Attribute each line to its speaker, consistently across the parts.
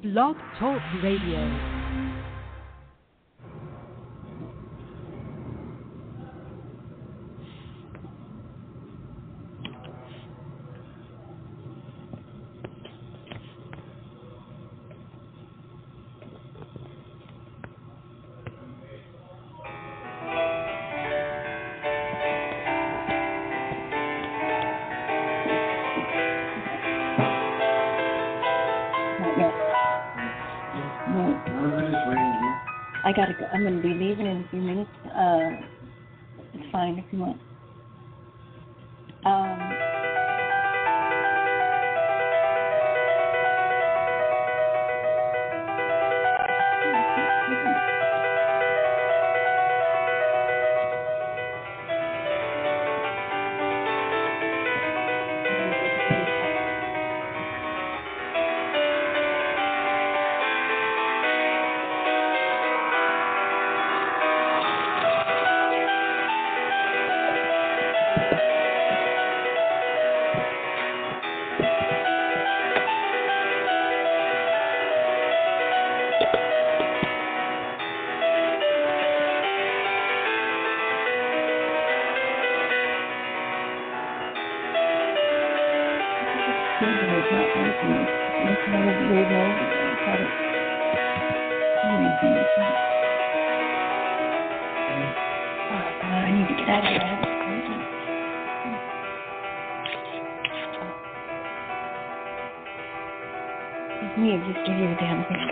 Speaker 1: Blog Talk Radio.
Speaker 2: I gotta go. I'm gonna be leaving in a few minutes. It's fine if you want. I need to get out of here. It's me, just give you the damn thing.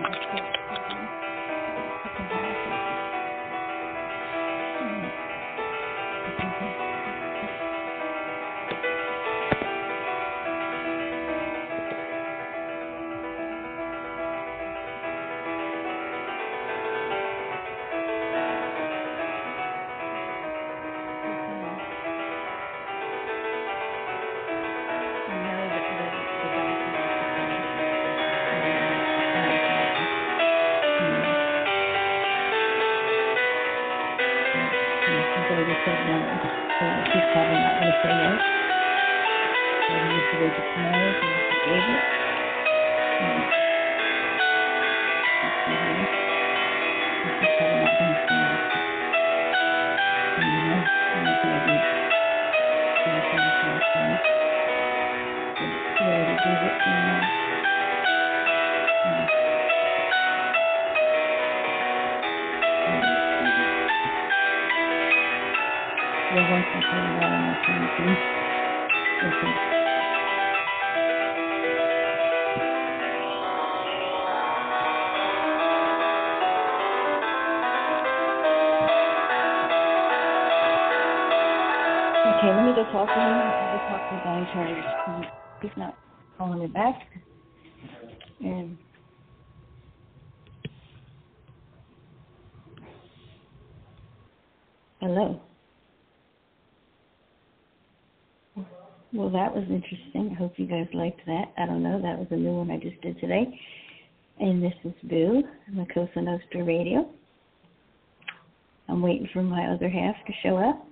Speaker 2: She's probably not going to say yes. So we need to wait till tomorrow to gave it. She's probably not going to say yes. And you know, I'm not going to be she already gave it to me. Well, once I tell you what I'm not trying to do, okay. Okay, let me go talk to him. I'll go talk to the guy in charge. He's not calling me back. And hello. Well, that was interesting. I hope you guys liked that. I don't know. That was a new one I just did today. And this is Boo on the Cosa Nostra Radio. I'm waiting for my other half to show up.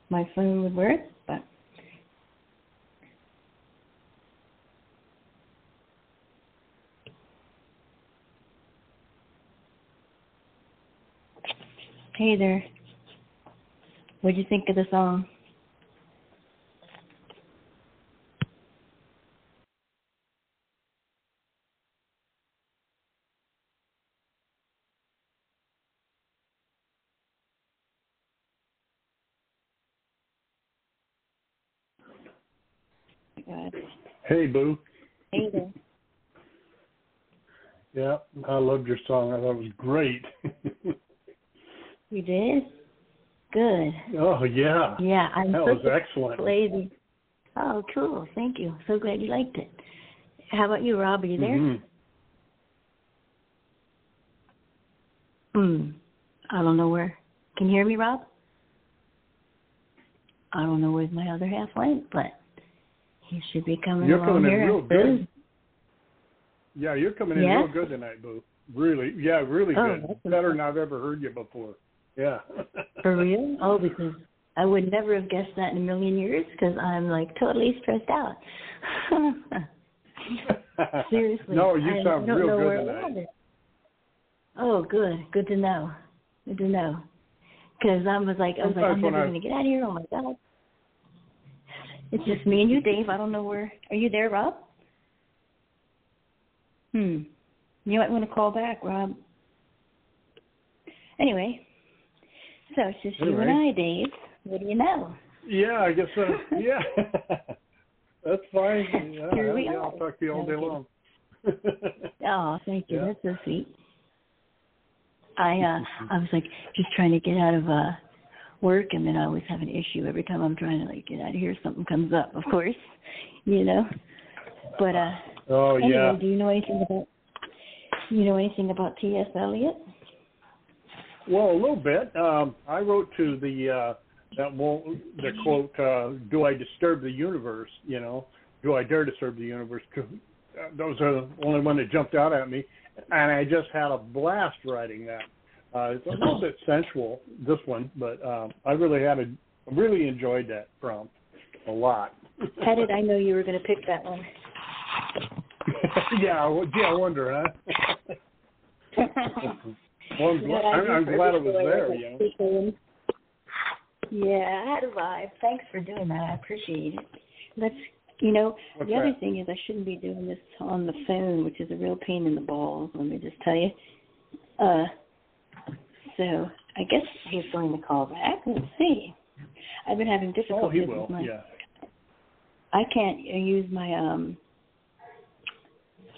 Speaker 2: My phone would work, but hey there. What'd you think of the song? God.
Speaker 3: Hey, Boo.
Speaker 2: Hey there.
Speaker 3: Yeah, I loved your song. I thought it was great.
Speaker 2: You did? Good.
Speaker 3: Oh, yeah.
Speaker 2: Yeah,
Speaker 3: that was excellent.
Speaker 2: Lazy. Oh, cool. Thank you. So glad you liked it. How about you, Rob? Are you there? I don't know where. Can you hear me, Rob? I don't know where my other half went, but he should be coming
Speaker 3: You're
Speaker 2: along
Speaker 3: coming
Speaker 2: here.
Speaker 3: in real good. Yeah, you're coming in real good tonight, Boo. Really, yeah, really good. Better than I've ever heard you before. Yeah.
Speaker 2: For real? Oh, because I would never have guessed that in a million years because I'm like totally stressed out. Seriously.
Speaker 3: No, you sound real good tonight.
Speaker 2: Oh, good. Good to know. Good to know. Because I was like, I'm never going to get out of here. Oh, my God. It's just me and you, Dave. I don't know where. Are you there, Rob? You might want to call back, Rob. Anyway, so it's just you and I, Dave. What do you know?
Speaker 3: Yeah, I guess so. Yeah. That's fine.
Speaker 2: Here we are.
Speaker 3: I'll talk to you all day long.
Speaker 2: Oh, thank you. Yeah. That's so sweet. I was like just trying to get out of work, and then I always have an issue every time I'm trying to get out of here. Something comes up, of course, But anyway, do you know anything about T.S. Eliot?
Speaker 3: Well, a little bit. I wrote to the quote, "Do I disturb the universe?" Do I dare disturb the universe? Those are the only one that jumped out at me, and I just had a blast writing that. It's a little bit sensual, this one, but I really enjoyed that prompt a lot.
Speaker 2: How did I know you were going to pick that one?
Speaker 3: I wonder, huh? Well, I'm glad it was there,
Speaker 2: Yeah, I had a vibe. Thanks for doing that. I appreciate it. The other thing is I shouldn't be doing this on the phone, which is a real pain in the balls, let me just tell you. So I guess he's going to call back. Let's see. I've been having difficulty with my...
Speaker 3: Yeah.
Speaker 2: I can't use my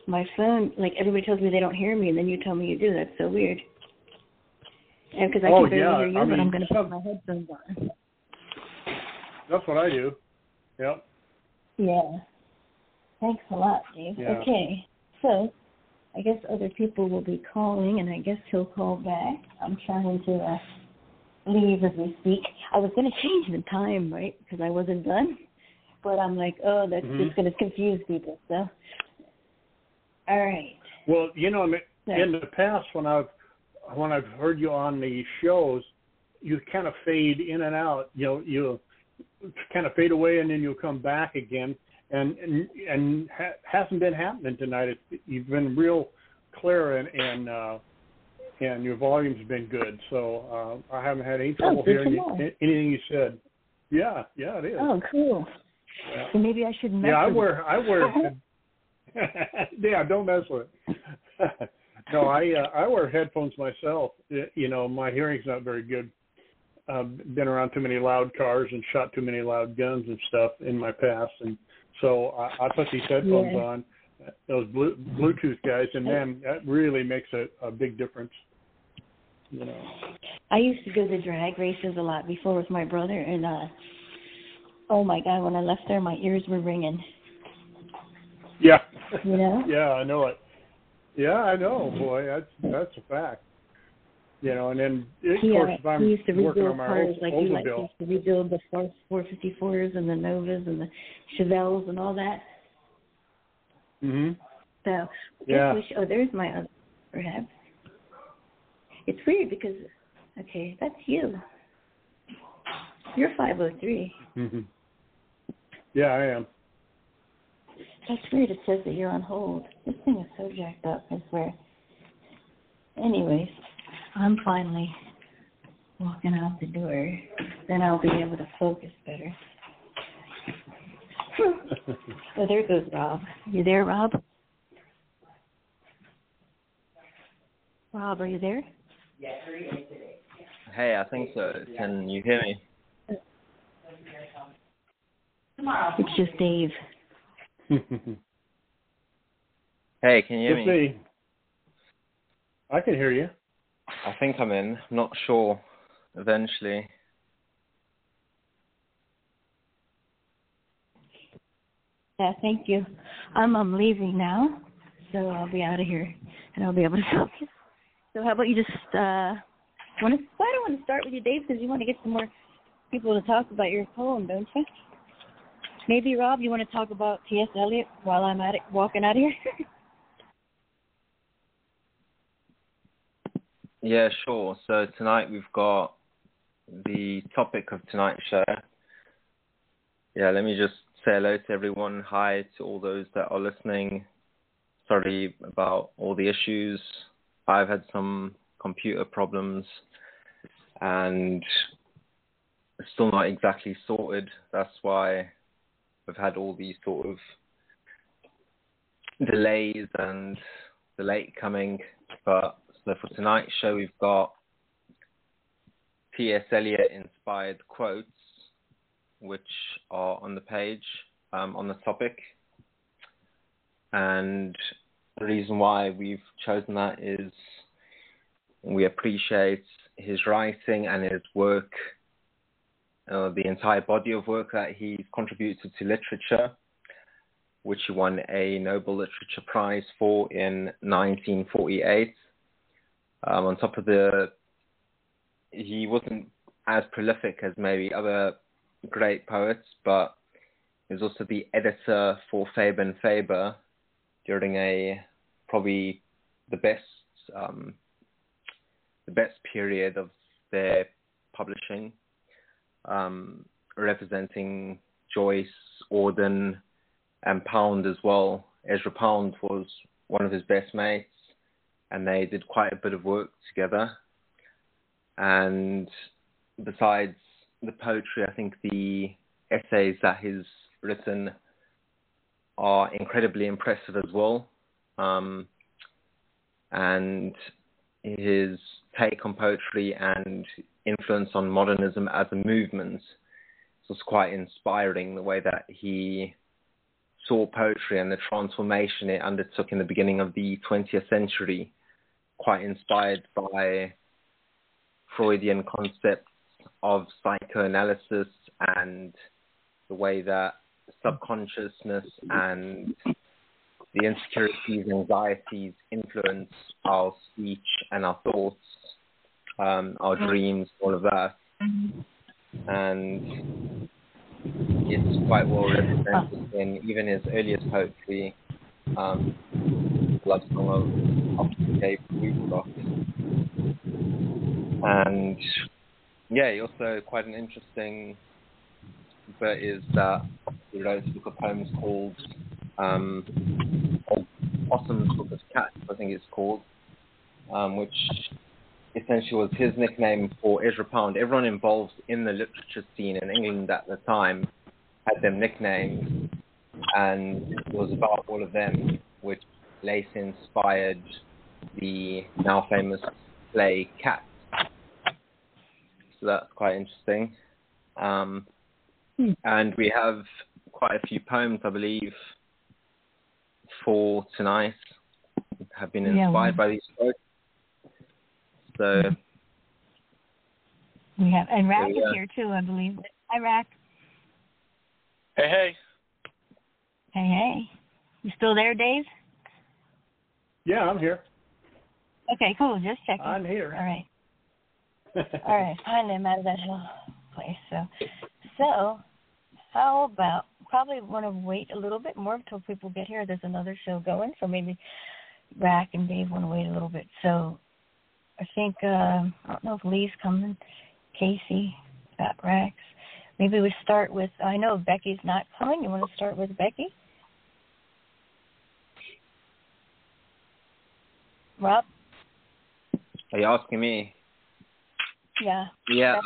Speaker 2: my phone. Like, everybody tells me they don't hear me, and then you tell me you do. That's so weird. And because I can barely hear you, but I'm going to put my headphones on.
Speaker 3: That's what I do. Yep.
Speaker 2: Yeah. Thanks a lot, Dave. Yeah. Okay. So I guess other people will be calling, and I guess he'll call back. I'm trying to leave as we speak. I was going to change the time, right, because I wasn't done. But I'm like, that's just going to confuse people. So, all right.
Speaker 3: Well, in the past when I've heard you on the shows, you kind of fade in and out. You kind of fade away and then you'll come back again. And hasn't been happening tonight. You've been real clear and your volume's been good. So I haven't had any trouble hearing anything you said. Yeah, it is.
Speaker 2: Oh, cool.
Speaker 3: Yeah.
Speaker 2: So maybe I shouldn't mess
Speaker 3: I wear yeah, don't mess with it. No, I wear headphones myself. My hearing's not very good. Been around too many loud cars and shot too many loud guns and stuff in my past, and so I put these headphones on, those Bluetooth guys, and then that really makes a big difference.
Speaker 2: I used to go to drag races a lot before with my brother, and oh my God, when I left there, my ears were ringing.
Speaker 3: Yeah. Yeah, I know it. Yeah, I know, boy. That's a fact. And then of course, if I'm
Speaker 2: used to
Speaker 3: working
Speaker 2: rebuild
Speaker 3: on my
Speaker 2: cars like you like.
Speaker 3: Oldsmobile.
Speaker 2: Used to rebuild the 454s and the Novas and the Chevelles and all that.
Speaker 3: Mhm.
Speaker 2: So there's my other perhaps. It's weird because that's you. You're 503.
Speaker 3: Mhm. Yeah, I am.
Speaker 2: That's weird. It says that you're on hold. This thing is so jacked up, I swear. Anyways, I'm finally walking out the door. Then I'll be able to focus better. Oh, there goes Rob. You there, Rob? Rob, are you there?
Speaker 4: Hey, I think so. Can you hear me?
Speaker 2: It's just Dave.
Speaker 4: Hey, can you hear me?
Speaker 3: See. I can hear you.
Speaker 4: I think I'm in. Not sure. Eventually.
Speaker 2: Yeah, thank you. I'm leaving now, so I'll be out of here, and I'll be able to focus. So how about you just I don't want to start with you, Dave, because you want to get some more people to talk about your poem, don't you? Maybe, Rob, you want to talk about T.S. Eliot while I'm at it, walking out of here?
Speaker 4: Yeah, sure. So tonight we've got the topic of tonight's show. Yeah, let me just say hello to everyone. Hi to all those that are listening. Sorry about all the issues. I've had some computer problems and still not exactly sorted. That's why we've had all these sort of delays and the late coming. But so for tonight's show, we've got T.S. Eliot inspired quotes, which are on the page on the topic. And the reason why we've chosen that is we appreciate his writing and his work, the entire body of work that he's contributed to literature, which he won a Nobel Literature Prize for in 1948. On top of he wasn't as prolific as maybe other great poets, but he was also the editor for Faber and Faber during probably the best period of their publishing, representing Joyce, Auden, and Pound as well. Ezra Pound was one of his best mates, and they did quite a bit of work together. And besides the poetry, I think the essays that he's written are incredibly impressive as well. And his take on poetry and influence on modernism as a movement was quite inspiring, the way that he saw poetry and the transformation it undertook in the beginning of the 20th century, quite inspired by Freudian concepts of psychoanalysis and the way that subconsciousness and the insecurities, anxieties influence our speech and our thoughts, our dreams, all of that. And it's quite well represented in even his earliest poetry, Love Song of Cape Rock. And yeah, he also quite an interesting bit is that he wrote a book of poems called Possum's Book of Cats, I think it's called, which essentially was his nickname for Ezra Pound. Everyone involved in the literature scene in England at the time had them nicknames, and it was about all of them, which later inspired the now famous play Cats. So that's quite interesting. And we have quite a few poems, I believe, for tonight, have been inspired by these quotes. So
Speaker 2: we have, and Rack is here too, I believe. Hi, Rack.
Speaker 5: Hey, hey.
Speaker 2: Hey, hey. You still there, Dave?
Speaker 3: Yeah, I'm here.
Speaker 2: Okay, cool. Just checking.
Speaker 3: I'm here.
Speaker 2: All right. All right. Finally, I'm out of that little place. So how about, probably want to wait a little bit more until people get here. There's another show going, so maybe Rack and Dave want to wait a little bit. So I think, I don't know if Lee's coming, Casey, got Rax. Maybe we start with, I know Becky's not coming. You want to start with Becky? Rob?
Speaker 4: Are you asking me?
Speaker 2: Yeah.
Speaker 4: Yeah,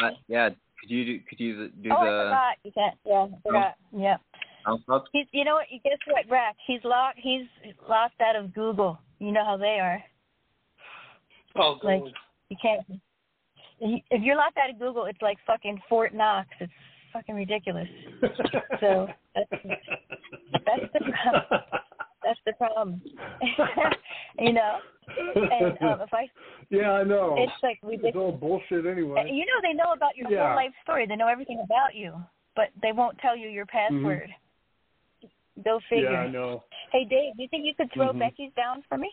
Speaker 4: Could you do the?
Speaker 2: I forgot. You can't. Yeah, I forgot. Yep. You know what? Guess what, Rack? He's locked out of Google. You know how they are.
Speaker 5: Oh, God.
Speaker 2: Like, you can't. If you're locked out of Google, it's like fucking Fort Knox. It's fucking ridiculous. So that's the problem. You know. And if I.
Speaker 3: Yeah, I know.
Speaker 2: It's like
Speaker 3: it's all bullshit anyway.
Speaker 2: You know, they know about your whole life story. They know everything about you, but they won't tell you your password. Mm-hmm. Go figure.
Speaker 3: Yeah, I know.
Speaker 2: Hey, Dave, do you think you could throw Becky's down for me?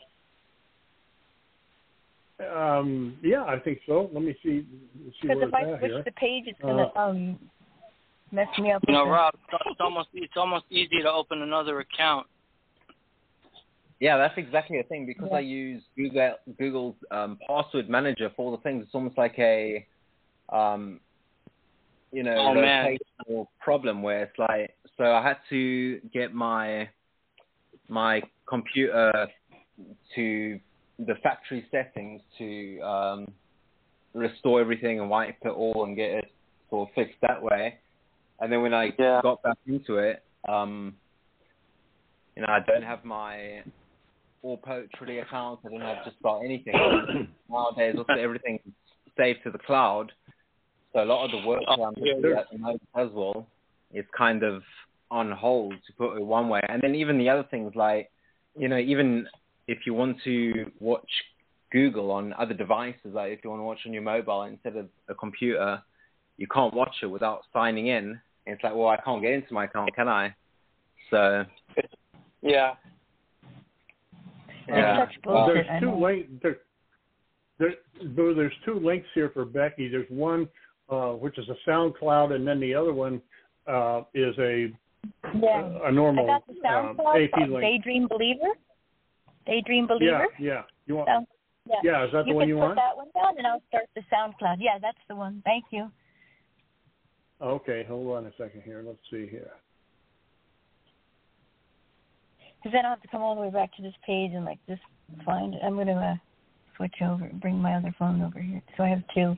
Speaker 3: Yeah, I think so. Let me see.
Speaker 2: Because if I switch the page, it's gonna mess me up.
Speaker 5: You know, Rob, it's almost easy to open another account.
Speaker 4: Yeah, that's exactly the thing. Because I use Google's password manager for all the things. It's almost like a, rotational problem where it's like So I had to get my computer to the factory settings to restore everything and wipe it all and get it sort of fixed that way. And then when I got back into it, I don't have my All Poetry account. I don't have just about anything. Nowadays, also everything's saved to the cloud. So a lot of the work that I'm doing at the moment as well is kind of on hold, to put it one way. And then even the other things like, even if you want to watch Google on other devices, like if you want to watch on your mobile instead of a computer, you can't watch it without signing in. It's like, well, I can't get into my account, can I? So,
Speaker 5: yeah.
Speaker 2: There's
Speaker 3: two links. There's two links here for Becky. There's one which is a SoundCloud, and then the other one is a normal
Speaker 2: I got the SoundCloud
Speaker 3: AP link.
Speaker 2: Daydream Believer.
Speaker 3: Yeah. You want?
Speaker 2: Yeah.
Speaker 3: Is that the one you want?
Speaker 2: You can put that one down, and I'll start the SoundCloud. Yeah, that's the one. Thank you.
Speaker 3: Okay, hold on a second here. Let's see here.
Speaker 2: Because then I'll have to come all the way back to this page and just find it. I'm going to switch over, bring my other phone over here. So I have two.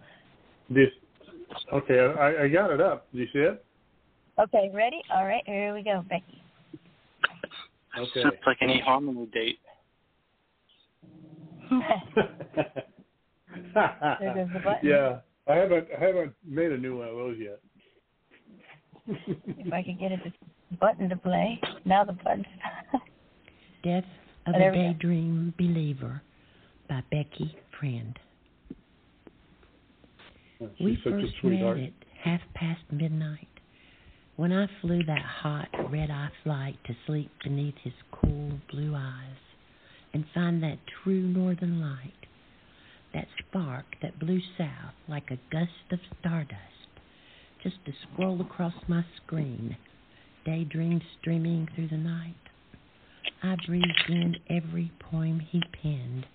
Speaker 3: Okay, I got it up. Do you see it?
Speaker 2: Okay, ready? All right, here we go, Becky.
Speaker 3: Okay.
Speaker 5: It's like an eHarmony date.
Speaker 2: There goes the button.
Speaker 3: Yeah, I haven't made a new one of those yet.
Speaker 2: If I could get the button to play. Now the button.
Speaker 1: Death of a Daydream Believer by Becky Friend. We first met at midnight, when I flew that hot red-eye flight to sleep beneath his cool blue eyes and find that true northern light, that spark that blew south like a gust of stardust, just to scroll across my screen, daydreams streaming through the night. I breathed in every poem he penned,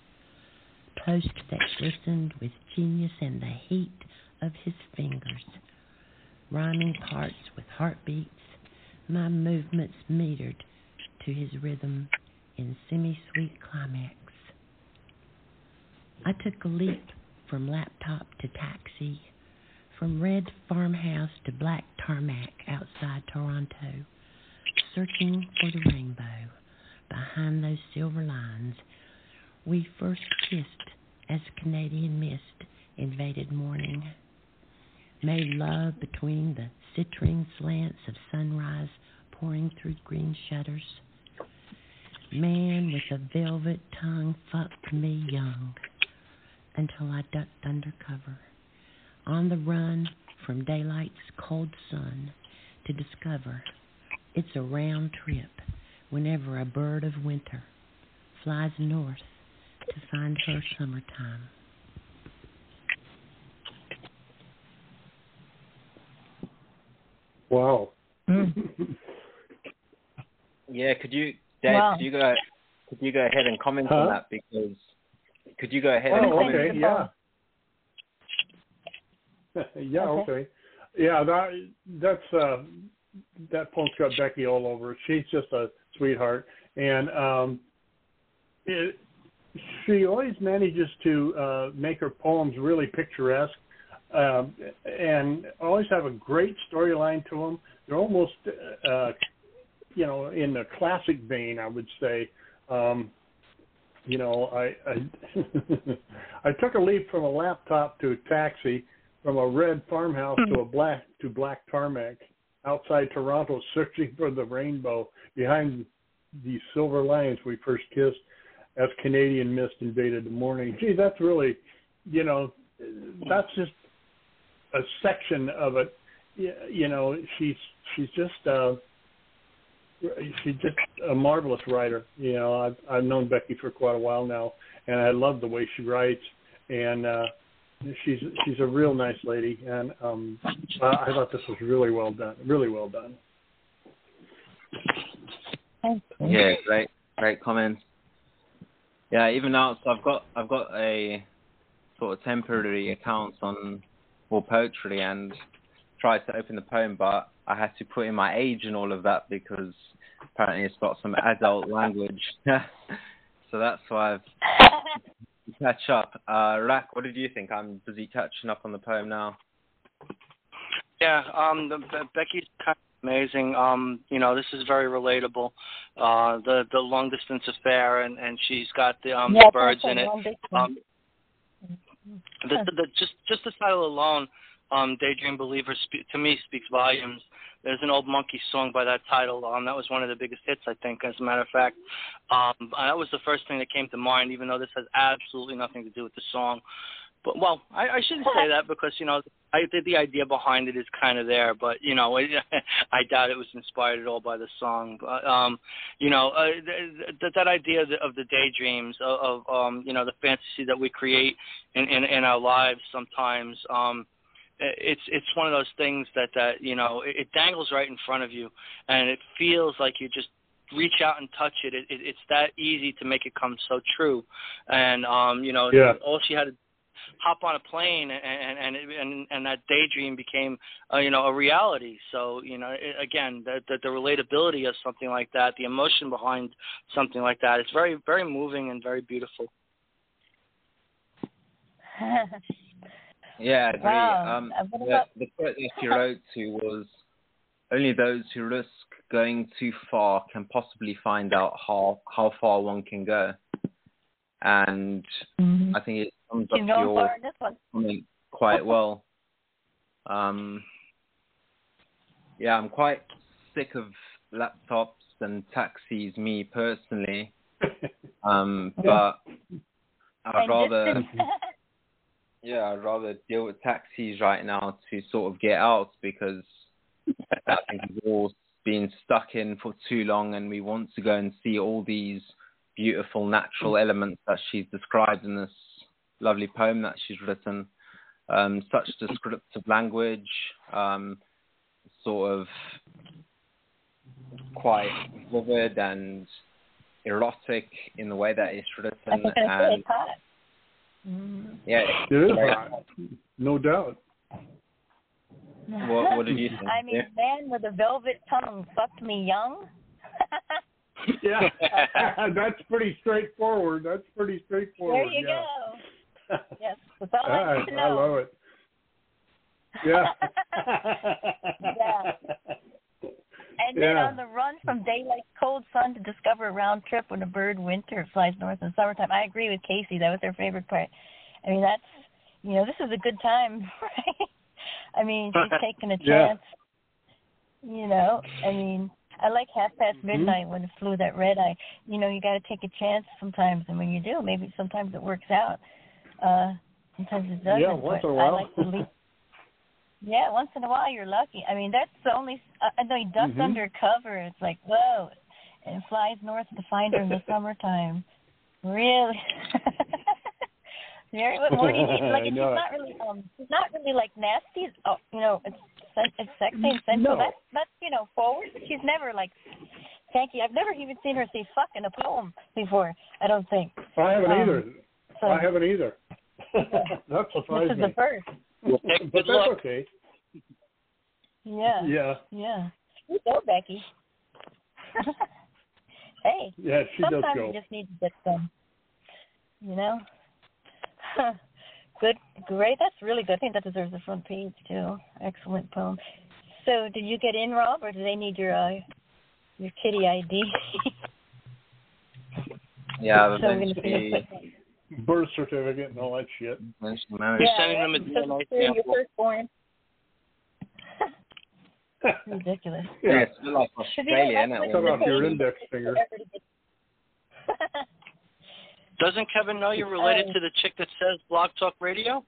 Speaker 1: posts that glistened with genius and the heat of his fingers, rhyming parts with heartbeats, my movements metered to his rhythm in semi-sweet climax. I took a leap from laptop to taxi, from red farmhouse to black tarmac outside Toronto, searching for the rainbow behind those silver lines. We first kissed as Canadian mist invaded morning, made love between the citrine slants of sunrise pouring through green shutters. Man with a velvet tongue fucked me young until I ducked under cover, on the run from daylight's cold sun to discover it's a round trip whenever a bird of winter flies north to find her summertime.
Speaker 3: Wow.
Speaker 4: Yeah, could you, Dave?
Speaker 2: Wow.
Speaker 4: Could you go ahead and comment on that? Because could you go ahead and comment?
Speaker 3: Okay, yeah. Yeah, okay. Yeah, that's that poem's got Becky all over it. She's just a sweetheart, and she always manages to make her poems really picturesque, and always have a great storyline to them. They're almost, in the classic vein, I would say. I I took a leap from a laptop to a taxi, from a red farmhouse to black tarmac outside Toronto, searching for the rainbow behind these silver lines we first kissed as Canadian mist invaded the morning. Gee, that's really, that's just a section of it. She's just a marvelous writer. I've known Becky for quite a while now, and I love the way she writes. And she's a real nice lady, and I thought this was really well done. Really well done.
Speaker 4: Yeah, great comments. Yeah, even now, so I've got a sort of temporary account on All Poetry and tried to open the poem, but I had to put in my age and all of that because apparently it's got some adult language. So that's why I've to catch up. Rak, what did you think? I'm busy catching up on the poem now.
Speaker 5: Yeah, Becky's kind of amazing. This is very relatable. The long distance affair, and she's got the birds in it. Just the title alone, Daydream Believer, to me speaks volumes. There's an Old Monkey song by that title. That was one of the biggest hits, I think, as a matter of fact. That was the first thing that came to mind, even though this has absolutely nothing to do with the song. But, well, I shouldn't say that because, the idea behind it is kind of there. But, I doubt it was inspired at all by the song. But, that idea of the daydreams, of the fantasy that we create in our lives sometimes, it's one of those things that it dangles right in front of you, and it feels like you just reach out and touch it. It's that easy to make it come so true. And all she had to hop on a plane, and that daydream became a reality. So again, the relatability of something like that, the emotion behind something like that, it's very, very moving and very beautiful.
Speaker 4: Yeah, I agree.
Speaker 2: Wow.
Speaker 4: The quote that she wrote to was, "Only those who risk going too far can possibly find out how far one can go." And I think it sums up your comment quite well. Yeah, I'm quite sick of laptops and taxis, me personally. But I'd rather deal with taxis right now to sort of get out, because I think we've all been stuck in for too long, and we want to go and see all these beautiful natural elements that she's described in this lovely poem that she's written. Such descriptive language, sort of quite vivid and erotic in the way that it's written. And yeah,
Speaker 3: it is hot, no doubt.
Speaker 4: What did you think?
Speaker 6: I mean, man with a velvet tongue fucked me young.
Speaker 3: Yeah, that's pretty straightforward. There
Speaker 6: you go. Yes, that's all I need to know.
Speaker 3: I love it. Yeah.
Speaker 6: Yeah. And then on the run from daylight, cold sun to discover a round trip when a bird winter flies north in summertime. I agree with Casey. That was her favorite part. I mean, that's, this is a good time, right? I mean, she's taking a chance. Yeah. I mean, I like midnight when it flew that red eye. You got to take a chance sometimes, and when you do, maybe sometimes it works out. Sometimes it doesn't.
Speaker 3: Yeah, once in a while.
Speaker 6: I like to leave. Yeah, once in a while you're lucky. I mean, that's the only. I know he ducks under cover. It's like, whoa, and flies north to find her in the summertime. Really? What do you need? Like, she's not really like nasty. Oh, it's sexy and sensual.
Speaker 3: No.
Speaker 6: That's forward. She's never like tanky. I've never even seen her say "fuck" in a poem before. I don't think.
Speaker 3: I haven't either. That surprised me.
Speaker 6: This is the first.
Speaker 3: But that's okay.
Speaker 6: Yeah. You go, Becky. Hey.
Speaker 3: Yeah, she does go.
Speaker 6: Sometimes you just need to get some. Good, great. That's really good. I think that deserves the front page too. Excellent poem. So, did you get in, Rob, or do they need your kitty ID?
Speaker 4: Yeah,
Speaker 3: birth certificate and all that shit.
Speaker 5: You're sending them a DNA sample.
Speaker 6: Your firstborn. Ridiculous.
Speaker 4: Yeah, it's like Australia, isn't it?
Speaker 3: Cut off your index finger.
Speaker 5: Doesn't Kevin know you're related to the chick that says Blog Talk Radio?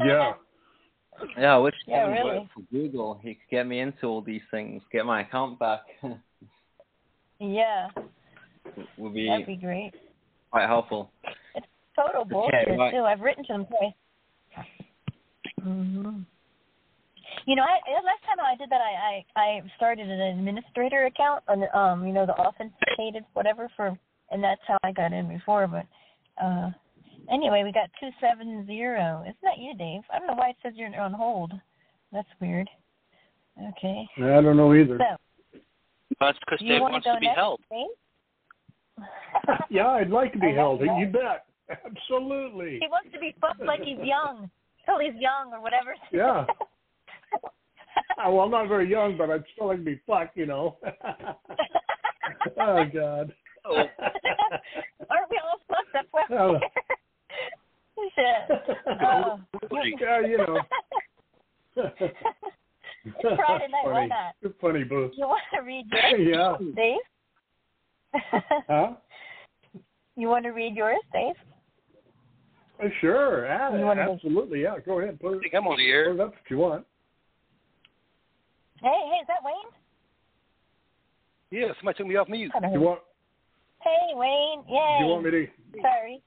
Speaker 3: Yeah.
Speaker 4: Yeah, I wish Kevin worked for Google. He could get me into all these things, get my account back.
Speaker 6: Yeah.
Speaker 4: That'd
Speaker 6: be great.
Speaker 4: Quite helpful.
Speaker 6: It's total bullshit, too. I've written to them twice. Mm-hmm. Last time I did that, I started an administrator account on the the authenticated whatever and that's how I got in before. But anyway, we got 270. Isn't that you, Dave? I don't know why it says you're on hold. That's weird. Okay.
Speaker 3: I don't know either.
Speaker 6: So,
Speaker 5: that's because Dave wants to be held.
Speaker 3: Yeah, I'd like to be held. You bet. Absolutely.
Speaker 6: He wants to be fucked like he's young. Till he's young or whatever.
Speaker 3: Yeah. Well, I'm not very young, but I'd still like to be fucked, you know. Oh, God.
Speaker 6: Aren't we all fucked up?
Speaker 3: Oh.
Speaker 6: Yeah,
Speaker 3: you know.
Speaker 6: It's Friday night, why not?
Speaker 3: You're funny, Boo.
Speaker 6: You want to read yours, Dave?
Speaker 3: Huh?
Speaker 6: You want to read yours, Dave?
Speaker 3: Sure, absolutely, yeah. Go ahead, put it.
Speaker 5: I'm on the air.
Speaker 3: Put it up if you want.
Speaker 6: Hey, is that Wayne?
Speaker 7: Yeah, somebody took me off mute.
Speaker 3: You want?
Speaker 6: Hey, Wayne. Yay.
Speaker 3: You want me to?
Speaker 6: Sorry.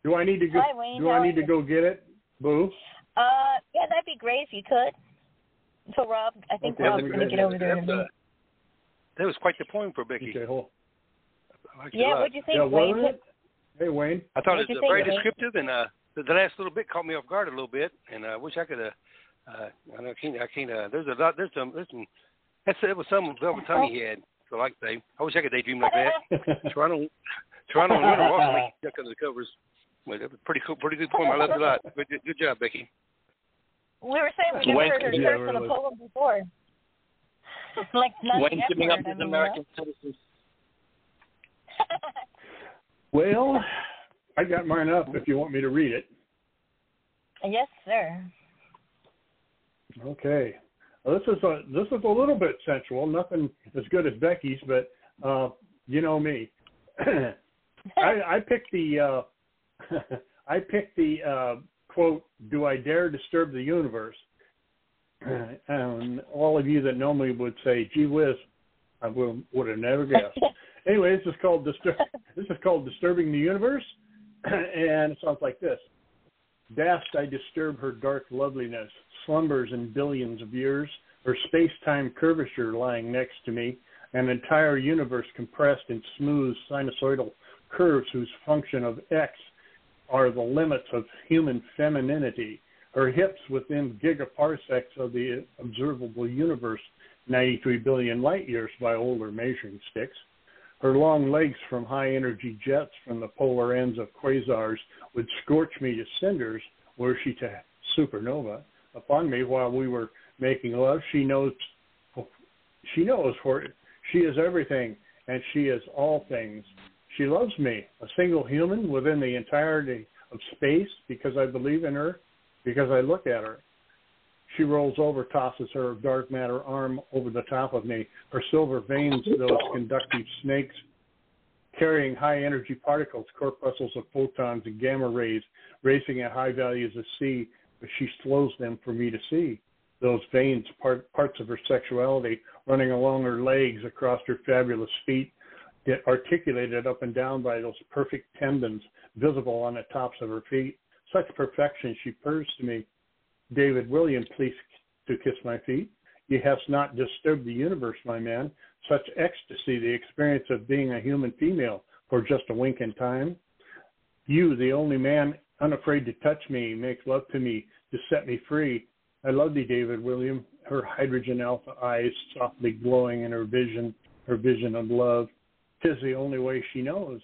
Speaker 3: Do I need to go?
Speaker 6: Hi, Wayne.
Speaker 3: Do I need to go get it, Boo?
Speaker 6: Yeah, that'd be great if you could. So Rob, I think Rob's going to get over there in a minute.
Speaker 7: That was quite the poem for Becky.
Speaker 3: Okay, hold.
Speaker 6: Yeah, what'd you think,
Speaker 3: Yeah,
Speaker 6: Wayne?
Speaker 3: wasn't it? Hey, Wayne.
Speaker 7: I thought it was very
Speaker 6: Wayne?
Speaker 7: descriptive, and the last little bit caught me off guard a little bit, and I wish I could. I can't. There's a lot. There's some. It was some velvet tongue he had. So like I say, I wish I could daydream like that. Toronto and Winter Walk me stuck under the covers. But that was pretty cool, pretty good poem. I loved it a lot. Good job, Becky.
Speaker 6: We were saying we never heard her start from a poem before. Like
Speaker 5: Wayne giving up his American citizens.
Speaker 3: Well, I got mine up if you want me to read it.
Speaker 6: Yes, sir.
Speaker 3: Okay. Well, this is a little bit sensual. Nothing as good as Becky's, but you know me. I picked the quote, "Do I dare disturb the universe?" And all of you that know me would say, "Gee whiz, I would have never guessed." Anyway, this is called Disturbing the Universe, and it sounds like this. Vast I disturb her dark loveliness, slumbers in billions of years, her space-time curvature lying next to me, an entire universe compressed in smooth sinusoidal curves whose function of X are the limits of human femininity, her hips within gigaparsecs of the observable universe, 93 billion light years by older measuring sticks, her long legs from high-energy jets from the polar ends of quasars would scorch me to cinders were she to supernova upon me while we were making love. She knows for she is everything and she is all things. She loves me, a single human within the entirety of space, because I believe in her, because I look at her. She rolls over, tosses her dark matter arm over the top of me, her silver veins, those conductive snakes, carrying high-energy particles, corpuscles of photons and gamma rays, racing at high values of C, but she slows them for me to see. Those veins, parts of her sexuality, running along her legs, across her fabulous feet, get articulated up and down by those perfect tendons visible on the tops of her feet. Such perfection, she purrs to me, "David William, please to kiss my feet. You hast not disturbed the universe, my man. Such ecstasy, the experience of being a human female for just a wink in time. You, the only man unafraid to touch me, make love to me, to set me free. I love thee, David William." Her hydrogen alpha eyes softly glowing in her vision of love. 'Tis the only way she knows.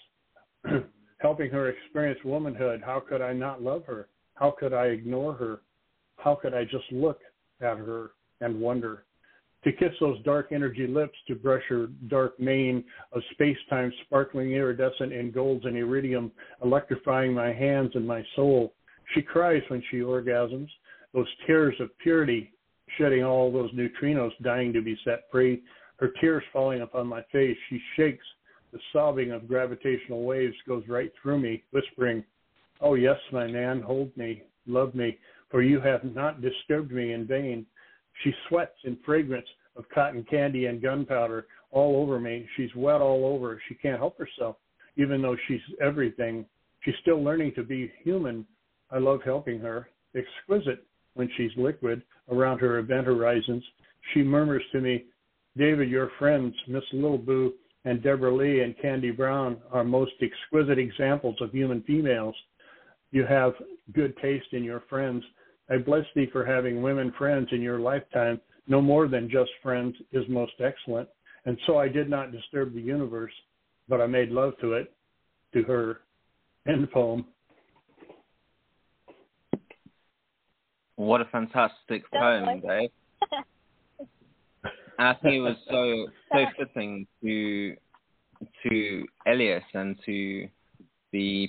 Speaker 3: Helping her experience womanhood, how could I not love her? How could I ignore her? How could I just look at her and wonder? To kiss those dark energy lips, to brush her dark mane of space-time sparkling iridescent in golds and iridium, electrifying my hands and my soul. She cries when she orgasms, those tears of purity, shedding all those neutrinos dying to be set free. Her tears falling upon my face, she shakes. The sobbing of gravitational waves goes right through me, whispering, "Oh yes, my man, hold me, love me, for you have not disturbed me in vain." She sweats in fragrance of cotton candy and gunpowder all over me. She's wet all over. She can't help herself. Even though she's everything, she's still learning to be human. I love helping her. Exquisite when she's liquid around her event horizons. She murmurs to me, "David, your friends, Miss Little Boo and Deborah Lee and Candy Brown, are most exquisite examples of human females. You have good taste in your friends. I bless thee for having women friends in your lifetime. No more than just friends is most excellent. And so I did not disturb the universe, but I made love to it, to her. End poem.
Speaker 4: What a fantastic poem, Dave. I think it was so fitting to Eliot and to the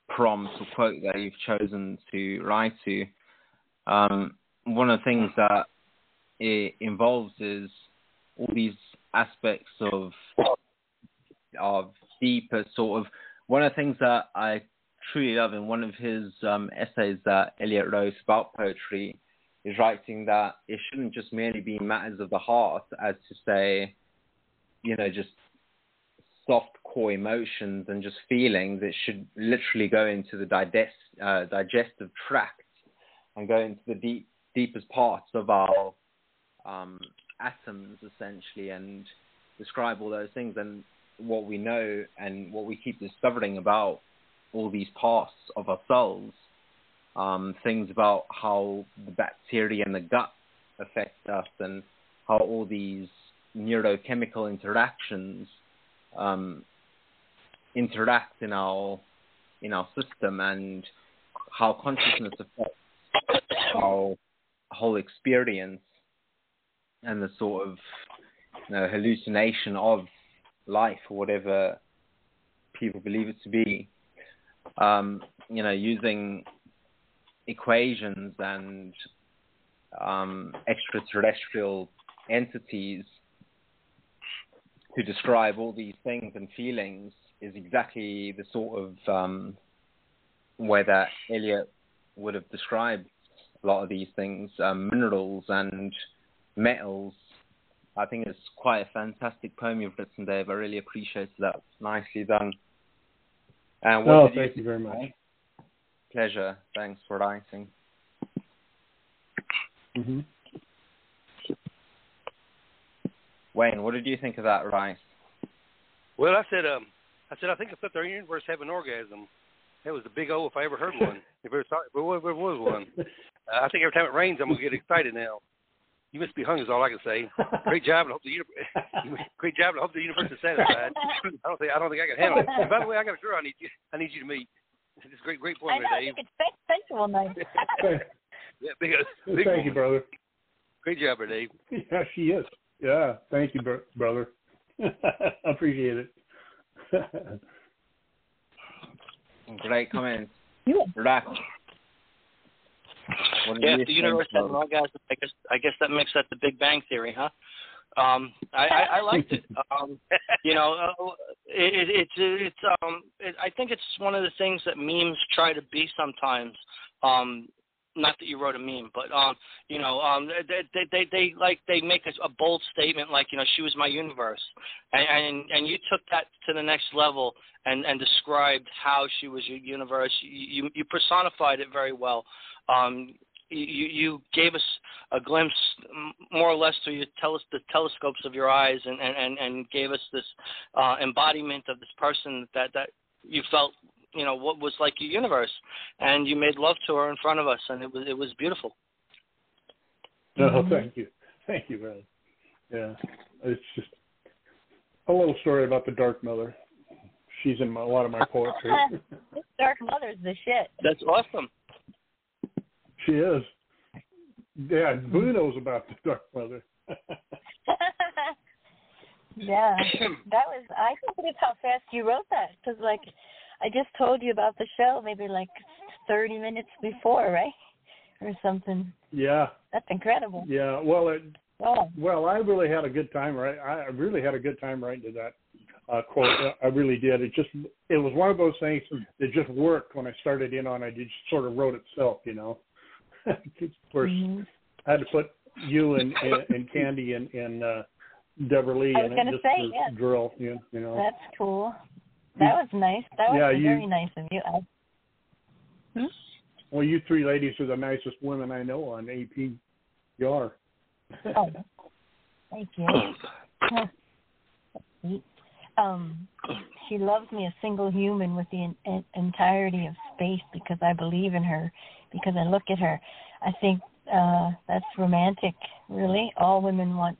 Speaker 4: prompt or quote that you've chosen to write to. One of the things that it involves is all these aspects of deeper sort of. One of the things that I truly love in one of his essays that Eliot wrote about poetry is writing that it shouldn't just merely be matters of the heart, as to say, just soft core emotions and just feelings. It should literally go into the digestive tract and go into the deepest parts of our atoms, essentially, and describe all those things and what we know and what we keep discovering about all these parts of ourselves. Things about how the bacteria in the gut affect us and how all these neurochemical interactions interact in our system, and how consciousness affects our whole experience and the sort of hallucination of life, or whatever people believe it to be. Using equations and extraterrestrial entities to describe all these things and feelings is exactly the sort of way that Eliot would have described a lot of these things, minerals and metals. I think it's quite a fantastic poem you've written, Dave. I really appreciate that. Nicely done. And
Speaker 3: thank you very much.
Speaker 4: Pleasure. Thanks for writing.
Speaker 3: Mm-hmm.
Speaker 4: Wayne, what did you think of that, Rice?
Speaker 7: Well, I said I think I thought the universe had an orgasm. That was the big O if I ever heard one. if there was one. I think every time it rains, I'm gonna get excited now. You must be hung, is all I can say. Great job, and I hope the universe is satisfied. I don't think I can handle it. And by the way, I got a girl I need you to meet. It's a great point,
Speaker 6: I know,
Speaker 7: Dave.
Speaker 6: you could sensual night.
Speaker 7: Yeah, big
Speaker 3: Thank you, brother.
Speaker 7: Great job, Dave.
Speaker 3: Yeah, she is. Yeah, thank you, brother. I appreciate it.
Speaker 4: Great comment.
Speaker 6: Yeah.
Speaker 4: Rack.
Speaker 5: If the universe has an orgasm, I guess that makes that the Big Bang Theory, huh? I liked it. I think it's one of the things that memes try to be sometimes. Not that you wrote a meme, but they make a bold statement like, she was my universe, and you took that to the next level and described how she was your universe. You personified it very well. You gave us a glimpse, more or less, through the telescopes of your eyes, and gave us this embodiment of this person that you felt, what was like your universe, and you made love to her in front of us, and it was beautiful.
Speaker 3: Oh, thank you, brother. Yeah, it's just a little story about the Dark Mother. She's in a lot of my poetry.
Speaker 6: This Dark Mother's the shit.
Speaker 5: That's awesome.
Speaker 3: She is. Yeah, who knows about the Dark Mother?
Speaker 6: Yeah, I think it's how fast you wrote that, because, I just told you about the show maybe 30 minutes before, right? Or something.
Speaker 3: Yeah. That's
Speaker 6: incredible.
Speaker 3: Yeah, well, I really had a good time, right? I really had a good time writing to that quote. I really did. It was one of those things that just worked when I started in on it. It just sort of wrote itself, Of course, I had to put you and Candy and Deborah Lee in it just to drill,
Speaker 6: That's cool. That was nice. That was very nice of you.
Speaker 3: Well, you three ladies are the nicest women I know on AP. You are.
Speaker 6: Oh, thank you. She loves me, a single human with the entirety of space, because I believe in her, because I look at her. I think that's romantic, really. All women want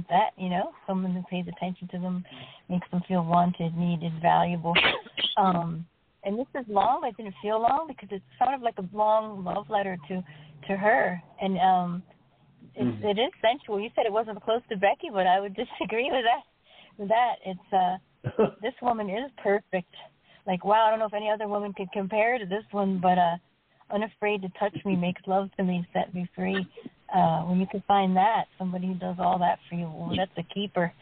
Speaker 6: that, you know, someone who pays attention to them, makes them feel wanted, needed, valuable. And this is long, but it didn't feel long because it sounded like a long love letter to her. And it is sensual. You said it wasn't close to Becky, but I would disagree with that. It's this woman is perfect. Like, wow, I don't know if any other woman could compare to this one, but unafraid to touch me, makes love to me, set me free. When you can find that, somebody who does all that for you, well, that's a keeper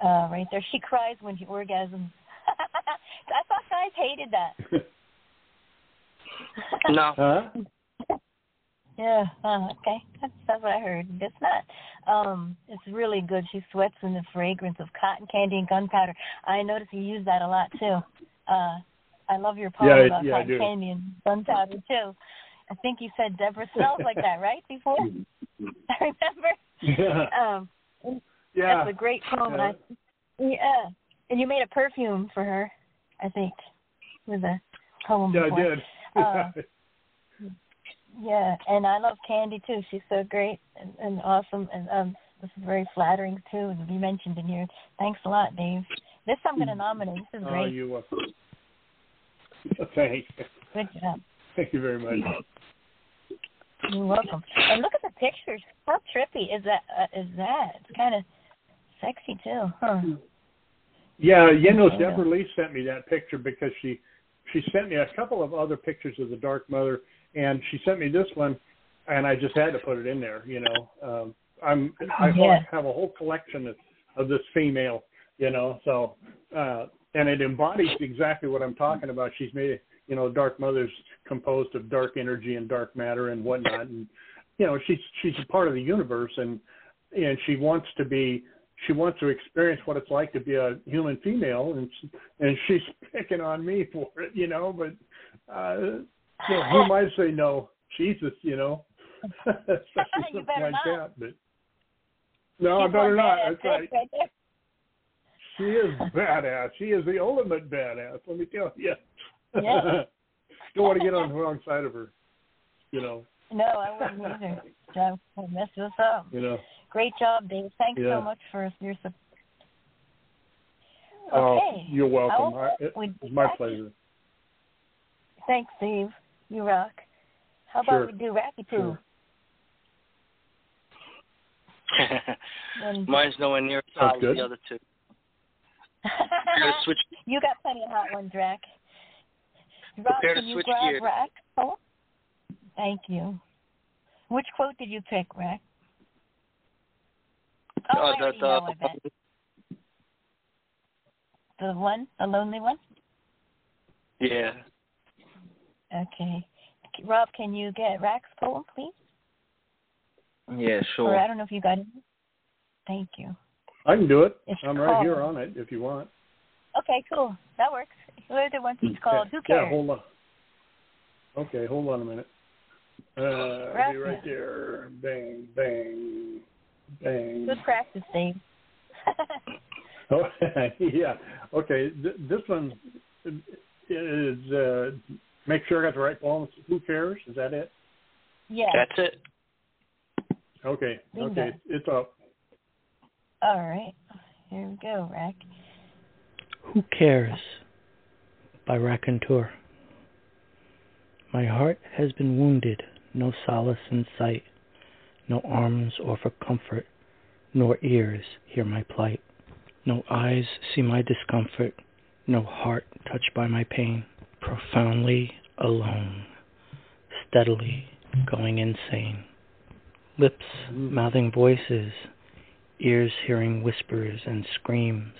Speaker 6: right there. She cries when she orgasms. I thought guys hated that.
Speaker 5: No.
Speaker 3: Huh?
Speaker 6: Yeah, okay. That's what I heard. It's not. It's really good. She sweats in the fragrance of cotton candy and gunpowder. I noticed you use that a lot, too. I love your poem about cotton candy and gunpowder, too. I think you said Deborah smells like that, right, before? I remember.
Speaker 3: Yeah.
Speaker 6: That's a great poem. Yeah. And you made a perfume for her, I think, with a poem before.
Speaker 3: Yeah, I did.
Speaker 6: Yeah, and I love Candy, too. She's so great and awesome. And this is very flattering, too, to be mentioned in here. Thanks a lot, Dave. This I'm going to nominate. This is great.
Speaker 3: Oh, you're welcome. Thanks.
Speaker 6: Good job.
Speaker 3: Thank you very much.
Speaker 6: You're welcome. And look at the pictures. How trippy is that? It's kind of sexy, too, huh?
Speaker 3: Yeah, Deborah Lee sent me that picture because she sent me a couple of other pictures of the Dark Mother, and she sent me this one, and I just had to put it in there. You know, I have a whole collection of this female. You know, so and it embodies exactly what I'm talking about. She's made, you know, Dark Mother's composed of dark energy and dark matter and whatnot, and you know, she's a part of the universe, and she wants to experience what it's like to be a human female, and she's picking on me for it, you know. But you know, who might say no? Jesus, you know, especially something like that. But no, I better not. That's right. She is badass. She is the ultimate badass. Let me tell you.
Speaker 6: Yeah.
Speaker 3: Don't want to get on the wrong side of her, you know.
Speaker 6: No, I wouldn't either. That would mess us up.
Speaker 3: You know.
Speaker 6: Great job, Dave. Thanks so much for your support. Okay.
Speaker 3: Oh, you're welcome. It's my pleasure.
Speaker 6: Thanks, Dave. You rock. How about we do Racky Poo?
Speaker 5: Sure. Mine's nowhere near as hot as the other two.
Speaker 6: You got plenty of hot ones, Rack.
Speaker 5: Prepare to switch gears.
Speaker 6: Rack? Oh, thank you. Which quote did you pick, Rack? Oh, I already know, I bet. The lonely one?
Speaker 5: Yeah.
Speaker 6: Okay. Rob, can you get Rack's poem, please?
Speaker 4: Yeah, sure.
Speaker 6: Or I don't know if you got it. Thank you.
Speaker 3: I can do it.
Speaker 6: I'm
Speaker 3: right here on it if you want.
Speaker 6: Okay, cool. That works. Whoever wants it's called, who cares?
Speaker 3: Yeah, hold on. Okay, hold on a minute. I'll be right there. Bang, bang, bang.
Speaker 6: Good practice, Dave.
Speaker 3: Oh, yeah. Okay, this one is make sure I got the right poem. Who cares? Is that it?
Speaker 6: Yeah.
Speaker 5: That's it.
Speaker 3: Okay.
Speaker 6: Bingo.
Speaker 3: Okay, it's up.
Speaker 6: All right. Here we go, Rack.
Speaker 8: Who Cares by Raconteur. My heart has been wounded, no solace in sight, no arms offer comfort, nor ears hear my plight. No eyes see my discomfort, no heart touched by my pain. Profoundly alone, steadily going insane. Lips mouthing voices, ears hearing whispers and screams,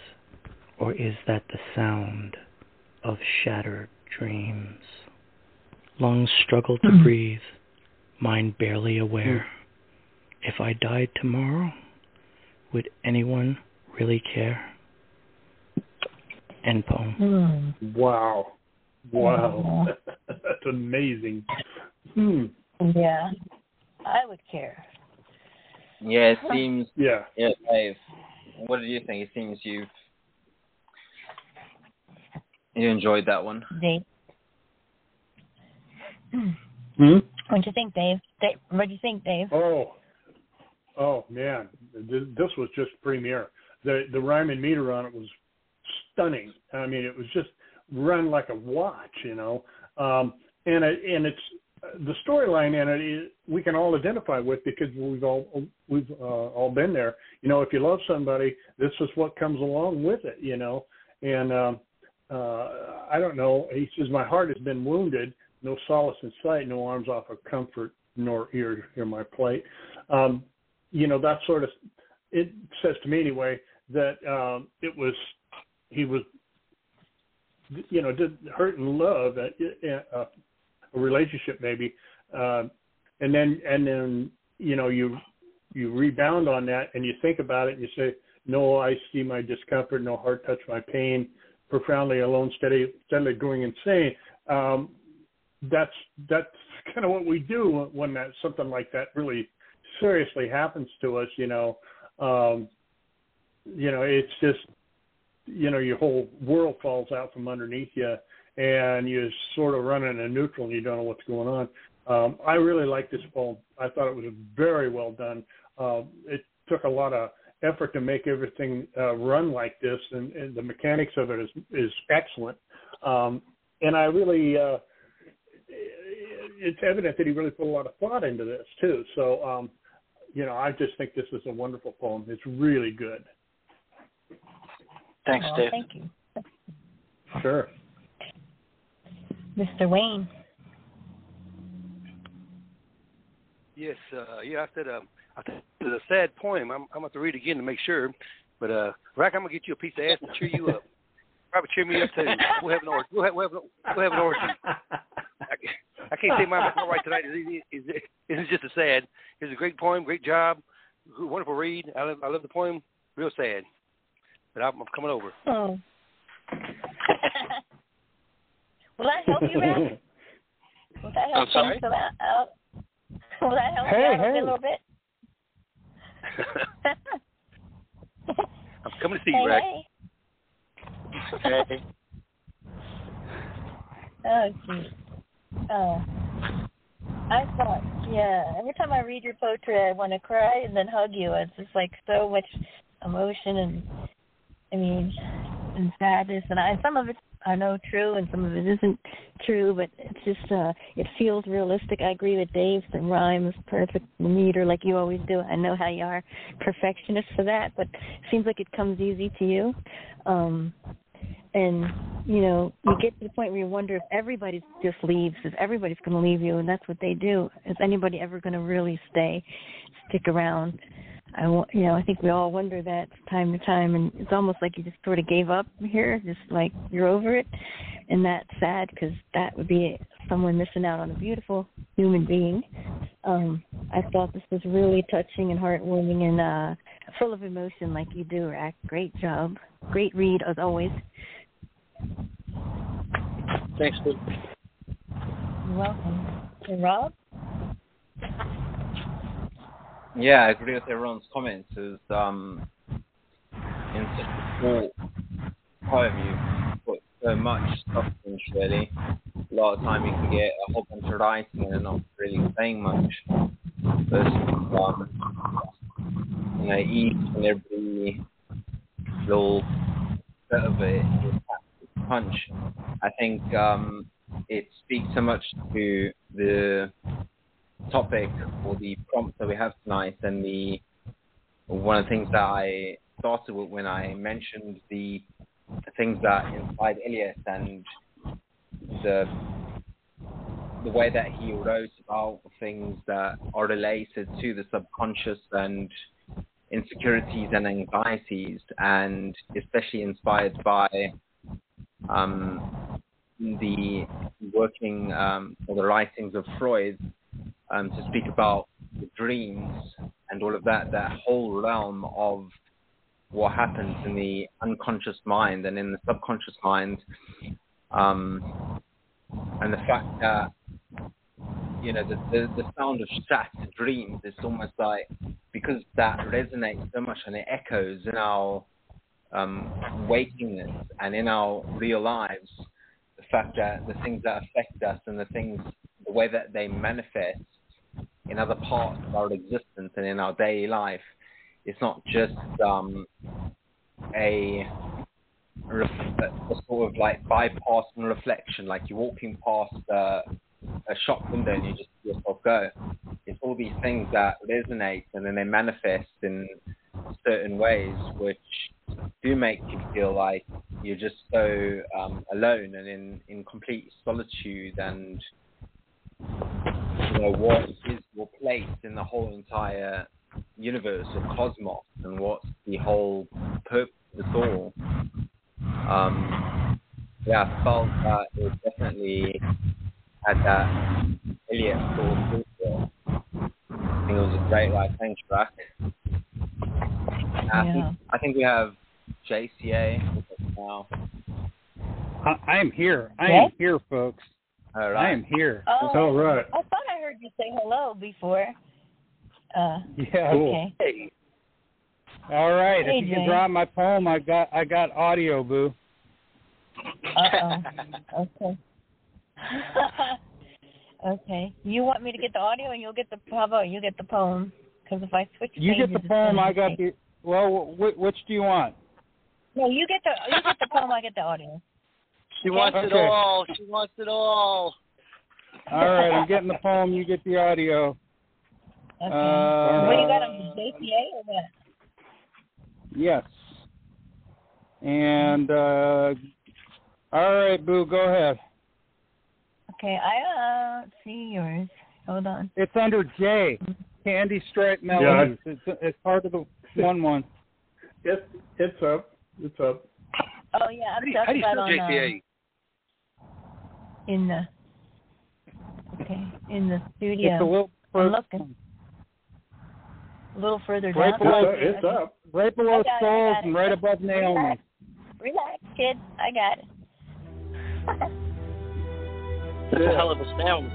Speaker 8: or is that the sound of shattered dreams? Lungs struggle to breathe, mind barely aware. If I died tomorrow, would anyone really care? End poem.
Speaker 3: Wow. That's amazing.
Speaker 6: Yeah, I would care.
Speaker 4: Yeah, it seems...
Speaker 3: Yeah,
Speaker 4: Dave, what did you think? It seems you enjoyed that one.
Speaker 6: Dave? What'd you think, Dave? What'd you think, Dave?
Speaker 3: Oh man, this was just premiere. The rhyme and meter on it was stunning. I mean, it was just run like a watch, you know. And it's the storyline in it we can all identify with because we've all been there. You know, if you love somebody, this is what comes along with it, you know. And I don't know. He says, my heart has been wounded, no solace in sight, no arms offer comfort, nor ear hear my plight. You know, that sort of, it says to me anyway that he was, you know, did hurt and love a relationship maybe, and then you know you rebound on that and you think about it and you say, no eye see my discomfort, no heart touch my pain, profoundly alone, steadily going insane. That's kind of what we do when something like that really seriously happens to us. You know, it's just, you know, your whole world falls out from underneath you, and you sort of run in a neutral, and you don't know what's going on. I really like this poem. I thought it was very well done. It took a lot of effort to make everything run like this, and the mechanics of it is excellent. And I really, it's evident that he really put a lot of thought into this too. So, you know, I just think this is a wonderful poem. It's really good.
Speaker 5: Thanks, Dave.
Speaker 6: Thank you.
Speaker 3: Sure.
Speaker 6: Mr. Wayne.
Speaker 7: Yes, I said I think it's a sad poem. I'm going to have to read it again to make sure. But, Rack, I'm going to get you a piece of ass and cheer you up. Probably cheer me up, too. We'll have an orgy. We'll have an orgy. I can't say mine right tonight. It's just a sad. It's a great poem, great job, wonderful read. I love the poem. Real sad. But I'm coming over.
Speaker 6: Oh. Will that help you, Rack? Will that help you fill out? Will that help you out a little bit?
Speaker 7: I'm coming to see you, Rack.
Speaker 6: Hey. Oh, geez. Oh. I thought, yeah, every time I read your poetry, I want to cry and then hug you. It's just like so much emotion and sadness. And some of it I know true and some of it isn't true, but it's just, it feels realistic. I agree with Dave. The rhyme is perfect, the meter, like you always do. I know how you are, perfectionist for that, but it seems like it comes easy to you. And, you know, you get to the point where you wonder if everybody just leaves, if everybody's going to leave you, and that's what they do. Is anybody ever going to really stick around? I think we all wonder that from time to time, and it's almost like you just sort of gave up here, just like you're over it. And that's sad because that would be someone missing out on a beautiful human being. I thought this was really touching and heartwarming and full of emotion like you do, Rack. Great job. Great read, as always.
Speaker 5: Thanks, Luke.
Speaker 6: You're welcome. And Rob?
Speaker 4: Yeah, I agree with everyone's comments. In such a short poem, you put so much substance, really. A lot of time you can get a whole bunch of writing and not really saying much. But each and every little bit of it is a punch. I think it speaks so much to the topic or the prompt that we have tonight, and one of the things that I started with when I mentioned the things that inspired Eliot and the way that he wrote about things that are related to the subconscious and insecurities and anxieties, and especially inspired by the working or the writings of Freud, to speak about the dreams and all of that whole realm of what happens in the unconscious mind and in the subconscious mind, and the fact that, you know, the sound of shattered dreams is almost like, because that resonates so much and it echoes in our wakingness and in our real lives, the fact that the things that affect us and the the way that they manifest in other parts of our existence and in our daily life. It's not just a sort of like bypassing reflection, like you're walking past a shop window and you just see yourself go. It's all these things that resonate and then they manifest in certain ways which do make you feel like you're just so alone and in complete solitude, and you know, what is your place in the whole entire universe or cosmos, and what's the whole purpose of it all. Yeah, I felt that it definitely had that Eliot sort of feel to it. I think it was a great right-hand track. I think we have JCA with us now.
Speaker 9: I am here. I am here, folks.
Speaker 4: All right.
Speaker 9: I am here.
Speaker 6: Oh,
Speaker 3: all right.
Speaker 6: I thought I heard you say hello before.
Speaker 9: Yeah.
Speaker 6: Okay.
Speaker 9: Hey. All right.
Speaker 6: Hey,
Speaker 9: if you
Speaker 6: Jay.
Speaker 9: can drop my poem, I got audio, boo.
Speaker 6: Okay. Okay. You want me to get the audio, and you'll get the. How about you get the poem? Because if I switch
Speaker 9: You
Speaker 6: pages,
Speaker 9: get the poem. I got the. Well, which do you want?
Speaker 6: No, you get the poem. I get the audio.
Speaker 5: She wants it all. She wants it all.
Speaker 9: All right. I'm getting the poem. You get the audio.
Speaker 6: Okay. What do you got on the JPA or what?
Speaker 9: Yes. And all right, boo. Go ahead.
Speaker 6: Okay, I see yours. Hold on.
Speaker 9: It's under J. Candy Stripe Melodies. Yeah. It's part of the one.
Speaker 3: It's up. It's up.
Speaker 6: Oh yeah, I'm
Speaker 7: how do you spell
Speaker 6: on
Speaker 7: JTA?
Speaker 6: In the studio.
Speaker 9: It's a little
Speaker 6: I'm looking. A little further
Speaker 9: right
Speaker 6: down.
Speaker 9: Below,
Speaker 3: it's up.
Speaker 9: Right below Souls and right above Naomi.
Speaker 6: Relax, kid. I got it.
Speaker 5: That's a hell of a sound.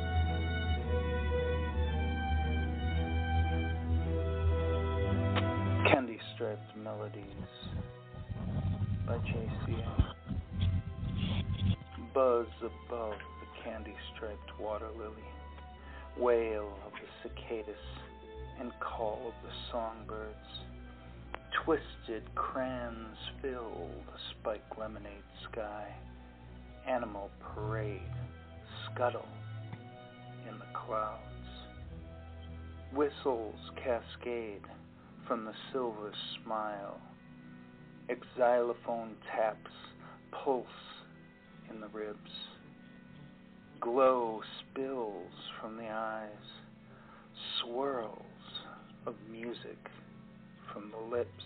Speaker 10: Candy Striped Melodies by JCA. Buzz above the candy-striped water lily, wail of the cicadas, and call of the songbirds. Twisted crayons fill the spiked lemonade sky. Animal parade scuttle in the clouds. Whistles cascade from the silver smile. Xylophone taps pulse in the ribs. Glow spills from the eyes. Swirls of music from the lips.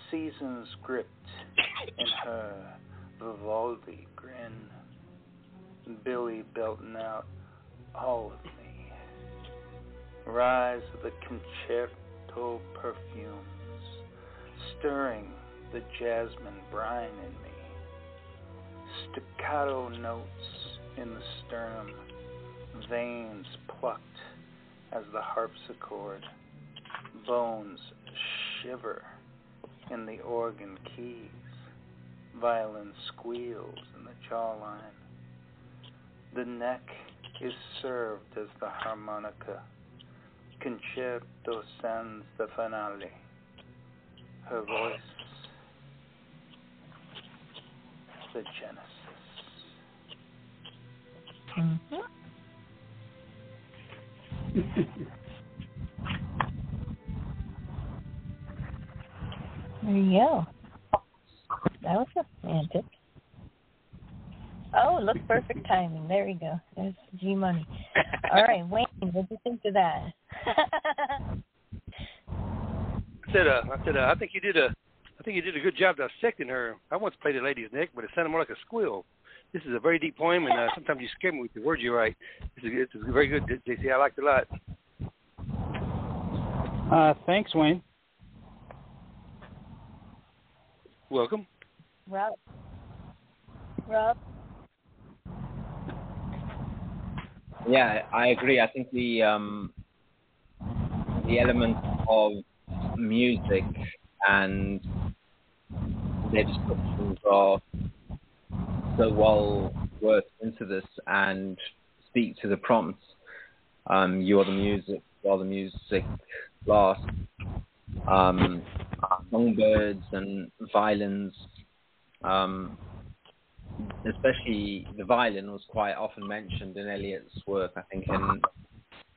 Speaker 10: Seasons gripped in her Vivaldi grin. Billy belting out all of me. Rise of the concerto perfumes, stirring the jasmine brine in me. Staccato notes in the sternum, veins plucked as the harpsichord. Bones shiver in the organ keys. Violin squeals in the jawline. The neck is served as the harmonica. Concerto sends the finale. Her voice, the genesis.
Speaker 6: There you go. That was romantic. Oh, look, perfect timing. There you go. There's G Money. All right, Wayne, what do you think of that?
Speaker 7: I think you did a good job dissecting her. I once played a lady's neck, but it sounded more like a squeal. This is a very deep poem, and sometimes you scare me with the words you write. It's very good, JC. I liked it a lot.
Speaker 9: Thanks, Wayne.
Speaker 7: Welcome.
Speaker 6: Rob.
Speaker 4: Yeah, I agree. I think the element of music and their descriptions are so well worked into this, and speak to the prompts. You're the music, while the music lasts. Songbirds and violins, especially the violin was quite often mentioned in Eliot's work. I think in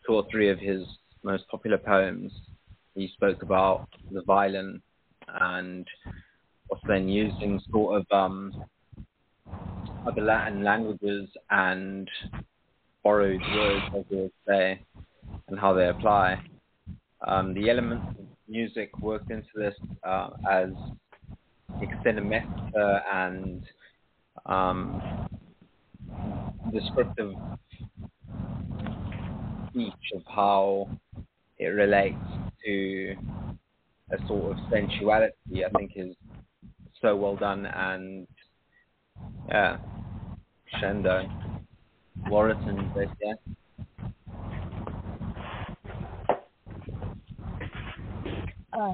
Speaker 4: 2 or 3 of his most popular poems, he spoke about the violin and was then using sort of other Latin languages and borrowed words, as we would say, and how they apply. The elements of music worked into this as extended meta and descriptive speech of how it relates to a sort of sensuality, I think is so well done, and crescendo, Warrington, yeah.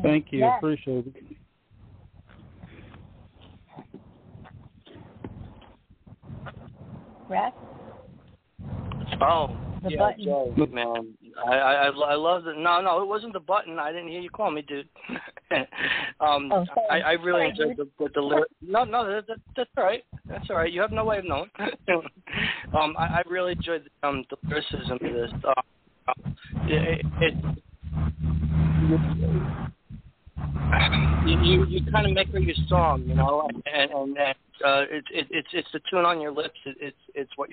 Speaker 9: Thank you.
Speaker 6: Yeah.
Speaker 9: Appreciate it.
Speaker 6: Raph?
Speaker 5: Oh,
Speaker 6: The
Speaker 5: yeah,
Speaker 6: button.
Speaker 5: Joe, man. I love it. No, it wasn't the button. I didn't hear you call me, dude.
Speaker 6: Sorry.
Speaker 5: I really enjoyed the lyric. No, that's all right. That's all right. You have no way of knowing. I really enjoyed the lyricism of this. You kind of make her your song, you know, and it's the tune on your lips. It's what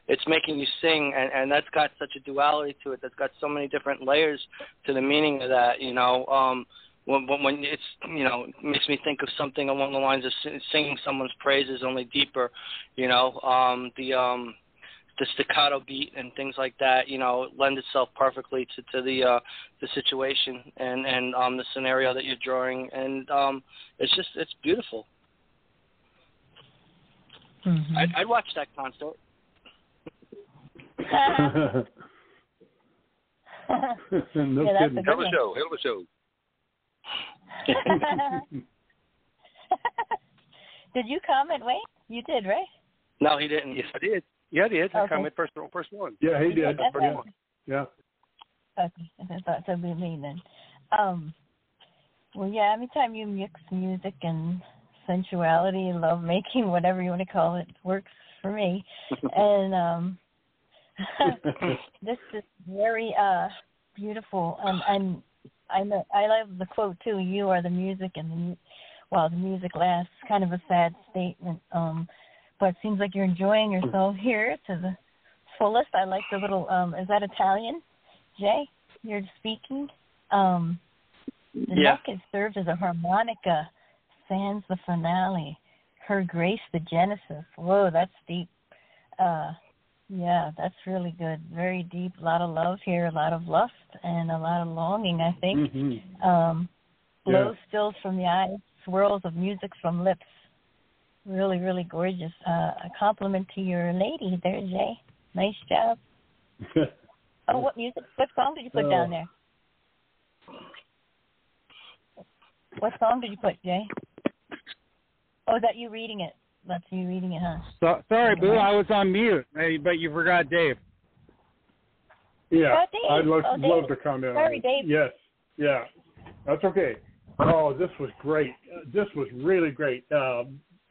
Speaker 5: it's making you sing, and that's got such a duality to it. That's got so many different layers to the meaning of that, you know. When it's, you know, it makes me think of something along the lines of singing someone's praises, only deeper, you know. The staccato beat and things like that, you know, lend itself perfectly to the situation and the scenario that you're drawing, and it's beautiful.
Speaker 6: Mm-hmm.
Speaker 5: I'd watch that concert.
Speaker 3: No
Speaker 6: Yeah,
Speaker 3: kidding.
Speaker 7: Hell of a show.
Speaker 6: Did you comment, Wayne? You did, right?
Speaker 5: No, he didn't.
Speaker 7: Yes, I did. Yeah, I did.
Speaker 6: Okay.
Speaker 7: I comment first one.
Speaker 3: Yeah, he did. Yeah.
Speaker 6: Okay, I thought so. Be me then. Well, yeah. Anytime you mix music and sensuality, love making, whatever you want to call it, works for me. And this is very beautiful. And I love the quote too. You are the music, and while the music lasts. Kind of a sad statement. But it seems like you're enjoying yourself here to the fullest. I like the little, is that Italian, Jay? You're speaking? The neck is served as a harmonica, sans the finale. Her grace, the genesis. Whoa, that's deep. Yeah, that's really good. Very deep. A lot of love here, a lot of lust, and a lot of longing, I think.
Speaker 3: Mm-hmm.
Speaker 6: Blows stills from the eyes, swirls of music from lips. Really, really gorgeous. A compliment to your lady there, Jay. Nice job. Oh, what music? What song did you put down there? What song did you put, Jay? Oh, is that you reading it? That's you reading it, huh?
Speaker 9: Sorry, Boo. I was on mute, but you forgot Dave.
Speaker 3: Yeah,
Speaker 6: Dave.
Speaker 3: I'd love to comment on it.
Speaker 6: Dave.
Speaker 3: Yes, yeah, that's okay. Oh, this was great. This was really great.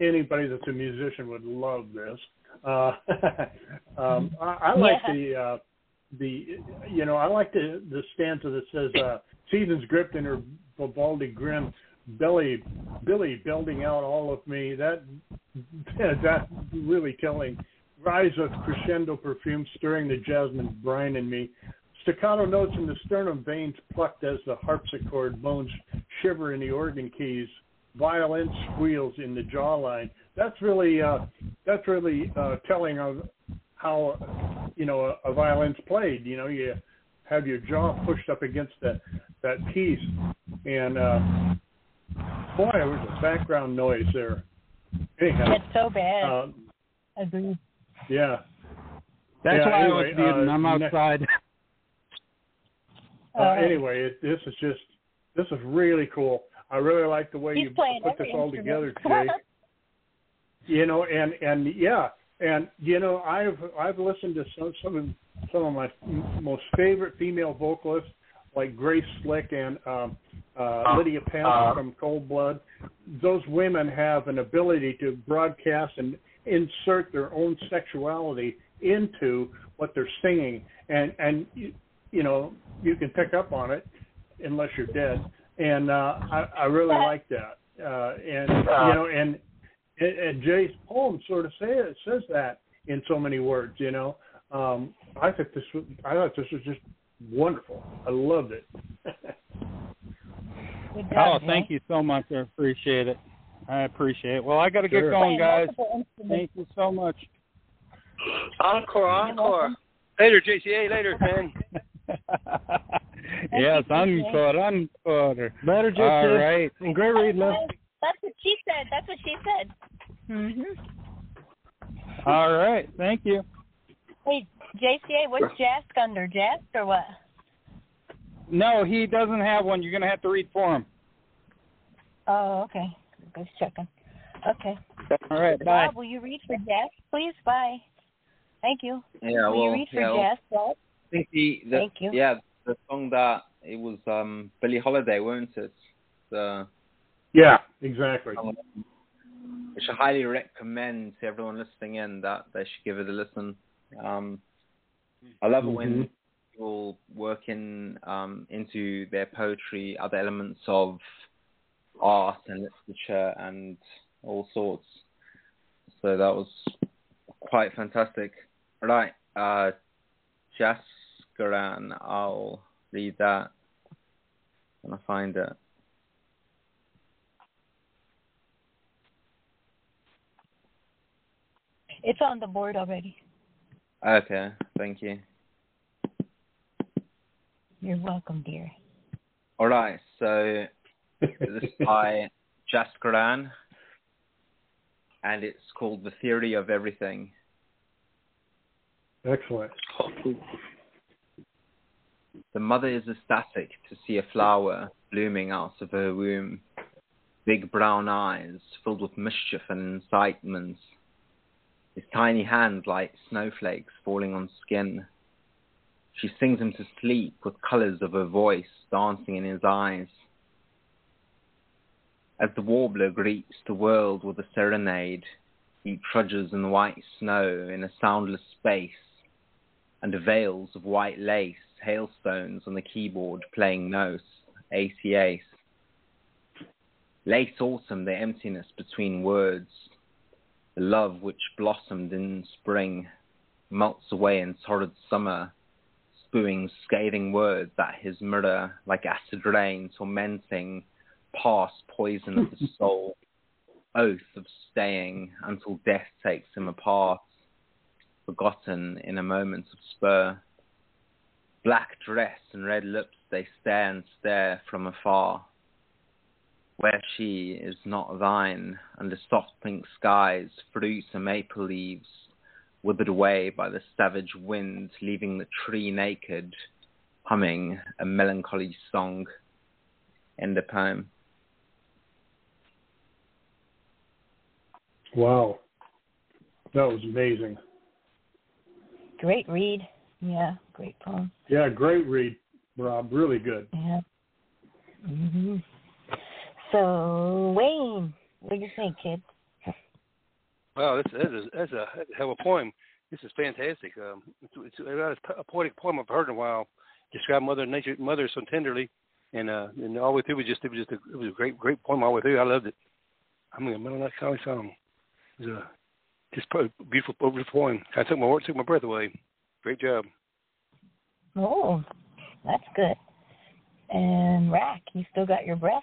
Speaker 3: Anybody that's a musician would love this. I like I like the stanza that says, "Seasons gripped in her Vivaldi grin, Billy building out all of me." That's really telling. Rise of crescendo perfume stirring the jasmine brine in me. Staccato notes in the sternum veins plucked as the harpsichord bones shiver in the organ keys. Violin squeals in the jawline. That's really telling of how a violin's played. You know, you have your jaw pushed up against that piece, and boy, there was a background noise there. Anyhow,
Speaker 6: it's so bad. Agreed.
Speaker 3: Yeah.
Speaker 9: That's why
Speaker 3: anyway,
Speaker 9: I was muting. I'm outside.
Speaker 3: Anyway, this is really cool. I really like the way you put this all together, Jay. You know, and yeah, And I've listened to some of my most favorite female vocalists, like Grace Slick and Lydia Pence from Cold Blood. Those women have an ability to broadcast and insert their own sexuality into what they're singing, and you can pick up on it unless you're dead. And I really like that. And Jay's poem sort of says that in so many words. I thought this was just wonderful. I loved it.
Speaker 9: Thank you so much. I appreciate it. Well, I got to get going, guys. Thank you so much.
Speaker 5: Encore.
Speaker 7: Later, JCA. Later, man.
Speaker 9: Yes, encore.
Speaker 8: Later, JCA.
Speaker 9: All right.
Speaker 8: And great read, love.
Speaker 6: That's what she said. Mhm.
Speaker 9: All right. Thank you.
Speaker 6: Hey, JCA, what's Jask under? Jask or what?
Speaker 9: No, he doesn't have one. You're going to have to read for him.
Speaker 6: Oh, okay. Just checking. Okay.
Speaker 9: All right. Bye.
Speaker 6: Bob, will you read for Jask, please? Bye. Thank you.
Speaker 4: Yeah,
Speaker 6: will you read for Jask, Bob?
Speaker 4: I think
Speaker 6: Thank you.
Speaker 4: Yeah, the song that it was Billie Holiday, weren't it?
Speaker 3: Yeah, exactly.
Speaker 4: Which I highly recommend to everyone listening in that they should give it a listen. I love it when people work into their poetry other elements of art and literature and all sorts. So that was quite fantastic. Right, Jaskaran, I'll read that when I find it.
Speaker 6: It's on the board already.
Speaker 4: Okay, thank you.
Speaker 6: You're welcome, dear.
Speaker 4: All right, so this is by Jaskaran, and it's called The Theory of Everything.
Speaker 3: Excellent.
Speaker 4: The mother is ecstatic to see a flower blooming out of her womb, big brown eyes filled with mischief and incitement, his tiny hands like snowflakes falling on skin. She sings him to sleep with colors of her voice dancing in his eyes. As the warbler greets the world with a serenade, he trudges in white snow in a soundless space, under veils of white lace, hailstones on the keyboard playing notes, ACAs. Late autumn, the emptiness between words, the love which blossomed in spring, melts away in torrid summer, spewing scathing words at his mirror like acid rain, tormenting past poison of the soul, oath of staying until death takes him apart, forgotten in a moment of spur. Black dress and red lips, they stare and stare from afar. Where she is not thine, under soft pink skies, fruits and maple leaves, withered away by the savage wind, leaving the tree naked, humming a melancholy song. End of poem.
Speaker 3: Wow. That was amazing.
Speaker 6: Great read. Yeah, great poem.
Speaker 3: Yeah, great read, Rob. Really good.
Speaker 6: Yeah. Mm-hmm. So, Wayne, what do you think, kid?
Speaker 7: Wow, that's a hell of a poem. This is fantastic. It's a poetic poem I've heard in a while. Describe Mother so tenderly, and all the way through it was a great poem all the way through. I loved it. I mean, a melancholy song. It was just a beautiful poem. I took my breath away. Great job.
Speaker 6: Oh, that's good. And Rack, you still got your breath?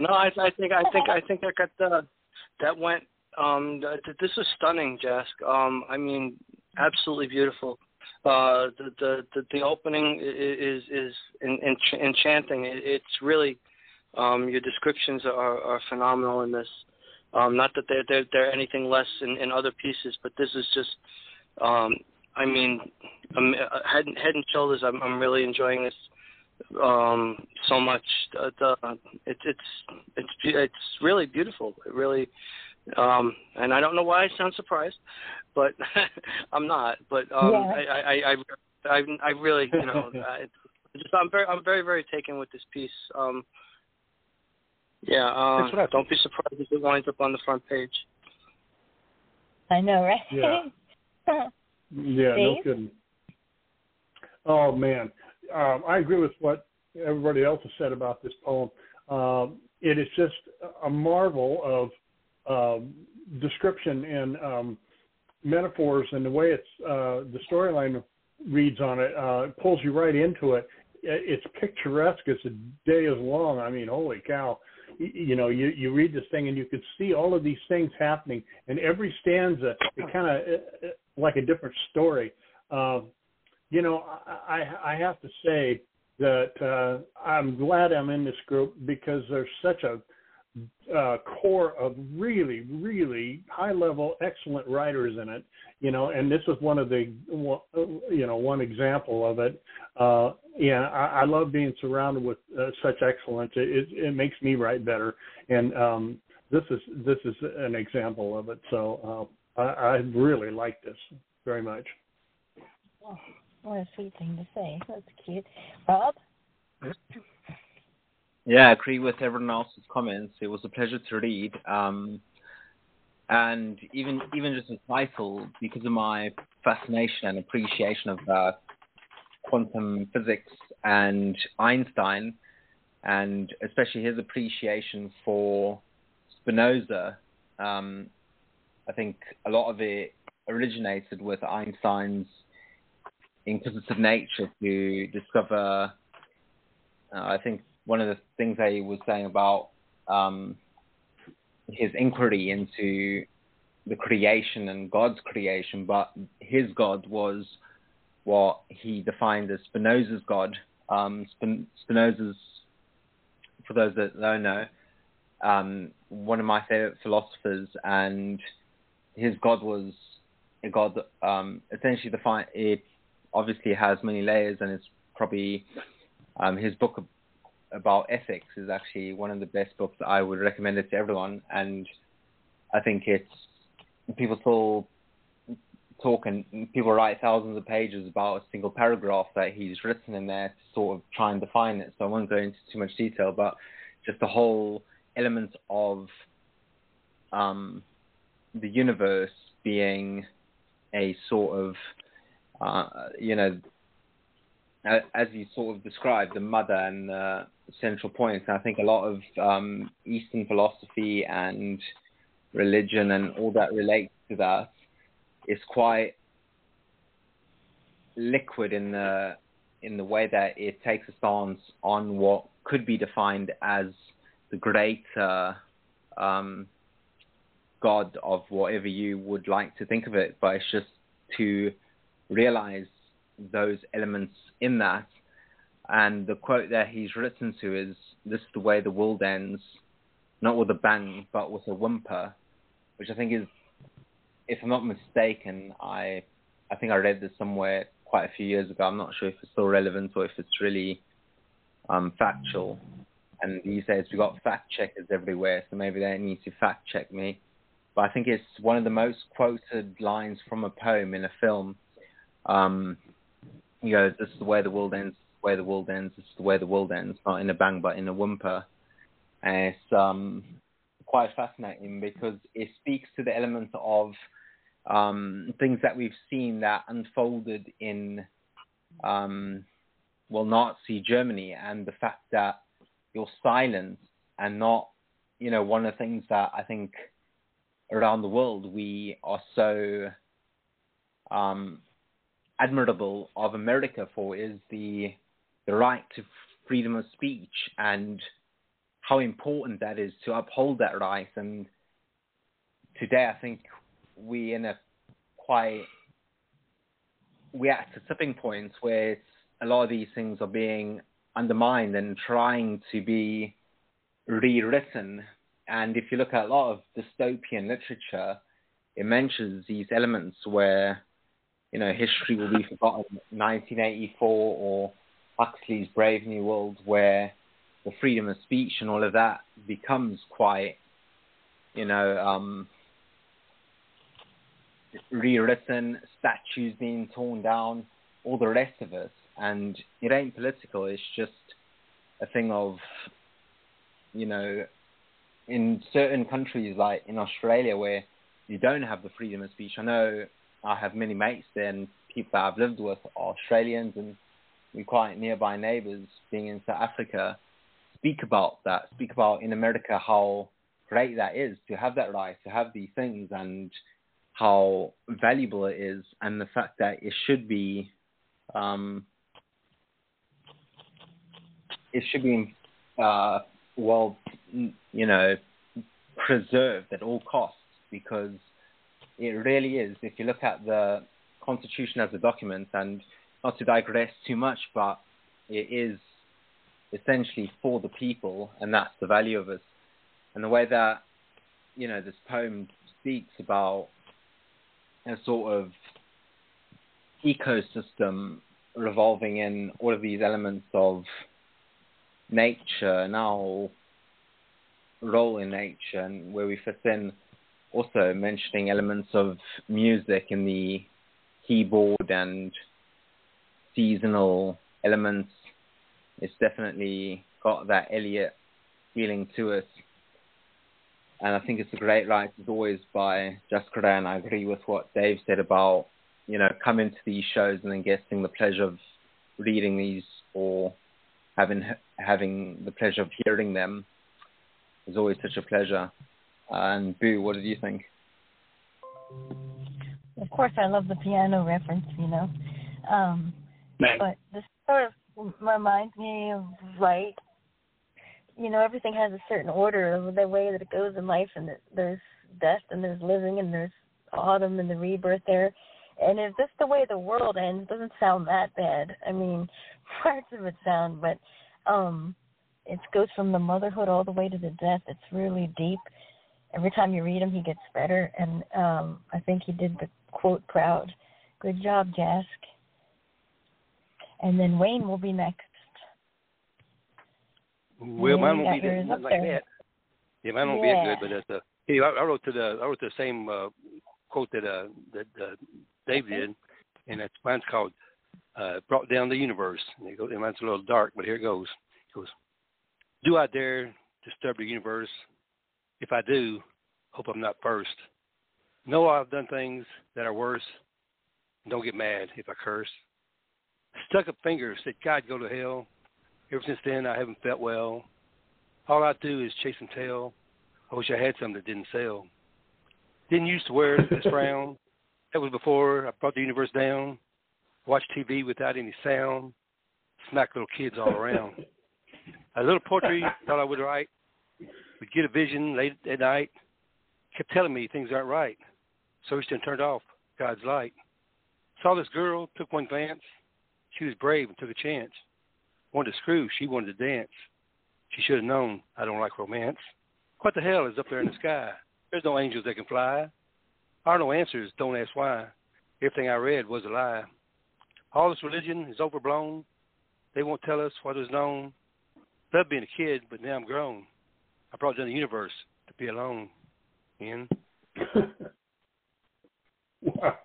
Speaker 5: No, I think I got that went. This is stunning, Jask. I mean, absolutely beautiful. The opening is enchanting. It's really your descriptions are phenomenal in this. Not that they're anything less in other pieces, but this is just. I mean, head and shoulders. I'm really enjoying this so much. It's really beautiful. It really And I don't know why I sound surprised, but I'm not. But I really, you know, I'm very, very taken with this piece. Don't be surprised if it winds up on the front page.
Speaker 6: I know, right?
Speaker 3: Yeah, no kidding. Oh man, I agree with what everybody else has said about this poem. It is just a marvel of description and metaphors, and the way it's the storyline reads on it pulls you right into it. It's picturesque as the day is long. I mean, holy cow. You know, you read this thing and you can see all of these things happening, and every stanza, it kind of like a different story. You know, I have to say that I'm glad I'm in this group, because there's such a core of really, really high-level, excellent writers in it. You know, and this is one of the, you know, one example of it. I love being surrounded with such excellence. It makes me write better, and this is an example of it. So I really like this very much.
Speaker 6: Oh, what a sweet thing to say. That's cute. Rob?
Speaker 4: Yeah, I agree with everyone else's comments. It was a pleasure to read. And even just the title, because of my fascination and appreciation of quantum physics and Einstein, and especially his appreciation for Spinoza, I think a lot of it originated with Einstein's inquisitive nature to discover, I think one of the things that he was saying about his inquiry into the creation and God's creation, but his God was what he defined as Spinoza's God. Spinoza's, for those that don't know, one of my favorite philosophers, and his God was a God essentially defined. It obviously has many layers, and it's probably his book about ethics is actually one of the best books. I would recommend it to everyone, and I think it's people still talk and people write thousands of pages about a single paragraph that he's written in there to sort of try and define it. So I won't go into too much detail, but just the whole element of the universe being a sort of as you sort of described, the mother and the central point. And I think a lot of Eastern philosophy and religion and all that relates to that is quite liquid in the way that it takes a stance on what could be defined as the greater God of whatever you would like to think of it, but it's just to realize those elements in that. And the quote that he's written to is, "This is the way the world ends, not with a bang, but with a whimper," which I think is, if I'm not mistaken, I think I read this somewhere quite a few years ago. I'm not sure if it's still relevant or if it's really factual. And these days we've got fact checkers everywhere, so maybe they need to fact check me. But I think it's one of the most quoted lines from a poem in a film. This is the way the world ends, the way the world ends, this is the way the world ends, not in a bang but in a whimper. And it's quite fascinating because it speaks to the element of things that we've seen that unfolded in Nazi Germany, and the fact that you're silent and not, one of the things that I think around the world we are so admirable of America for is the right to freedom of speech, and how important that is to uphold that right. And today I think we're at a tipping point where a lot of these things are being undermined and trying to be rewritten. And if you look at a lot of dystopian literature, it mentions these elements where, history will be forgotten. 1984 or Huxley's Brave New World, where the freedom of speech and all of that becomes quite rewritten, statues being torn down, all the rest of it. And it ain't political. It's just a thing of, in certain countries, like in Australia, where you don't have the freedom of speech. I know I have many mates there, and people that I've lived with are Australians, and we're quite nearby neighbours being in South Africa, speak about in America how great that is to have that right, to have these things, and how valuable it is, and the fact that it should be preserved at all costs, because it really is. If you look at the Constitution as a document, and not to digress too much, but it is essentially for the people, and that's the value of it. And the way that, this poem speaks about a sort of ecosystem revolving in all of these elements of nature, and our role in nature, and where we fit in, also mentioning elements of music in the keyboard and seasonal elements. It's definitely got that Eliot feeling to it. And I think it's a great write, as always, by Jessica, and I agree with what Dave said about, coming to these shows and then getting the pleasure of reading these, or having the pleasure of hearing them is always such a pleasure. And Boo, what did you think?
Speaker 6: Of course, I love the piano reference, but this sort of reminds me of, like, everything has a certain order of the way that it goes in life, and there's death, and there's living, and there's autumn, and the rebirth there. And if this the way the world ends, it doesn't sound that bad. I mean, parts of it sound, but it goes from the motherhood all the way to the death. It's really deep. Every time you read him, he gets better, and I think he did the quote proud. Good job, Jask. And then Wayne will be next.
Speaker 7: Well, mine won't be that, like that. Yeah, mine won't be that good. But I wrote the same quote that Dave did, and mine's called "Brought Down the Universe." And mine's a little dark, but here it goes. It goes: Do I dare disturb the universe? If I do, hope I'm not first. Know I've done things that are worse. Don't get mad if I curse. Stuck up fingers, said God go to hell. Ever since then, I haven't felt well. All I do is chase and tell. I wish I had something that didn't sell. Didn't used to wear this frown. That was before I brought the universe down. Watched TV without any sound. Smack little kids all around. A little poetry thought I would write. Would get a vision late at night. Kept telling me things aren't right. Searched and turned off God's light. Saw this girl, took one glance. She was brave and took a chance. Wanted to screw, she wanted to dance. She should have known I don't like romance. What the hell is up there in the sky? There's no angels that can fly. Are no answers, don't ask why. Everything I read was a lie. All this religion is overblown. They won't tell us what is known. Loved being a kid, but now I'm grown. I brought down the universe to be alone. In.
Speaker 3: Wow.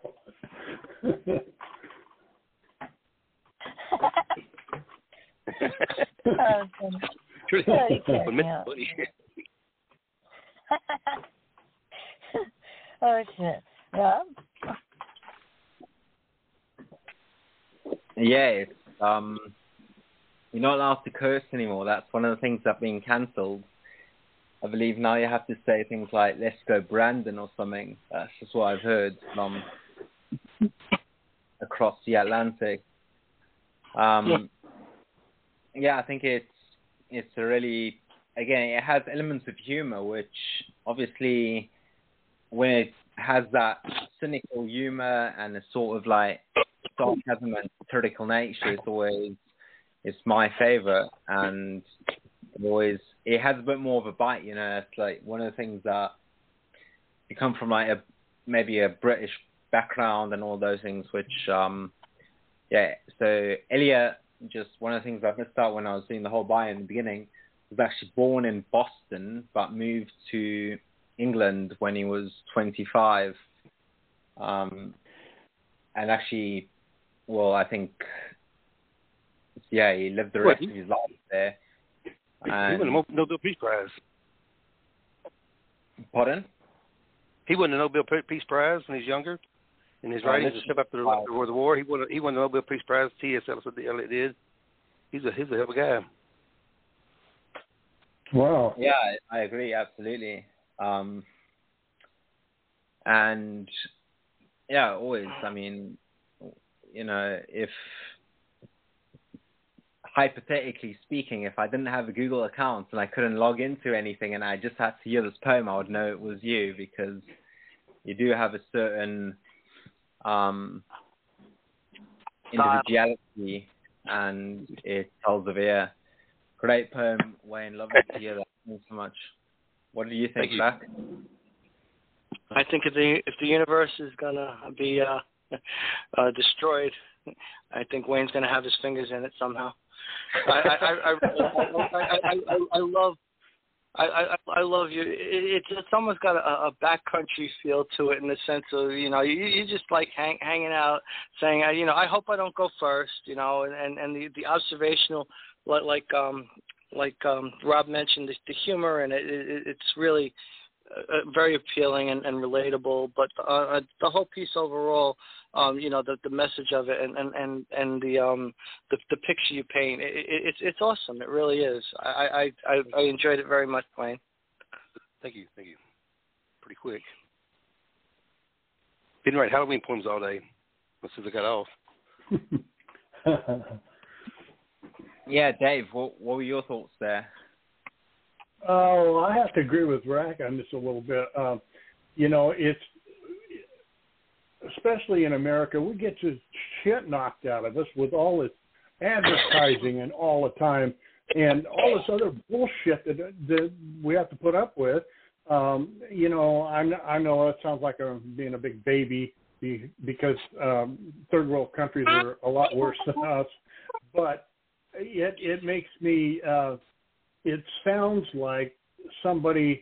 Speaker 6: Oh shit! Yeah.
Speaker 4: Yeah, it's, you're not allowed to curse anymore. That's one of the things that being cancelled. I believe now you have to say things like "Let's go, Brandon" or something. That's just what I've heard from across the Atlantic. Yeah, I think it's a really, again, it has elements of humor, which obviously when it has that cynical humor and a sort of like sarcasm and satirical nature, it's my favorite, and it has a bit more of a bite, It's like one of the things that you come from, like maybe a British background and all those things, which so Eliot, just one of the things I missed out when I was doing the whole bio in the beginning, was actually born in Boston but moved to England England when he was 25. And actually, well, I think, yeah, he lived the rest of his life there. And
Speaker 7: he won the Nobel Peace Prize.
Speaker 4: Pardon?
Speaker 7: He won the Nobel Peace Prize when he was younger. In his writings, a step after the war, he won the Nobel Peace Prize. T.S. Eliot did. He's a hell of a guy.
Speaker 3: Wow.
Speaker 4: Yeah, I agree, absolutely. And yeah, always. I mean, you know, if hypothetically speaking, if I didn't have a Google account and I couldn't log into anything and I just had to hear this poem, I would know it was you, because you do have a certain individuality, and it tells of it. Great poem, Wayne. Lovely to hear that. Thanks so much. What do you think, Jack?
Speaker 5: I think if the universe is gonna be destroyed, I think Wayne's gonna have his fingers in it somehow. I love you. It's almost got a backcountry feel to it, in the sense of, you know, you just like hanging out, saying, you know, I hope I don't go first, you know, and the observational, like Rob mentioned, the humor, and it's really very appealing and relatable. But the whole piece overall, you know, the message of it and the picture you paint, it's awesome. It really is. I enjoyed it very much, Wayne.
Speaker 7: Thank you. Pretty quick. Been writing Halloween poems all day since I got off.
Speaker 4: Yeah, Dave, what were your thoughts there?
Speaker 3: Oh, I have to agree with Rack on this a little bit. You know, it's, especially in America, we get just shit knocked out of us with all this advertising and all the time, and all this other bullshit that we have to put up with. You know, I know it sounds like I'm being a big baby because third world countries are a lot worse than us, but it makes me. It sounds like somebody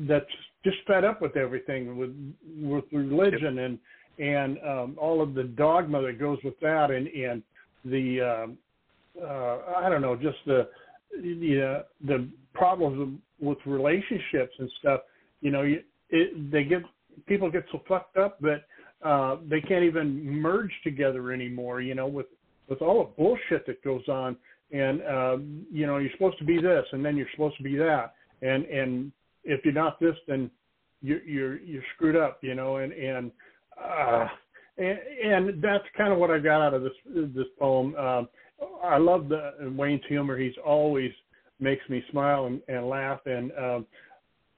Speaker 3: that's just fed up with everything, with religion and all of the dogma that goes with that, and the I don't know, just the problems with relationships and stuff. You know, people get so fucked up that they can't even merge together anymore. You know, with all the bullshit that goes on. And, you know, you're supposed to be this, and then you're supposed to be that. And if you're not this, then you're screwed up, you know, and that's kind of what I got out of this poem. I love Wayne's humor. He's always makes me smile and laugh. And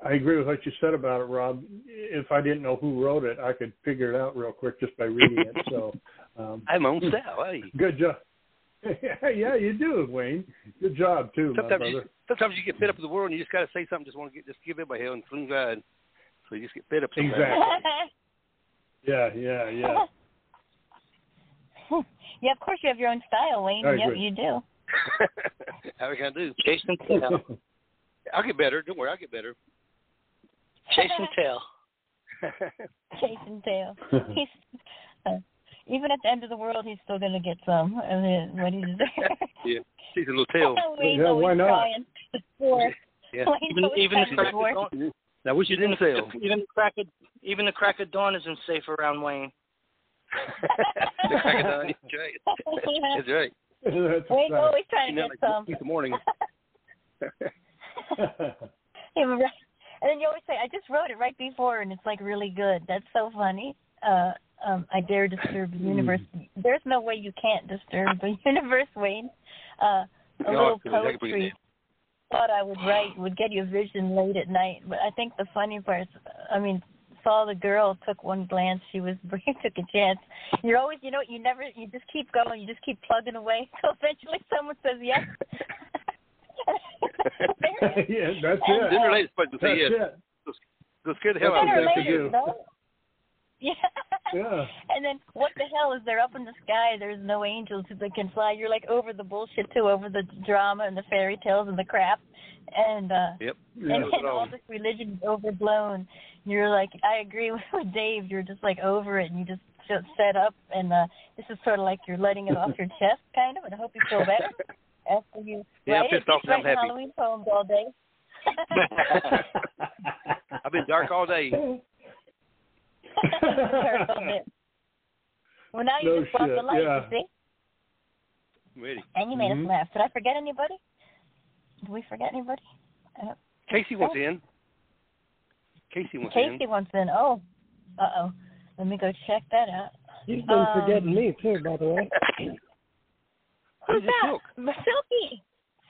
Speaker 3: I agree with what you said about it, Rob. If I didn't know who wrote it, I could figure it out real quick just by reading it. So
Speaker 7: I have my own style. Hey.
Speaker 3: Good job. Yeah, you do, Wayne. Good job too,
Speaker 7: sometimes
Speaker 3: my brother.
Speaker 7: Sometimes you get fed up with the world, and you just got to say something. Just give everybody hell and fling God. So you just get fed up. Sometimes.
Speaker 3: Exactly. Yeah.
Speaker 6: Yeah, of course you have your own style, Wayne. Yep, you do.
Speaker 7: How are we gonna do?
Speaker 5: Chase and tail.
Speaker 7: I'll get better. Don't worry, I'll get better.
Speaker 5: Chase and tail.
Speaker 6: Chase and tail. Even at the end of the world, he's still going to get some of what he deserves.
Speaker 7: Yeah, he's a little tail.
Speaker 3: Yeah, why not?
Speaker 7: Yeah.
Speaker 5: Even the crack of dawn.
Speaker 7: I wish you didn't fail.
Speaker 5: Even the crack of dawn isn't safe around Wayne.
Speaker 7: The crack of dawn, that's right. That's right.
Speaker 6: Wayne's always trying to get some.
Speaker 7: It's the morning.
Speaker 6: And then you always say, I just wrote it right before, and it's like really good. That's so funny. I dare disturb the universe. There's no way you can't disturb the universe, Wayne. A little poetry thought I would write would get you a vision late at night. But I think the funny part is, saw the girl, took one glance, she was brave, took a chance. You're always, you just keep going, you just keep plugging away. So eventually someone says yes.
Speaker 3: Yeah, that's it.
Speaker 7: Didn't relate, but say yes. Go scare the hell out of them.
Speaker 6: Yeah.
Speaker 3: Yeah.
Speaker 6: And then what the hell is there up in the sky? There's no angels that can fly. You're like over the bullshit too, over the drama and the fairy tales and the crap. And
Speaker 7: Yep.
Speaker 6: and all this religion is overblown. You're like, I agree with Dave. You're just like over it, and you just feel set up. And this is sort of like you're letting it off your chest, kind of. And I hope you feel better after you
Speaker 7: I'm pissed off and I'm happy.
Speaker 6: Halloween poems all day.
Speaker 7: I've been dark all day.
Speaker 6: Well, now you just brought the light,
Speaker 3: yeah.
Speaker 6: you see?
Speaker 7: Ready.
Speaker 6: And you made us laugh. Did I forget anybody? Did we forget anybody?
Speaker 7: Casey wants in. Casey wants
Speaker 6: in. Oh. Uh-oh. Let me go check that out.
Speaker 11: You've been forgetting me, too, by the way.
Speaker 6: Who's that? Silky.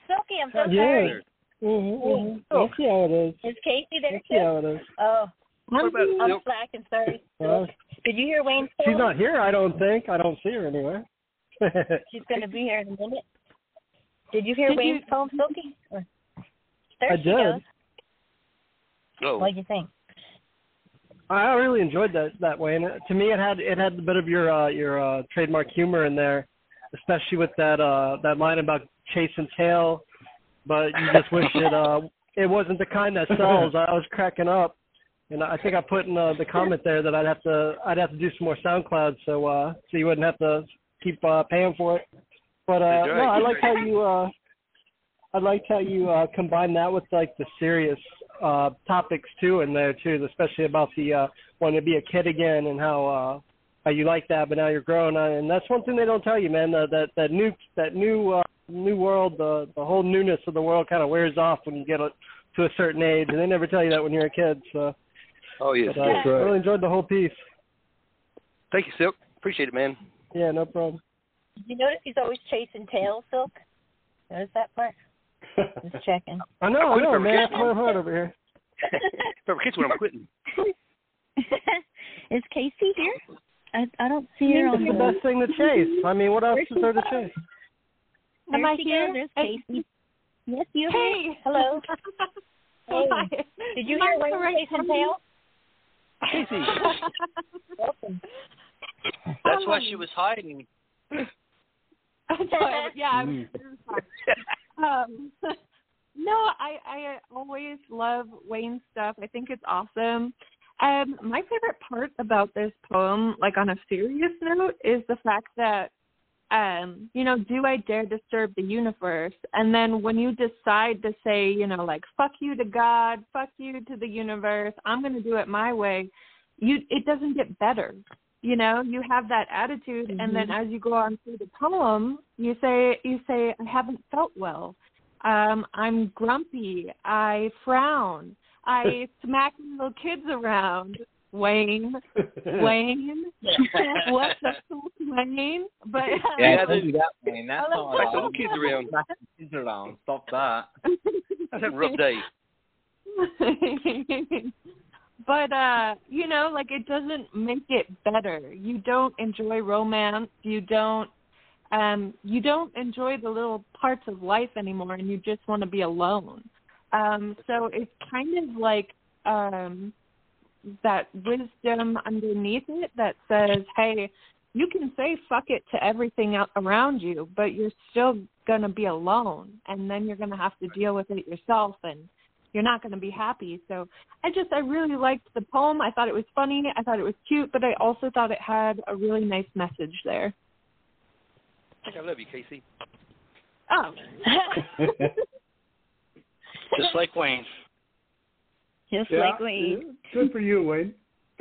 Speaker 6: Silky, I'm so sorry.
Speaker 11: Mm-hmm. Let's see how it is.
Speaker 6: Is Casey there,
Speaker 11: Let's
Speaker 6: too?
Speaker 11: see how it is.
Speaker 6: Oh.
Speaker 7: What about
Speaker 6: I'm slacking, sorry. Did you hear Wayne's poem?
Speaker 11: She's not here, I don't think. I don't see her anywhere.
Speaker 6: She's going to be here in a minute. Did you hear Wayne's poem, Silky? There
Speaker 11: I
Speaker 6: she
Speaker 11: did.
Speaker 6: goes.
Speaker 7: Oh.
Speaker 6: What did you think?
Speaker 11: I really enjoyed that Wayne. To me, it had a bit of your trademark humor in there, especially with that line about chasing tail. But you just wish it wasn't the kind that sells. I was cracking up, and I think I put in the comment there that I'd have to do some more SoundCloud so you wouldn't have to keep paying for it. But no, I liked how you combine that with like the serious topics too in there too, especially about the wanting to be a kid again and how you like that, but now you're grown. And that's one thing they don't tell you, man. That new world, the whole newness of the world kind of wears off when you get to a certain age, and they never tell you that when you're a kid. So.
Speaker 7: Oh yes,
Speaker 11: but, I really enjoyed the whole piece.
Speaker 7: Thank you, Silk. Appreciate it, man.
Speaker 11: Yeah, no problem.
Speaker 6: Did you notice he's always chasing tails, Silk? Notice that part? Just checking.
Speaker 11: I know, man. It's my heart over here.
Speaker 7: Pepper Kids when I'm quitting.
Speaker 6: Is Casey here? I don't see her on
Speaker 11: the best thing to chase. I mean, what else is there to chase?
Speaker 6: Am I here? There's Casey. Yes, you. Hey. Hello. Hey. Did you hear Wayne chasing tail?
Speaker 7: Casey.
Speaker 6: Welcome.
Speaker 5: That's why she was hiding.
Speaker 12: Yeah. No, I always love Wayne's stuff. I think it's awesome. My favorite part about this poem, like on a serious note, is the fact that, do I dare disturb the universe? And then when you decide to say, like, fuck you to God, fuck you to the universe, I'm going to do it my way, it doesn't get better. You have that attitude, and then as you go on through the poem, you say, I haven't felt well. I'm grumpy. I frown. I smack little kids around. Wayne, what the fuck, Wayne? But
Speaker 4: yeah, don't do that, Wayne. That's not
Speaker 7: like little kids around.
Speaker 4: Kids around. Stop that.
Speaker 7: That's a rough day.
Speaker 12: But, like it doesn't make it better. You don't enjoy romance. You don't enjoy the little parts of life anymore, and you just want to be alone. So it's kind of like that wisdom underneath it that says, hey, you can say fuck it to everything around you, but you're still going to be alone, and then you're going to have to deal with it yourself, and you're not going to be happy. So I really liked the poem. I thought it was funny. I thought it was cute, but I also thought it had a really nice message there.
Speaker 7: I love you, Casey.
Speaker 12: Oh.
Speaker 5: Just like Wayne.
Speaker 6: Just like Wayne.
Speaker 3: Good for you, Wayne.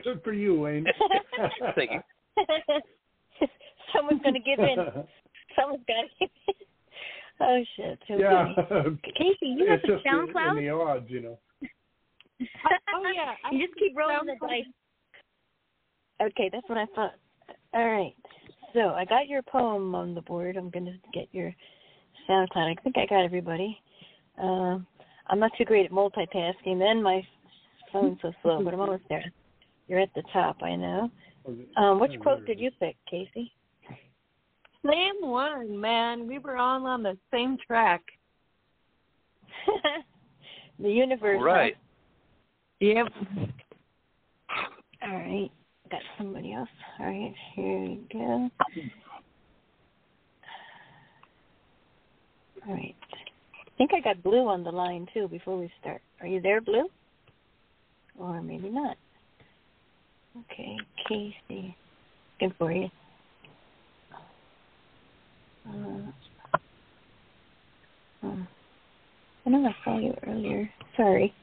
Speaker 3: Good for you, Wayne.
Speaker 7: Thank you.
Speaker 6: Someone's going to give in. Someone's got to give in. Oh, shit.
Speaker 3: Yeah.
Speaker 6: Casey, you have a SoundCloud?
Speaker 3: In the odds,
Speaker 12: Oh, yeah.
Speaker 6: You just keep rolling the dice. Okay, that's what I thought. All right. So I got your poem on the board. I'm going to get your SoundCloud. I think I got everybody. I'm not too great at multitasking. Then my phone's so slow, but I'm almost there. You're at the top, I know. Which quote did you pick, Casey?
Speaker 12: Same one, man. We were all on the same track.
Speaker 6: The universe.
Speaker 7: All right.
Speaker 12: Huh? Yep.
Speaker 6: All right.
Speaker 2: got somebody else. All right, here we go. All right. I think I got Blue on the line, too, before we start. Are you there, Blue? Or maybe not. Okay, Casey. Good for you. I know I saw you earlier. Sorry.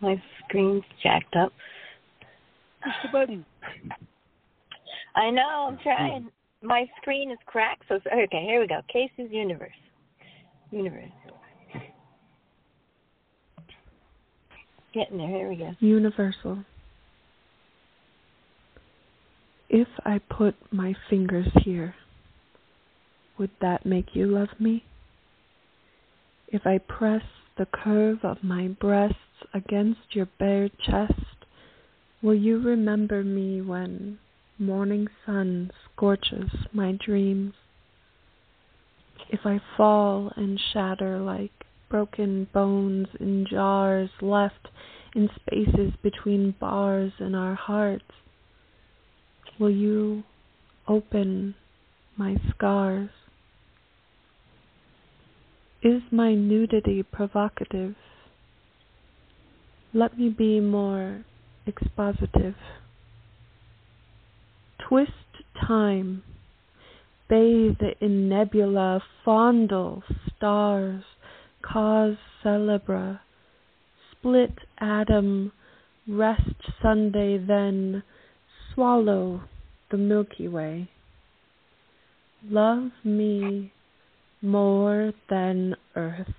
Speaker 2: My screen's jacked up.
Speaker 7: Push the button.
Speaker 2: I know, I'm trying. My screen is cracked, so okay, here we go. Casey's Universe. Getting there, here we go.
Speaker 13: Universal. If I put my fingers here, would that make you love me? If I press the curve of my breasts against your bare chest, will you remember me when morning sun scorches my dreams? If I fall and shatter like broken bones in jars left in spaces between bars in our hearts, will you open my scars? Is my nudity provocative? Let me be more expositive. Twist time, bathe in nebula, fondle stars, cause celebra, split atom, rest Sunday, then swallow the Milky Way. Love me more than earth.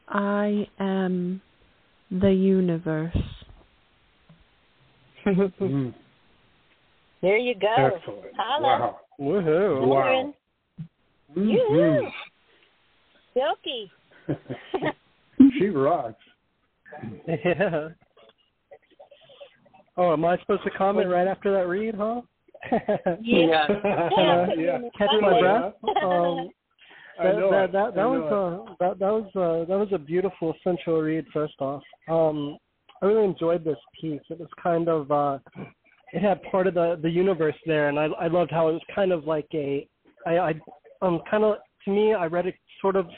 Speaker 13: I am the universe.
Speaker 2: There you go.
Speaker 3: Excellent.
Speaker 2: Holla.
Speaker 3: Wow.
Speaker 11: Woohoo.
Speaker 3: Wow.
Speaker 2: Yoo-hoo. Silky.
Speaker 3: She rocks.
Speaker 11: Yeah. Oh, am I supposed to comment right after that read, huh?
Speaker 2: Yeah.
Speaker 3: Yeah.
Speaker 11: Catch my breath. That was a beautiful sensual read. First off, I really enjoyed this piece. It was kind of it had part of the universe there, and I loved how it was kind of like to me, I read it sort of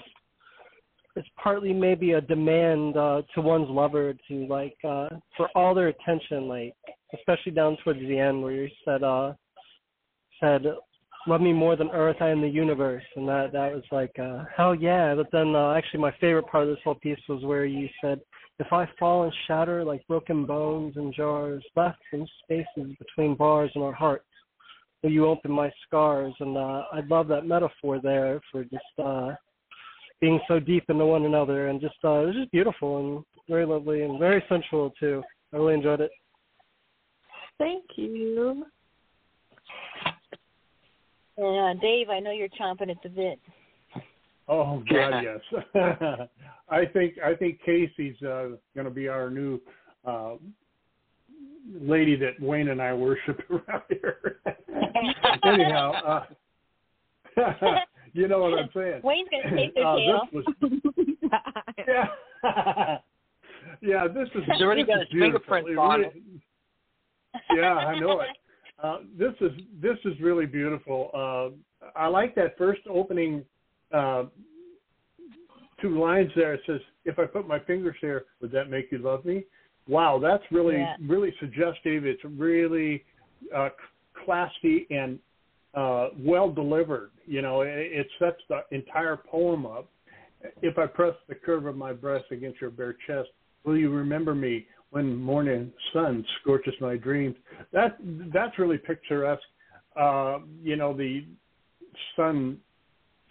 Speaker 11: it's partly maybe a demand to one's lover to like for all their attention, like especially down towards the end where you said love me more than earth, I am the universe, and that was like hell yeah. But then actually my favorite part of this whole piece was where you said, if I fall and shatter like broken bones and jars left in spaces between bars in our hearts, will you open my scars? And I love that metaphor there for just being so deep into one another, and just it was just beautiful and very lovely and very sensual too. I really enjoyed it.
Speaker 12: Thank you.
Speaker 2: And Dave, I know you're chomping at the bit.
Speaker 3: Oh God, yes. I think Casey's going to be our new lady that Wayne and I worship around here. Anyhow, you know what I'm saying.
Speaker 2: Wayne's going to take their tail.
Speaker 3: Yeah, this is.
Speaker 5: He's already got his fingerprints on it.
Speaker 3: Yeah, I know it. This is really beautiful. I like that first opening 2 lines there. It says, "If I put my fingers here, would that make you love me?" Wow, that's really really suggestive. It's really classy and well delivered. You know, it sets the entire poem up. If I press the curve of my breast against your bare chest, will you remember me when morning sun scorches my dreams? That's really picturesque. You know, the sun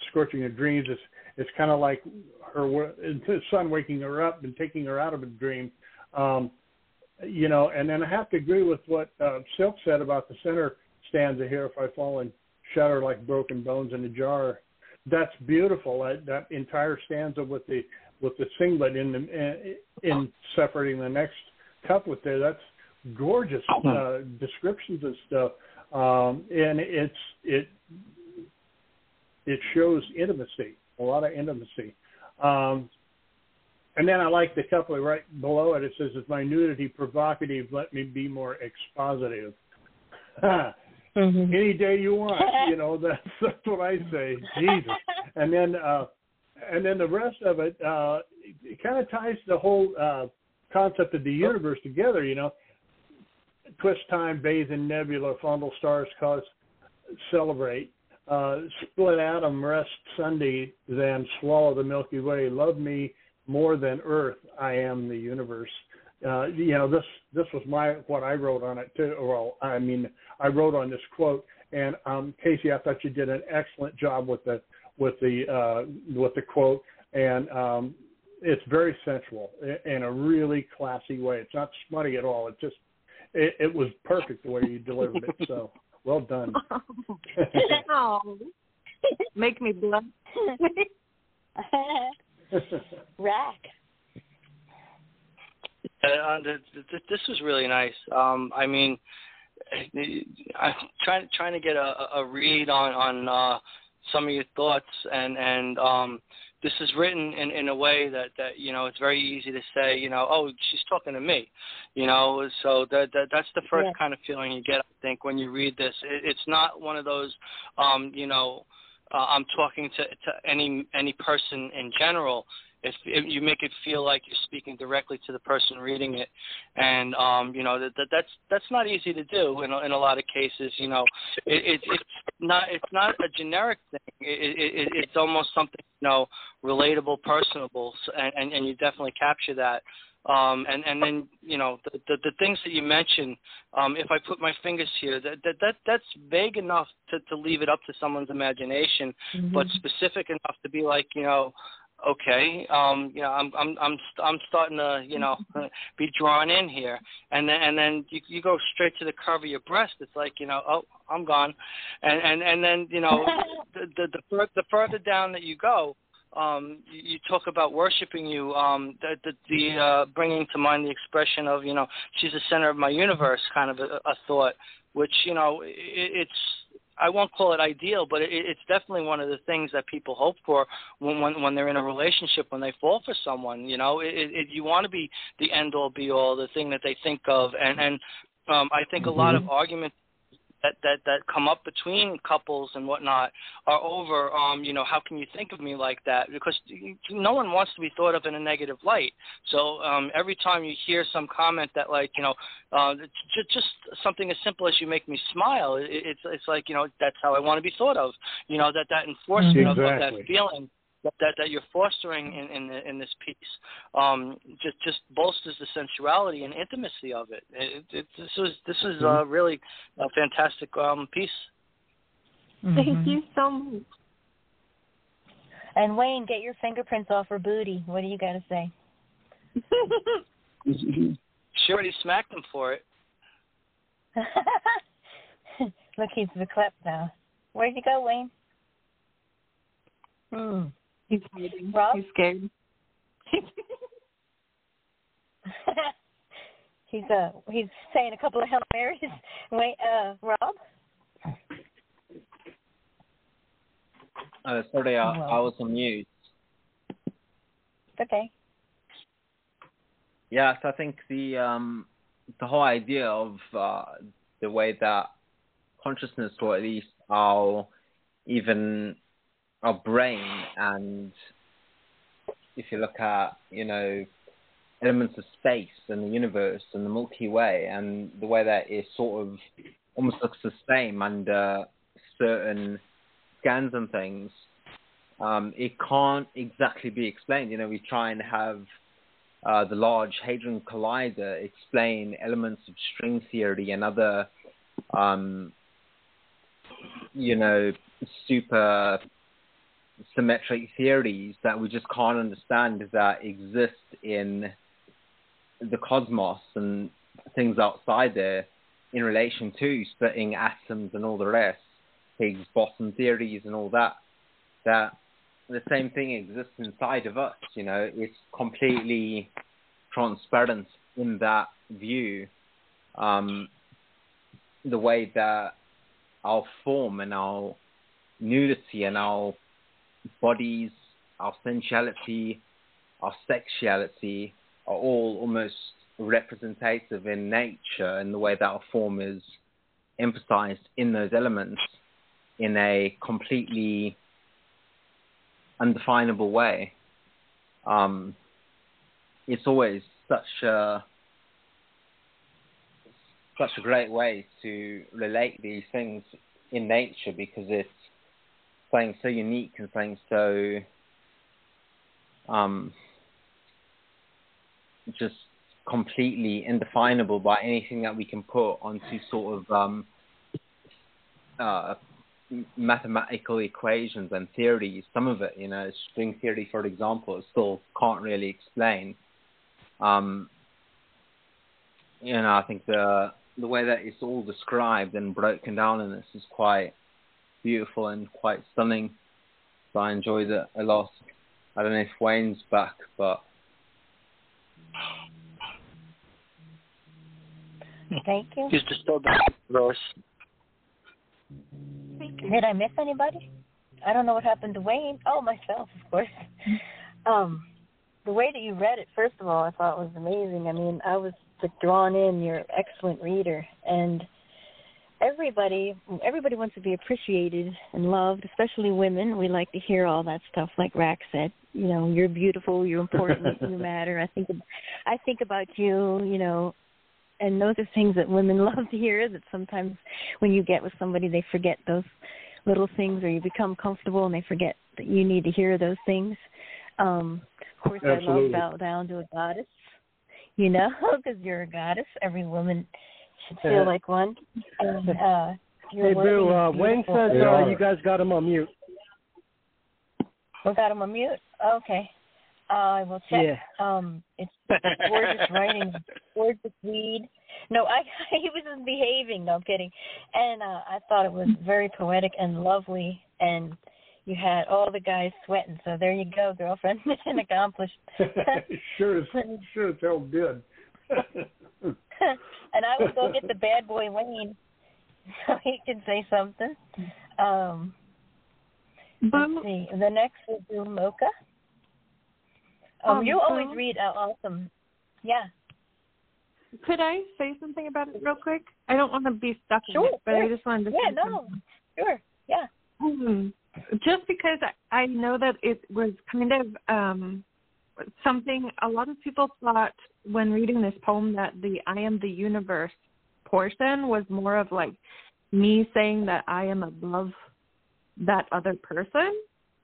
Speaker 3: scorching her dreams is kind of like the sun waking her up and taking her out of a dream. You know, and then I have to agree with what Silk said about the center stanza here. If I fall and shatter like broken bones in a jar, that's beautiful. That entire stanza with the singlet in separating the next couplet there. That's gorgeous descriptions of stuff, and it shows intimacy, a lot of intimacy. And then I like the couplet right below it. It says, "Is my nudity provocative? Let me be more expositive." Any day you want, that's what I say. Jesus. And then the rest of it, it kind of ties the whole concept of the universe together. Twist time, bathe in nebula, fondle stars, cause celebrate. Split atom, rest Sunday, then swallow the Milky Way. Love me more than Earth. I am the universe. This was what I wrote on it too. Well, I mean, I wrote on this quote, and Casey, I thought you did an excellent job with the quote, and it's very sensual in a really classy way. It's not smutty at all. It was perfect the way you delivered it. So well done.
Speaker 12: Oh, make me blush.
Speaker 6: Rack.
Speaker 5: This was really nice. I mean, I'm trying to get a read on some of your thoughts, and this is written in a way that it's very easy to say, oh, she's talking to me, so that's the first kind of feeling you get, I think, when you read this. It's not one of those, I'm talking to any person in general. If you make it feel like you're speaking directly to the person reading it, and that's not easy to do in a lot of cases. It's not a generic thing. It's almost something relatable, personable, and you definitely capture that. And then the things that you mentioned. If I put my fingers here, that's vague enough to leave it up to someone's imagination, but specific enough to be like okay, I'm starting to be drawn in here, and then you go straight to the curve of your breast. It's like oh, I'm gone, and then the further down that you go, you talk about worshiping you, the bringing to mind the expression of she's the center of my universe, kind of a thought, which it's. I won't call it ideal, but it's definitely one of the things that people hope for when they're in a relationship, when they fall for someone. You want to be the end all be all, the thing that they think of, and I think a lot of arguments that come up between couples and whatnot are over, how can you think of me like that? Because no one wants to be thought of in a negative light. So every time you hear some comment that just something as simple as you make me smile, it's like, that's how I want to be thought of. That enforcement of that feeling that you're fostering in this piece just bolsters the sensuality and intimacy of it. This is really a fantastic piece.
Speaker 12: Thank you so much.
Speaker 6: And Wayne, get your fingerprints off her booty. What do you got to say?
Speaker 5: She already smacked him for it.
Speaker 6: Look, he's the clip now. Where'd you go, Wayne?
Speaker 12: He's hiding.
Speaker 6: Rob?
Speaker 12: He's scared.
Speaker 6: He's saying a couple of Hail Marys. Wait, Rob?
Speaker 4: Sorry, I was on mute.
Speaker 6: Okay.
Speaker 4: Yes, I think the whole idea of the way that consciousness, or at least our brain, and if you look at elements of space and the universe and the Milky Way, and the way that it sort of almost looks the same under certain scans and things, it can't exactly be explained. We try and have the Large Hadron Collider explain elements of string theory and other super symmetric theories that we just can't understand, that exist in the cosmos and things outside there in relation to splitting atoms and all the rest, Higgs boson theories and all that the same thing exists inside of us. It's completely transparent in that view. The way that our form and our nudity and our bodies, our sensuality, our sexuality are all almost representative in nature, in the way that our form is emphasized in those elements in a completely undefinable way. It's always such a great way to relate these things in nature, because it's something so unique and something so just completely indefinable by anything that we can put onto sort of mathematical equations and theories. Some of it, string theory, for example, it still can't really explain. I think the way that it's all described and broken down in this is quite beautiful and quite stunning. So I enjoyed it a lot. I don't know if Wayne's back, but...
Speaker 6: Thank you.
Speaker 5: He's just still back, Rose.
Speaker 6: Did I miss anybody? I don't know what happened to Wayne. Oh, myself, of course. The way that you read it, first of all, I thought was amazing. I mean, I was drawn in. You're an excellent reader, and everybody wants to be appreciated and loved, especially women. We like to hear all that stuff, like Rack said. You're beautiful, you're important, you matter. I think about you, and those are things that women love to hear, that sometimes when you get with somebody, they forget those little things, or you become comfortable and they forget that you need to hear those things. Of course,
Speaker 3: Absolutely.
Speaker 6: I love bow down to a goddess, because you're a goddess. Every woman should feel like one. And,
Speaker 11: hey, Boo, Wayne says you guys got him on mute.
Speaker 6: We got him on mute? Okay. I will check.
Speaker 11: Yeah.
Speaker 6: It's gorgeous writing, gorgeous read. No, he was just behaving. No, I'm kidding. And I thought it was very poetic and lovely, and you had all the guys sweating. So there you go, girlfriend. Mission accomplished.
Speaker 3: Sure as hell did.
Speaker 6: And I will go get the bad boy Wayne so he can say something. Let's see. The next is Mocha. You always read awesome. Yeah.
Speaker 12: Could I say something about it real quick? I don't want to be stuck in it, but I just wanted to say something.
Speaker 6: Sure. Yeah.
Speaker 12: Just because I know that it was kind of something a lot of people thought when reading this poem, that the I am the universe portion was more of like me saying that I am above that other person.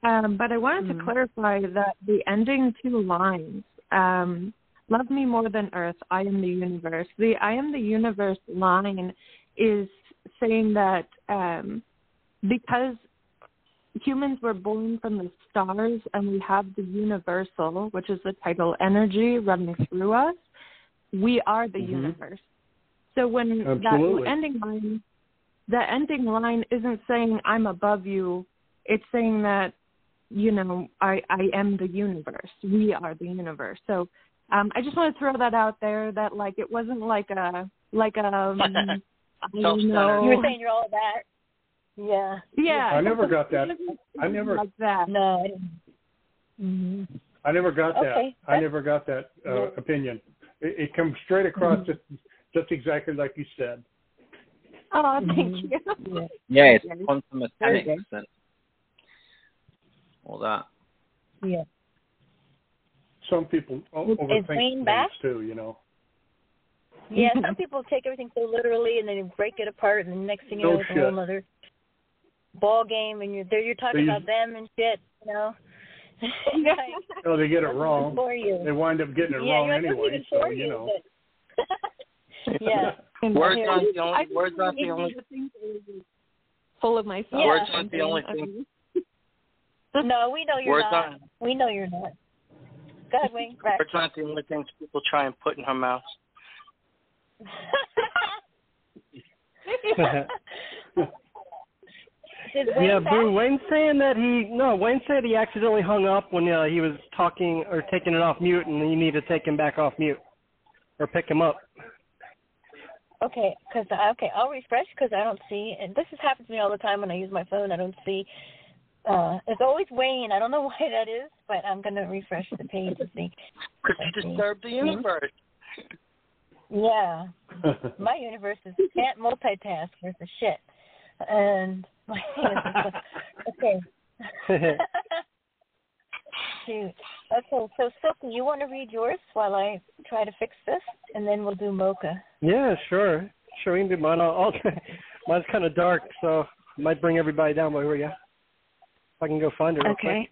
Speaker 12: But I wanted to clarify that the ending two lines, love me more than earth, I am the universe. The I am the universe line is saying that because humans were born from the stars and we have the universal, which is the title energy running through us, we are the universe. So when that ending line isn't saying I'm above you, it's saying that, I am the universe. We are the universe. So I just want to throw that out there, that it wasn't like a I don't know.
Speaker 6: You were saying you're all that. Yeah.
Speaker 12: Yeah.
Speaker 3: I never got that. I never
Speaker 12: like that.
Speaker 6: No, I didn't. Mm-hmm.
Speaker 3: I never got that.
Speaker 6: Okay.
Speaker 3: I never got that opinion. It comes straight across just exactly like you said.
Speaker 12: Oh, thank you.
Speaker 4: Yeah, it's quantum mechanics and all that.
Speaker 6: Yeah.
Speaker 3: Some people overthink things too,
Speaker 6: Yeah, some people take everything so literally and then break it apart, and the next thing you know, it's a whole other ball game, and you're talking about them and shit,
Speaker 3: No, they get it wrong. They wind up getting it wrong anyway, so
Speaker 6: Yeah.
Speaker 5: Words aren't the only
Speaker 12: full of myself.
Speaker 6: Yeah.
Speaker 5: Words aren't the only thing.
Speaker 6: No, we know you're not. We know you're not. Go ahead, Wayne.
Speaker 5: Words aren't the only things people try and put in her mouth.
Speaker 11: Yeah, Boo. Wayne's saying that Wayne said he accidentally hung up when he was talking or taking it off mute, and you need to take him back off mute or pick him up.
Speaker 6: Okay, I'll refresh because I don't see, and this happens to me all the time when I use my phone. I don't see It's always Wayne. I don't know why that is, but I'm going to refresh the page to see.
Speaker 5: Because you disturb the universe.
Speaker 6: Yeah. My universe can't multitask worth of shit. And my okay. Shoot. Okay, so Silky, you want to read yours while I try to fix this, and then we'll do Mocha.
Speaker 11: Yeah, sure. Sure, we can do mine. Mine's kind of dark, so I might bring everybody down. But here we go. If I can go find it real quick.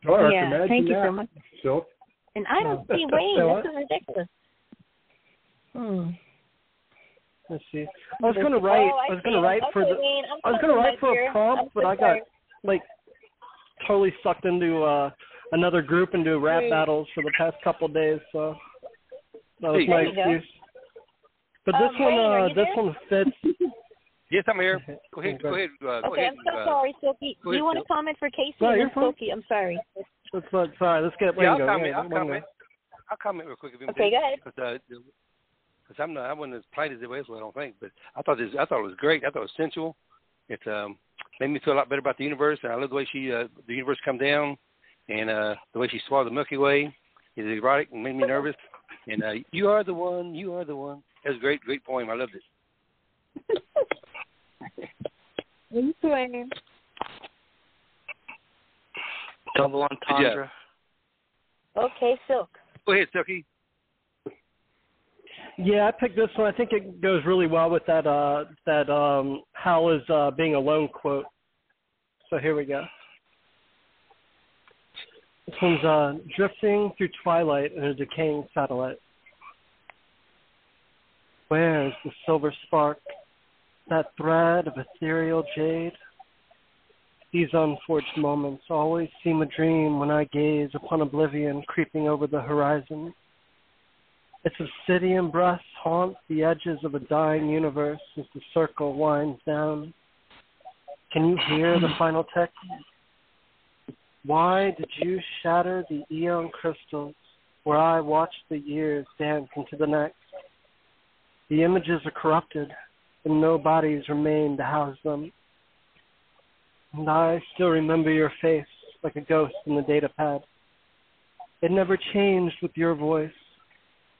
Speaker 3: Sure,
Speaker 6: yeah, thank you so much.
Speaker 3: So,
Speaker 6: and I don't see Wayne. This is ridiculous.
Speaker 11: Let's see. I was going to write for a prompt, but I got like totally sucked into another group and do rap battles for the past couple of days, so that was my excuse. But this one fits.
Speaker 7: Yes, I'm here. Go ahead. Go ahead.
Speaker 6: I'm so sorry, Silky. Do you want to comment for Casey and Silky? I'm sorry.
Speaker 11: Sorry, let's get Wayne going.
Speaker 7: I'll comment real quick.
Speaker 6: Okay, go ahead.
Speaker 7: Because I wasn't as polite as everybody else, I don't think. But I thought it was great. I thought it was sensual. It made me feel a lot better about the universe. And I love the way the universe come down, and the way she swallowed the Milky Way is erotic and made me nervous. And you are the one. You are the one. That was a great poem. I loved it.
Speaker 12: Thanks, Wayne.
Speaker 5: Double entendre.
Speaker 6: Yeah. Okay, Silk.
Speaker 7: Go ahead, Silky.
Speaker 11: Yeah, I picked this one. I think it goes really well with that Hal is being alone quote. So here we go. This one's drifting through twilight in a decaying satellite. Where is the silver spark, that thread of ethereal jade? These unforged moments always seem a dream when I gaze upon oblivion creeping over the horizon. Its obsidian breath haunts the edges of a dying universe as the circle winds down. Can you hear the final text? Why did you shatter the eon crystals where I watched the years dance into the next? The images are corrupted, and no bodies remain to house them. And I still remember your face like a ghost in the data pad. It never changed with your voice,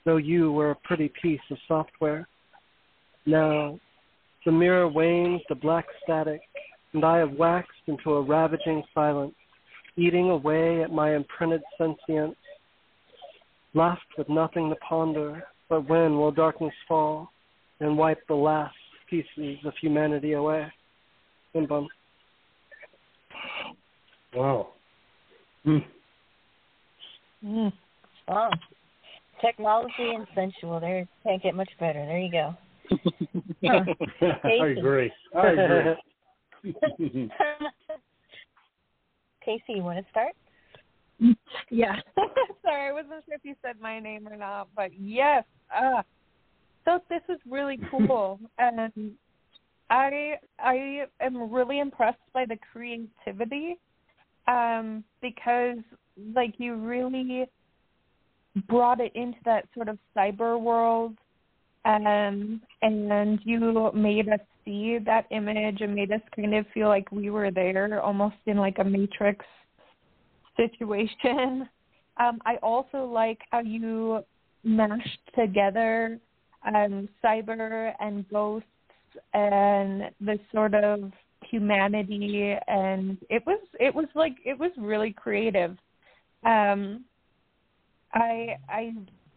Speaker 11: though you were a pretty piece of software. Now, the mirror wanes to black static, and I have waxed into a ravaging silence, eating away at my imprinted sentience, left with nothing to ponder. But when will darkness fall and wipe the last pieces of humanity away? Bum.
Speaker 3: Wow.
Speaker 6: Wow. Technology and sensual. There can't get much better. There you go.
Speaker 3: I agree.
Speaker 6: Casey, you want to start?
Speaker 12: Yeah. Sorry, I wasn't sure if you said my name or not, but yes. So this is really cool, and I am really impressed by the creativity, because like you really brought it into that sort of cyber world, and you made us see that image and made us kind of feel like we were there, almost in like a Matrix situation. I also like how you mashed together cyber and ghosts and the sort of humanity, and it was really creative. I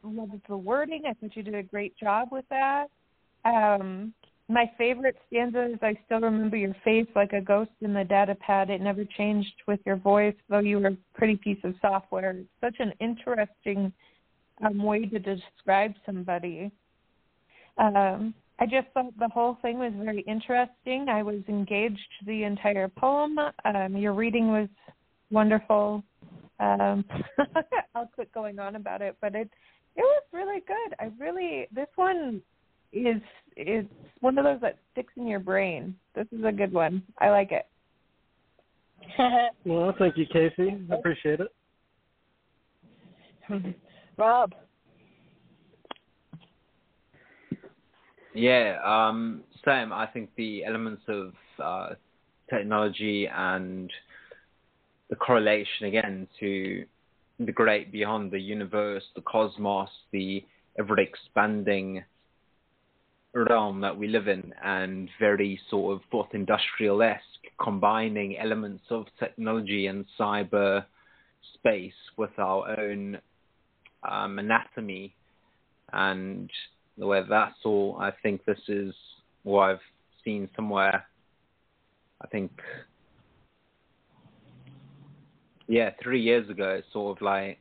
Speaker 12: loved the wording. I thought you did a great job with that. My favorite stanza is, I still remember your face like a ghost in the data pad. It never changed with your voice, though you were a pretty piece of software. It's such an interesting way to describe somebody. I just thought the whole thing was very interesting. I was engaged the entire poem. Your reading was wonderful. I'll quit going on about it, but it was really good. This one is one of those that sticks in your brain. This is a good one. I like it.
Speaker 11: Well, thank you, Casey. I appreciate it.
Speaker 6: Rob.
Speaker 4: Yeah, same. I think the elements of technology and the correlation again to the great beyond, the universe, the cosmos, the ever-expanding realm that we live in, and very sort of fourth industrial-esque, combining elements of technology and cyber space with our own anatomy and the way that's all. I think this is what I've seen somewhere, I think, 3 years ago. It's sort of like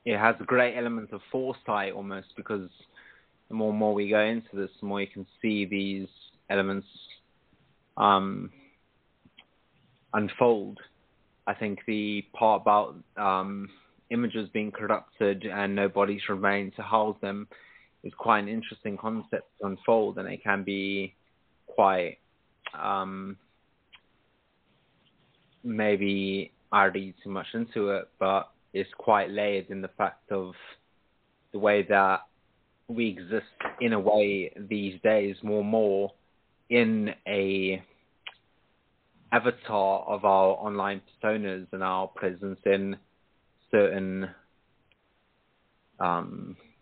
Speaker 4: it has a great element of foresight almost, because the more and more we go into this, the more you can see these elements unfold. I think the part about images being corrupted and no bodies remain to house them is quite an interesting concept to unfold, and it can be quite maybe I read too much into it, but it's quite layered in the fact of the way that we exist in a way these days more and more in a avatar of our online personas and our presence in certain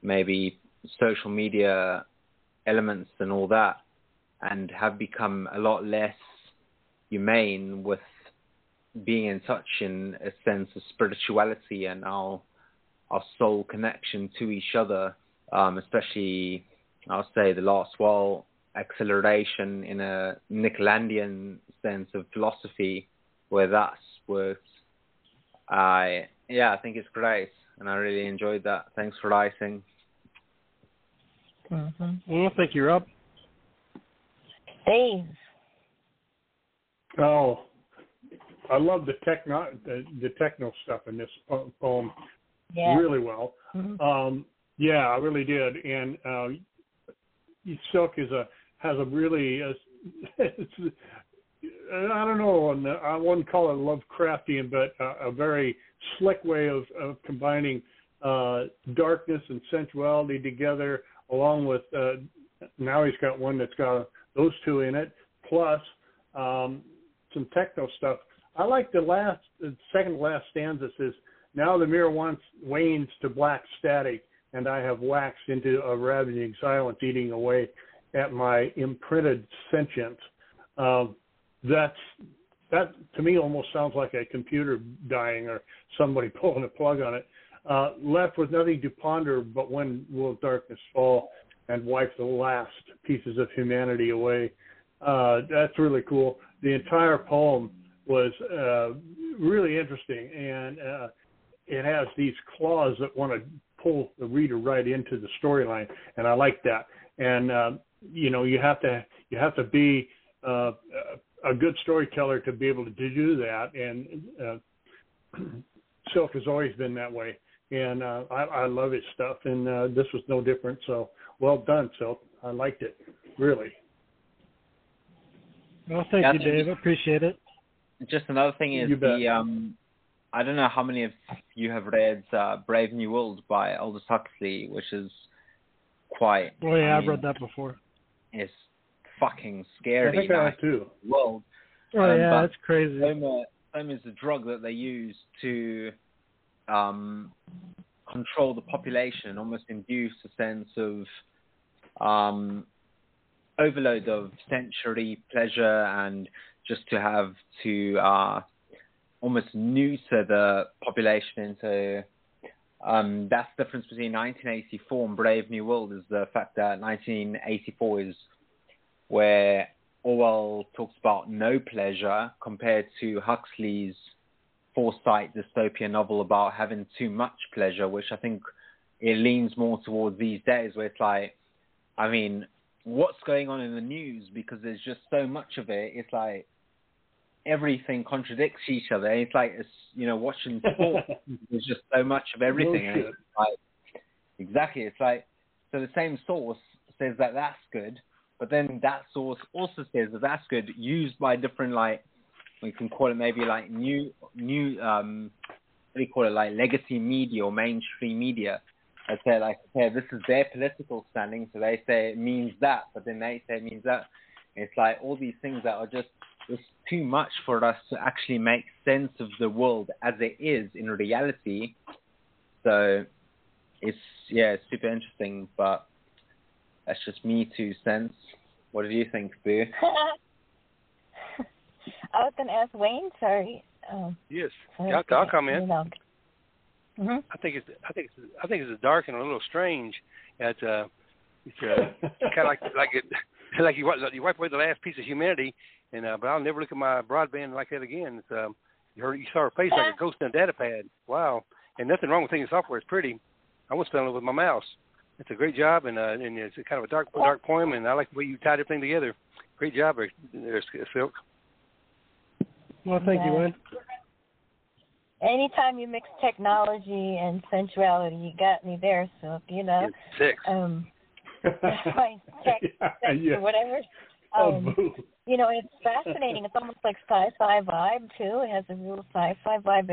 Speaker 4: maybe social media elements and all that, and have become a lot less humane with being in touch in a sense of spirituality and our soul connection to each other, especially I'll say the last while acceleration in a Nicholandian sense of philosophy where that's worked. I think it's great, and I really enjoyed that. Thanks for writing.
Speaker 11: Well, thank you, Rob.
Speaker 6: Dave.
Speaker 3: Oh, I love the techno stuff in this poem really well. Yeah, I really did. And Silk has a really I don't know, I wouldn't call it Lovecraftian, but a very slick way of combining darkness and sensuality together, along with now he's got one that's got those two in it, plus some techno stuff. I like the second to last stanza says, "Now the mirror once wanes to black static, and I have waxed into a ravaging silence, eating away at my imprinted sentience." That to me almost sounds like a computer dying or somebody pulling a plug on it. Left with nothing to ponder, but when will darkness fall and wipe the last pieces of humanity away? That's really cool. The entire poem was really interesting, and it has these claws that want to pull the reader right into the storyline, and I like that. And you have to be a good storyteller to be able to do that, and Silk has always been that way, and I love his stuff, and this was no different. So well done, Silk. I liked it, really.
Speaker 11: Well, thank you, Dave. I appreciate it.
Speaker 4: Just another thing is I don't know how many of you have read Brave New World by Aldous Huxley, which is quite...
Speaker 11: Oh, yeah, I've read that before.
Speaker 4: It's fucking scary.
Speaker 3: I think I have too.
Speaker 4: World.
Speaker 11: Oh, yeah, that's crazy.
Speaker 4: Soma is a drug that they use to control the population, almost induce a sense of overload of sensory pleasure, and just to have to almost neuter the population into... that's the difference between 1984 and Brave New World, is the fact that 1984 is where Orwell talks about no pleasure compared to Huxley's foresight dystopian novel about having too much pleasure, which I think it leans more towards these days, where it's like, I mean, what's going on in the news, because there's just so much of it. It's like everything contradicts each other. It's like, watching sport. There's just so much of everything.
Speaker 3: No
Speaker 4: and it's like, exactly. It's like, so the same source says that that's good, but then that source also says that that's good, used by different, like, we can call it maybe like new what do you call it, like legacy media or mainstream media. I say, like, okay, this is their political standing, so they say it means that, but then they say it means that. It's like all these things that are just too much for us to actually make sense of the world as it is in reality. So it's super interesting, but that's just me 2 cents. What do you think, Boo?
Speaker 6: I was going to ask Wayne. Sorry.
Speaker 7: Yes, I'll come in.
Speaker 6: Mm-hmm.
Speaker 7: I think it's dark and a little strange. It's kind of like you wipe away the last piece of humanity, and but I'll never look at my broadband like that again. It's you saw her face like a ghost in a data pad. Wow, and nothing wrong with thinking software. It's pretty. I was spelling it with my mouse. It's a great job, and it's kind of a dark poem, and I like the way you tied everything together. Great job, Silk.
Speaker 11: Well, thank you, Wayne.
Speaker 6: Anytime you mix technology and sensuality, you got me there, Silk. You know.
Speaker 7: Sex.
Speaker 6: That's fine. Sex or whatever. You know, it's fascinating. It's almost like sci-fi vibe too. It has a real sci-fi vibe,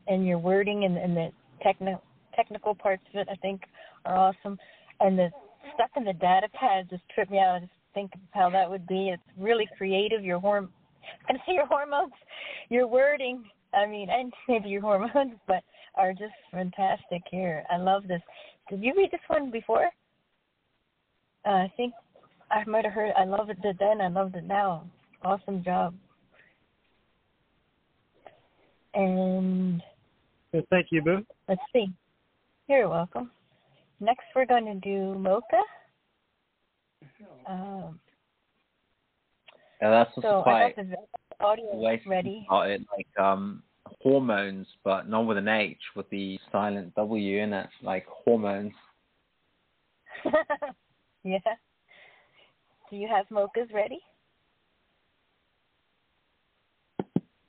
Speaker 6: and your wording and the technical parts of it, I think, are awesome. And the stuff in the data pad just tripped me out. I just think of how that would be. It's really creative. Your hormones, your wording. I mean, and maybe your hormones, but are just fantastic here. I love this. Did you read this one before? I think I might have heard. I loved it then. I loved it now. Awesome job. And
Speaker 11: thank you, Boo.
Speaker 6: Let's see. You're welcome. Next, we're going to do Mocha.
Speaker 4: That's also quite
Speaker 6: I got the audio ready.
Speaker 4: Like hormones, but not with an H, with the silent W in it, like hormones.
Speaker 6: Yeah. Do you have Mochas ready?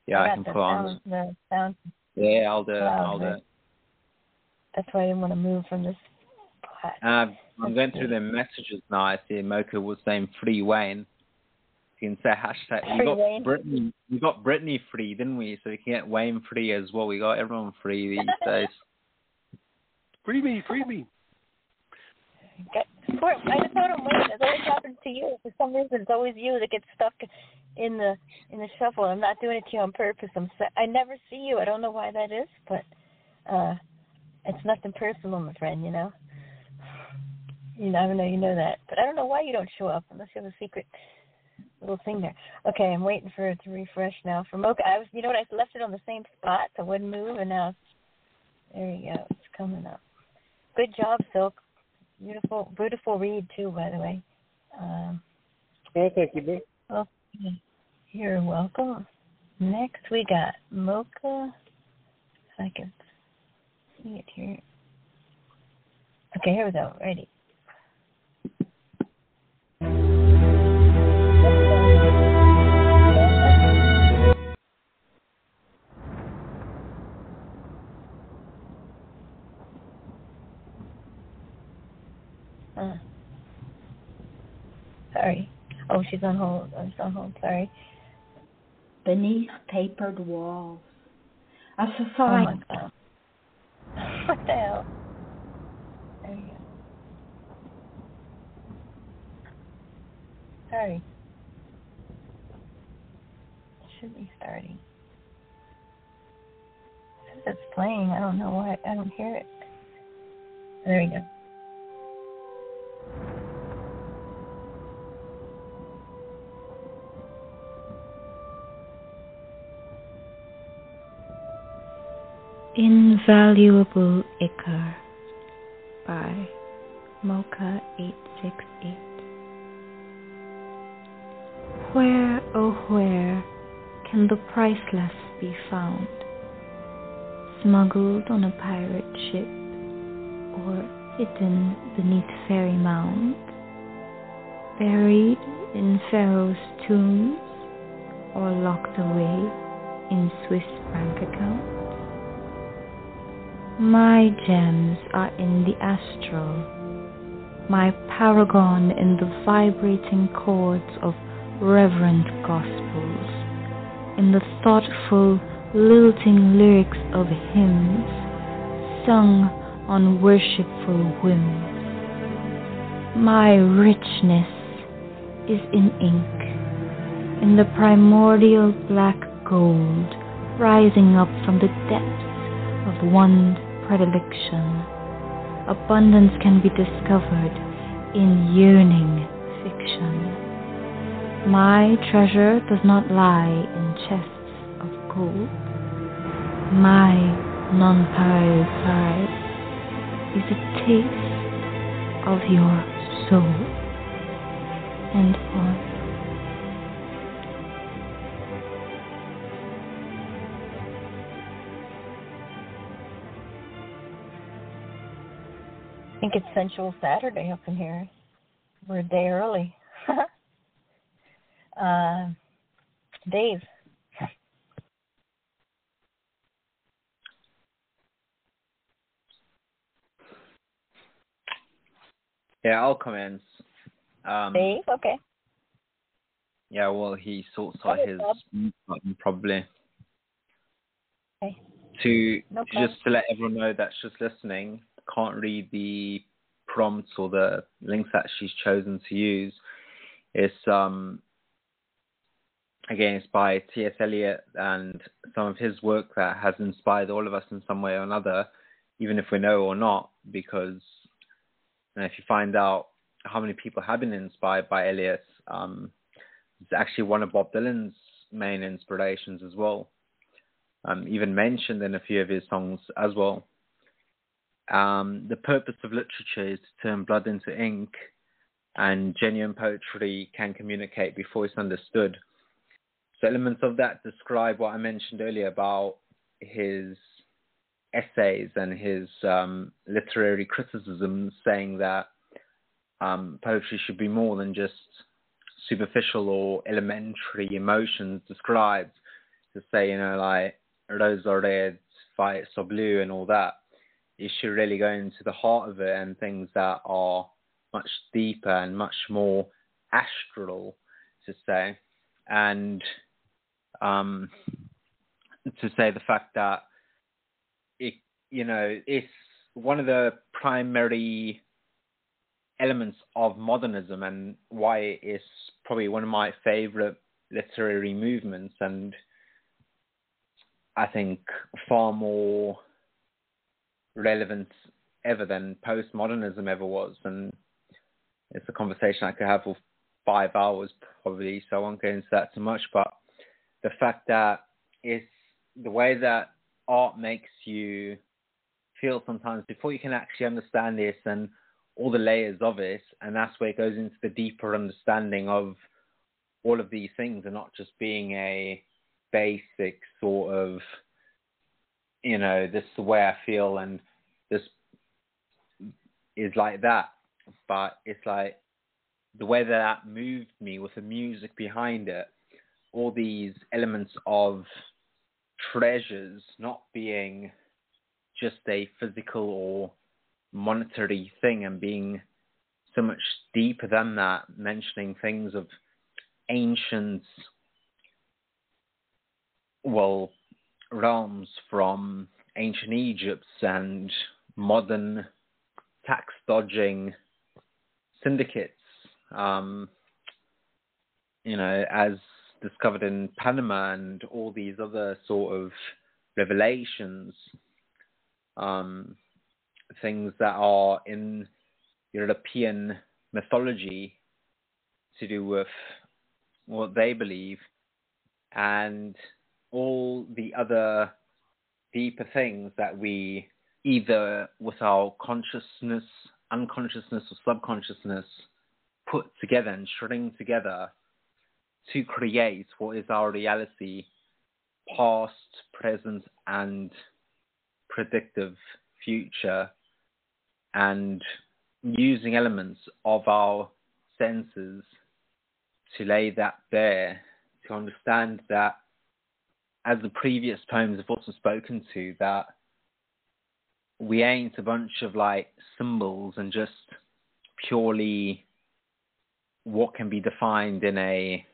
Speaker 4: Yeah, I can put on.
Speaker 6: The sound.
Speaker 4: Yeah, I'll do it.
Speaker 6: That's why I didn't want to move from this spot.
Speaker 4: I'm going through the messages now. I see Mocha was saying free Wayne. You can say hashtag. We got Brittany free, didn't we? So we can get Wayne free as well. We got everyone free these days.
Speaker 7: Free me.
Speaker 6: Okay. I just thought of Wayne. It always happens to you. For some reason, it's always you that gets stuck in the shuffle. I'm not doing it to you on purpose. I never see you. I don't know why that is, but it's nothing personal, my friend. You know. I know you know that, but I don't know why you don't show up unless you have a secret little thing there. Okay, I'm waiting for it to refresh now. For Mocha, I left it on the same spot, so it wouldn't move, and now there you go. It's coming up. Good job, Silk. Beautiful read too, by the way.
Speaker 11: Thank you, Boo.
Speaker 6: Okay, you're welcome. Next, we got Mocha. If I can see it here. Okay, here we go. Ready. Sorry. Oh, she's on hold. I'm on hold. Sorry.
Speaker 2: Beneath papered walls. A society.
Speaker 6: Oh my God. What the hell? There you go. Sorry. It should be starting. Since it's playing, I don't know why I don't hear it. There we go.
Speaker 14: Invaluable Ichor by Mocha 868. Where, oh where, can the priceless be found? Smuggled on a pirate ship, or hidden beneath fairy mound? Buried in pharaoh's tombs, or locked away in Swiss bank accounts? My gems are in the astral, my paragon in the vibrating chords of reverent gospels, in the thoughtful, lilting lyrics of hymns sung on worshipful whims. My richness is in ink, in the primordial black gold rising up from the depths of one's predilection. Abundance can be discovered in yearning fiction. My treasure does not lie in chests of gold. My nonpareil pride is a taste of your soul. End poem.
Speaker 6: I think it's Sensual Saturday up in here. We're a day early. Dave.
Speaker 4: Yeah, I'll commence.
Speaker 6: Dave, okay.
Speaker 4: Yeah, well, he sorts out his button probably.
Speaker 6: Okay.
Speaker 4: Just to let everyone know that's just listening, can't read the prompts or the links that she's chosen to use. It's again, it's by T.S. Eliot and some of his work that has inspired all of us in some way or another, even if we know or not, because if you find out how many people have been inspired by Eliot, it's actually one of Bob Dylan's main inspirations as well. Even mentioned in a few of his songs as well. The purpose of literature is to turn blood into ink, and genuine poetry can communicate before it's understood. So elements of that describe what I mentioned earlier about his essays and his literary criticisms, saying that poetry should be more than just superficial or elementary emotions described. To say, like, roses are red, violets are blue and all that. You should really go into the heart of it and things that are much deeper and much more astral, to say. And to say the fact that it's one of the primary elements of modernism and why it's probably one of my favorite literary movements, and I think far more relevant ever than postmodernism ever was. And it's a conversation I could have for 5 hours probably, so I won't get into that too much. But the fact that it's the way that art makes you feel sometimes before you can actually understand this and all the layers of it, and that's where it goes into the deeper understanding of all of these things, and not just being a basic sort of, this is the way I feel and this is like that. But it's like the way that moved me with the music behind it, all these elements of treasures not being just a physical or monetary thing and being so much deeper than that, mentioning things of ancient, realms from ancient Egypt and modern tax dodging syndicates, as discovered in Panama and all these other sort of revelations, things that are in European mythology to do with what they believe, and all the other deeper things that we either with our consciousness, unconsciousness or subconsciousness put together and string together to create what is our reality, past, present and predictive future, and using elements of our senses to lay that bare, to understand that, as the previous poems have also spoken to, that we ain't a bunch of symbols and just purely what can be defined in a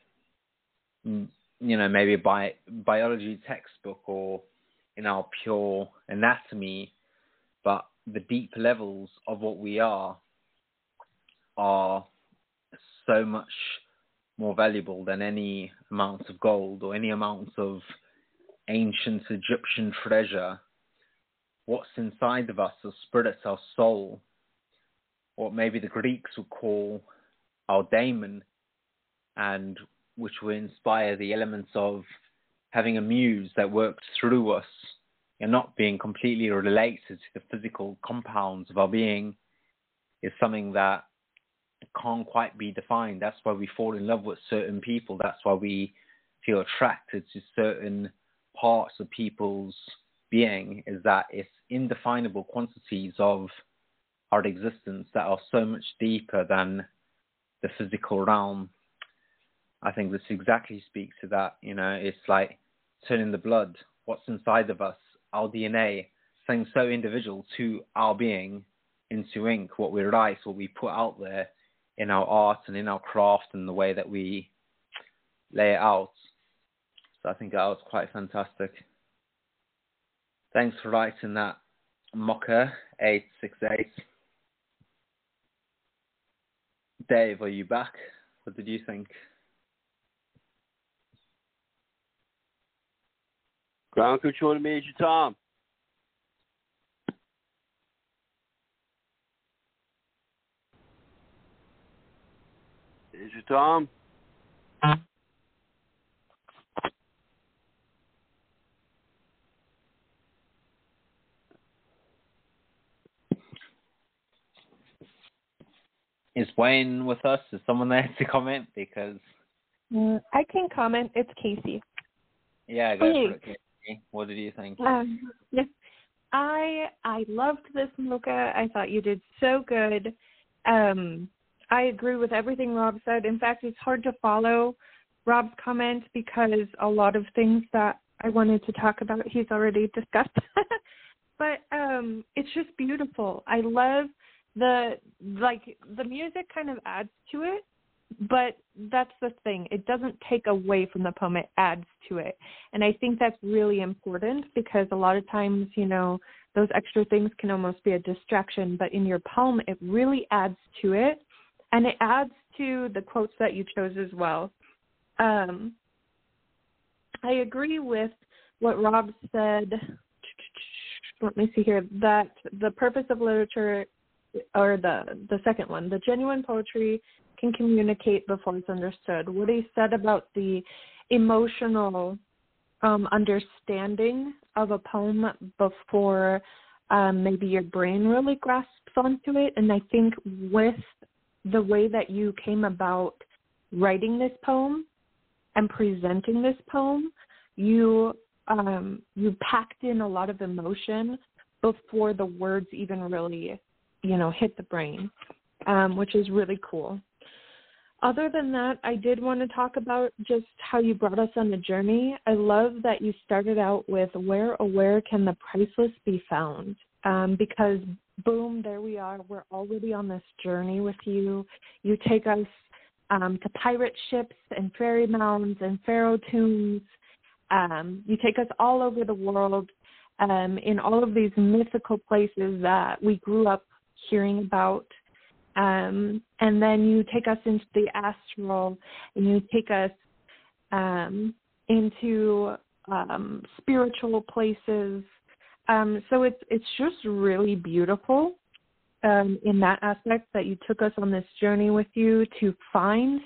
Speaker 4: maybe a biology textbook or in our pure anatomy, but the deep levels of what we are so much more valuable than any amounts of gold or any amounts of ancient Egyptian treasure. What's inside of us, our spirit, our soul, what maybe the Greeks would call our daemon, and which will inspire the elements of having a muse that works through us and not being completely related to the physical compounds of our being, is something that can't quite be defined. That's why we fall in love with certain people. That's why we feel attracted to certain parts of people's being, is that it's indefinable quantities of our existence that are so much deeper than the physical realm. I think this exactly speaks to that. You know, it's like turning the blood, what's inside of us, our DNA, something so individual to our being, into ink, what we write, what we put out there in our art and in our craft and the way that we lay it out. So I think that was quite fantastic. Thanks for writing that, Mocha 868. Dave, are you back? What did you think?
Speaker 15: Ground Control to Major Tom. Major Tom.
Speaker 4: Is Wayne with us? Is someone there to comment? Because
Speaker 12: I can comment. It's Casey.
Speaker 4: Yeah, go for it, Casey. What did you think?
Speaker 12: I loved this, Mocha. I thought you did so good. I agree with everything Rob said. In fact, it's hard to follow Rob's comment because a lot of things that I wanted to talk about he's already discussed. But it's just beautiful. I love the music kind of adds to it, but that's the thing. It doesn't take away from the poem. It adds to it. And I think that's really important because a lot of times, you know, those extra things can almost be a distraction. But in your poem, it really adds to it. And it adds to the quotes that you chose as well. I agree with what Rob said. Let me see here. That the purpose of literature, or the second one, the genuine poetry can communicate before it's understood. What he said about the emotional understanding of a poem before maybe your brain really grasps onto it. And I think with the way that you came about writing this poem and presenting this poem, you packed in a lot of emotion before the words even really, you know, hit the brain, which is really cool. Other than that, I did want to talk about just how you brought us on a journey. I love that you started out with where can the priceless be found? Because boom, there we are. We're already on this journey with you. You take us to pirate ships and fairy mounds and pharaoh tombs. You take us all over the world in all of these mythical places that we grew up hearing about. And then you take us into the astral, and you take us into spiritual places. So it's just really beautiful in that aspect that you took us on this journey with you to find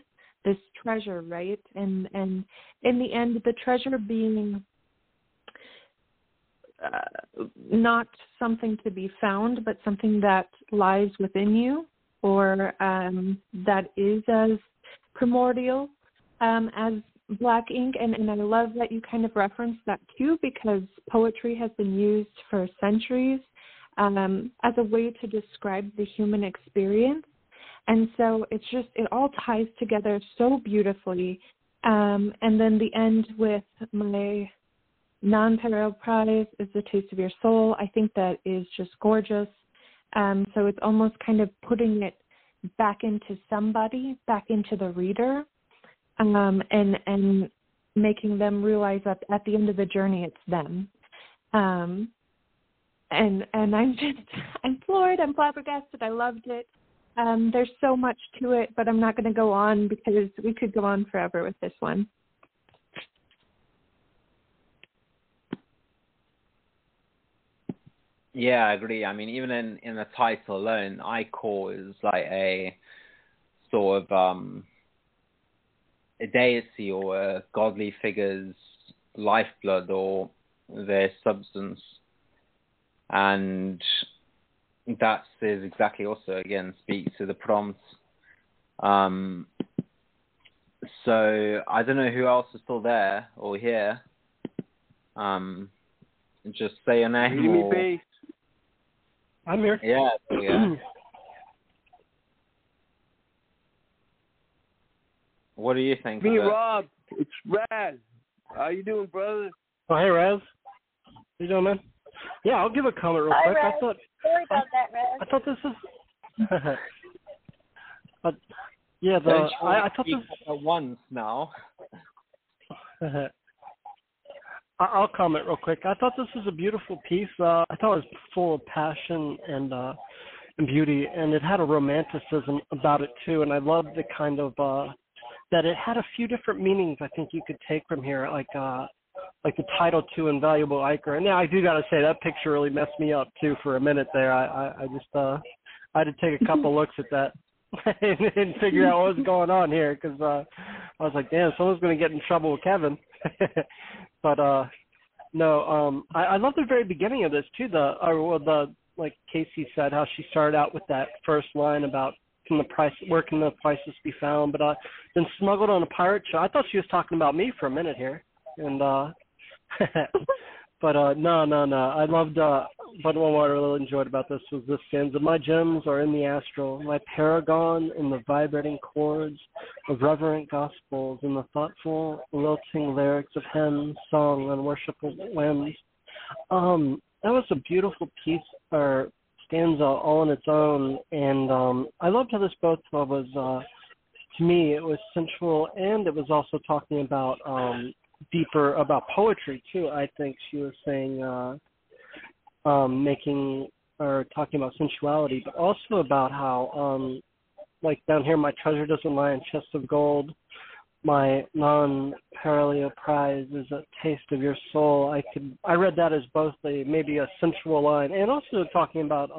Speaker 12: this treasure, right? And in the end, the treasure being not something to be found, but something that lies within you, or that is as primordial as black ink. And I love that you kind of referenced that too, because poetry has been used for centuries as a way to describe the human experience. And so it all ties together so beautifully. And then the end with my non-parallel prize is The Taste of Your Soul. I think that is just gorgeous. So it's almost kind of putting it back into somebody, back into the reader, and making them realize that at the end of the journey, it's them. And I'm floored. I'm flabbergasted. I loved it. There's so much to it, but I'm not going to go on because we could go on forever with this one.
Speaker 4: Yeah, I agree. I mean, even in the title alone, Ichor is like a sort of a deity or a godly figure's lifeblood or their substance. And that is exactly also, again, speaks to the prompt. So I don't know who else is still there or here. Just say your name.
Speaker 15: Me,
Speaker 11: I'm here.
Speaker 4: Yeah, yeah. What do you think?
Speaker 15: Me, Rob. It's Raz. How you doing, brother?
Speaker 11: Oh, hey, Raz. How you doing, man? Yeah, I'll give a comment real quick.
Speaker 6: Raz.
Speaker 11: I thought.
Speaker 6: Sorry about that, Raz.
Speaker 11: I thought this is. Yeah, I thought this
Speaker 4: at once now.
Speaker 11: I'll comment real quick. I thought this was a beautiful piece. I thought it was full of passion and beauty, and it had a romanticism about it too. And I loved the kind of that it had a few different meanings. I think you could take from here, like the title to Invaluable Ichor. And yeah, I do gotta say that picture really messed me up too for a minute there. I just I had to take a couple looks at that and figure out what was going on here, because I was like, damn, someone's gonna get in trouble with Kevin. But no, I love the very beginning of this too. Like Casey said, how she started out with that first line about where can the prices be found, but then smuggled on a pirate ship. I thought she was talking about me for a minute here, and but no. I loved. But what I really enjoyed about this was this stanza: "My gems are in the astral, my paragon in the vibrating chords of reverent gospels, in the thoughtful, lilting lyrics of hymns sung on worshipful limbs." That was a beautiful piece or stanza all on its own, and I loved how this both was. To me, it was sensual, and it was also talking about deeper about poetry too. I think she was saying. Making or talking about sensuality, but also about how, like down here, my treasure doesn't lie in chests of gold. My non-parallel prize is a taste of your soul. I read that as both maybe a sensual line, and also talking about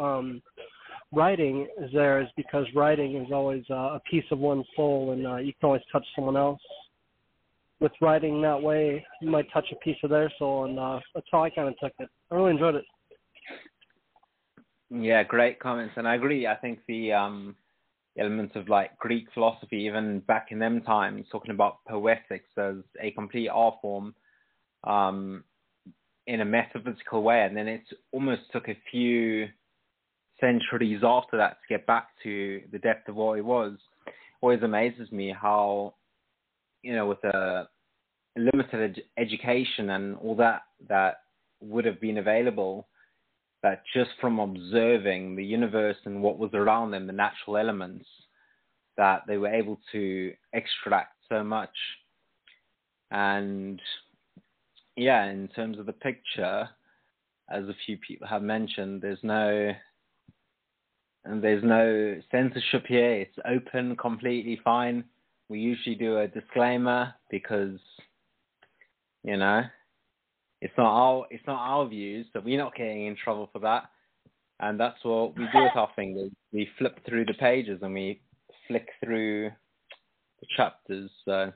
Speaker 11: writing is there is because writing is always a piece of one's soul, and you can always touch someone else. With writing that way, you might touch a piece of their soul, and that's how I kind of took it. I really enjoyed it.
Speaker 4: Yeah, great comments, and I agree. I think the elements of like Greek philosophy, even back in them times, talking about poetics as a complete art form, in a metaphysical way, and then it almost took a few centuries after that to get back to the depth of what it was. Always amazes me how, with a limited education and all that would have been available, that just from observing the universe and what was around them, the natural elements, that they were able to extract so much. And yeah, in terms of the picture, as a few people have mentioned, there's no censorship here. It's open, completely fine. We usually do a disclaimer because, it's not our views, so we're not getting in trouble for that. And that's what we do with our fingers. We flip through the pages and we flick through the chapters. So,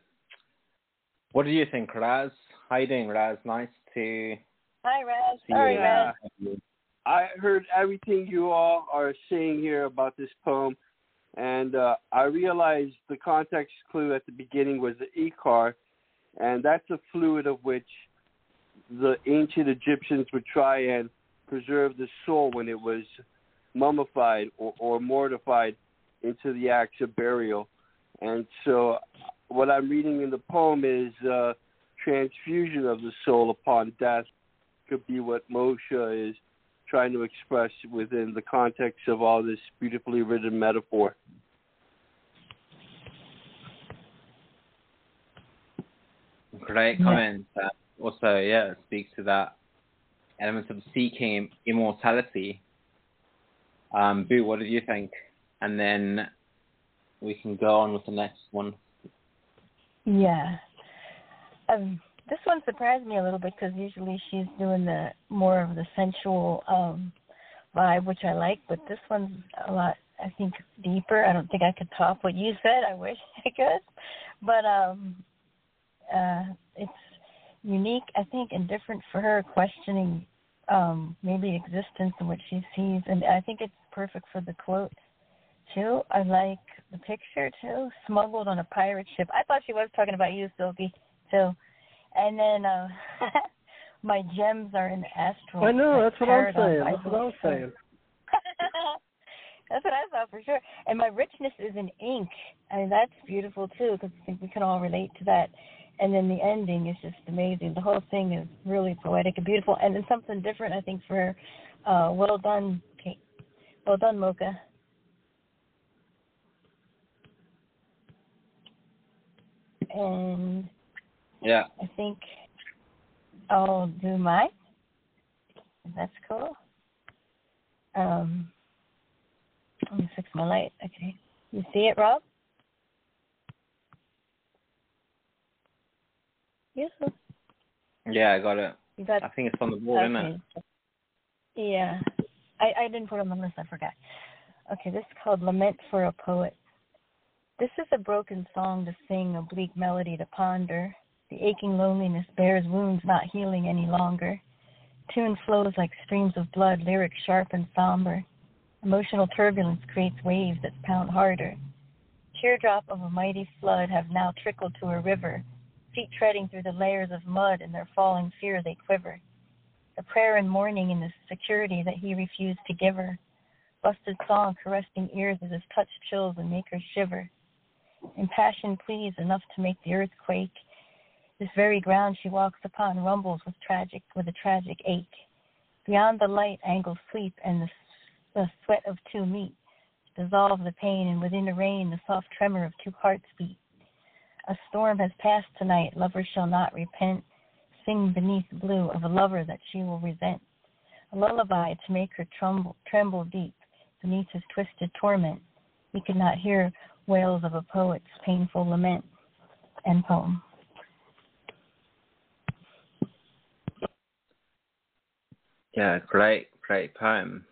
Speaker 4: what do you think, Raz? How you doing, Raz? Nice to
Speaker 6: Hi, Raz.
Speaker 4: see
Speaker 6: Sorry,
Speaker 4: you.
Speaker 6: Raz.
Speaker 15: I heard everything you all are saying here about this poem, and I realized the context clue at the beginning was the Ichor, and that's a fluid of which the ancient Egyptians would try and preserve the soul when it was mummified or mortified into the acts of burial. And so what I'm reading in the poem is transfusion of the soul upon death could be what Moshe is trying to express within the context of all this beautifully written metaphor.
Speaker 4: Great comment. Also, it speaks to that element of seeking immortality. Boo, what did you think? and then we can go on with the next one.
Speaker 6: Yeah. This one surprised me a little bit because usually she's doing the more of the sensual vibe, which I like, but this one's a lot, I think, deeper. I don't think I could top what you said. I wish I could. But it's unique, I think, and different for her, questioning maybe existence and what she sees. And I think it's perfect for the quote, too. I like the picture, too. Smuggled on a pirate ship. I thought she was talking about you, Silky, too. And then my gems are in the astral.
Speaker 11: I know, that's what I'm saying.
Speaker 6: That's what I thought for sure. And my richness is in ink. I mean, that's beautiful, too, because I think we can all relate to that. And then the ending is just amazing. The whole thing is really poetic and beautiful. And then something different, I think, for her. Well done, Kate. Well done, Mocha. And
Speaker 4: yeah,
Speaker 6: I think I'll do mine. That's cool. Let me fix my light. Okay. You see it, Rob? Yes.
Speaker 4: Yeah, I got it.
Speaker 6: You got,
Speaker 4: I think it's on the board,
Speaker 6: okay.
Speaker 4: isn't it?
Speaker 6: Yeah. I didn't put it on the list. I forgot. Okay, this is called Lament for a Poet. This is a broken song to sing, a bleak melody to ponder. The aching loneliness bears wounds not healing any longer. Tune flows like streams of blood, lyrics sharp and somber. Emotional turbulence creates waves that pound harder. Teardrop of a mighty flood have now trickled to a river. Feet treading through the layers of mud, in their falling fear they quiver. The prayer and mourning in the security that he refused to give her. Busted song caressing ears as his touch chills and make her shiver. Impassioned pleas enough to make the earth quake. This very ground she walks upon rumbles with a tragic ache. Beyond the light angles sleep, and the sweat of two meet. Dissolve the pain, and within the rain the soft tremor of two hearts beat. A storm has passed tonight, lovers shall not repent. Sing beneath blue of a lover that she will resent. A lullaby to make her tremble deep beneath his twisted torment. He could not hear wails of a poet's painful lament. End poem.
Speaker 4: Yeah, great poem.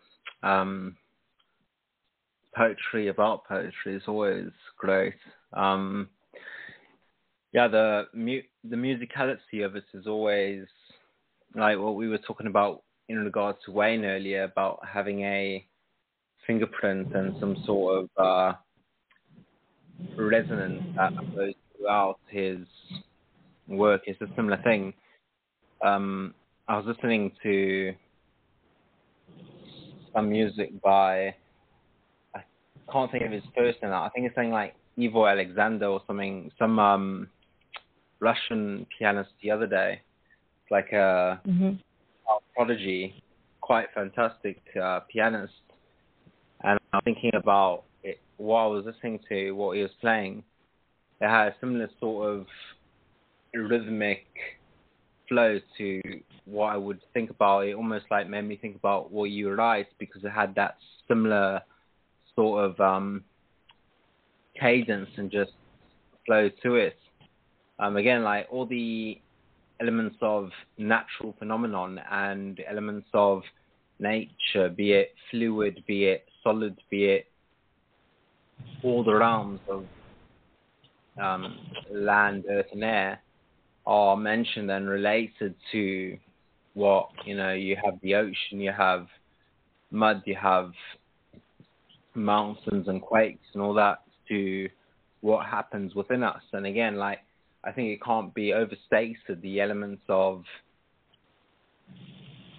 Speaker 4: Poetry about poetry is always great. Yeah, the musicality of it is always like what we were talking about in regards to Wayne earlier, about having a fingerprint and some sort of resonance that goes throughout his work. It's a similar thing. I was listening to some music by, I can't think of his first name. I think it's something like Ivo Alexander or something, some Russian pianist the other day. It's like a prodigy, quite fantastic pianist. And I'm thinking about it while I was listening to what he was playing. It had a similar sort of rhythmic flow to what I would think about. It almost like made me think about what you write, because it had that similar sort of cadence and just flow to it. Again, like all the elements of natural phenomenon and elements of nature, be it fluid, be it solid, be it all the realms of land, earth, and air, are mentioned and related to what, you have the ocean, you have mud, you have mountains and quakes and all that, to what happens within us. And again, like, I think it can't be overstated, the elements of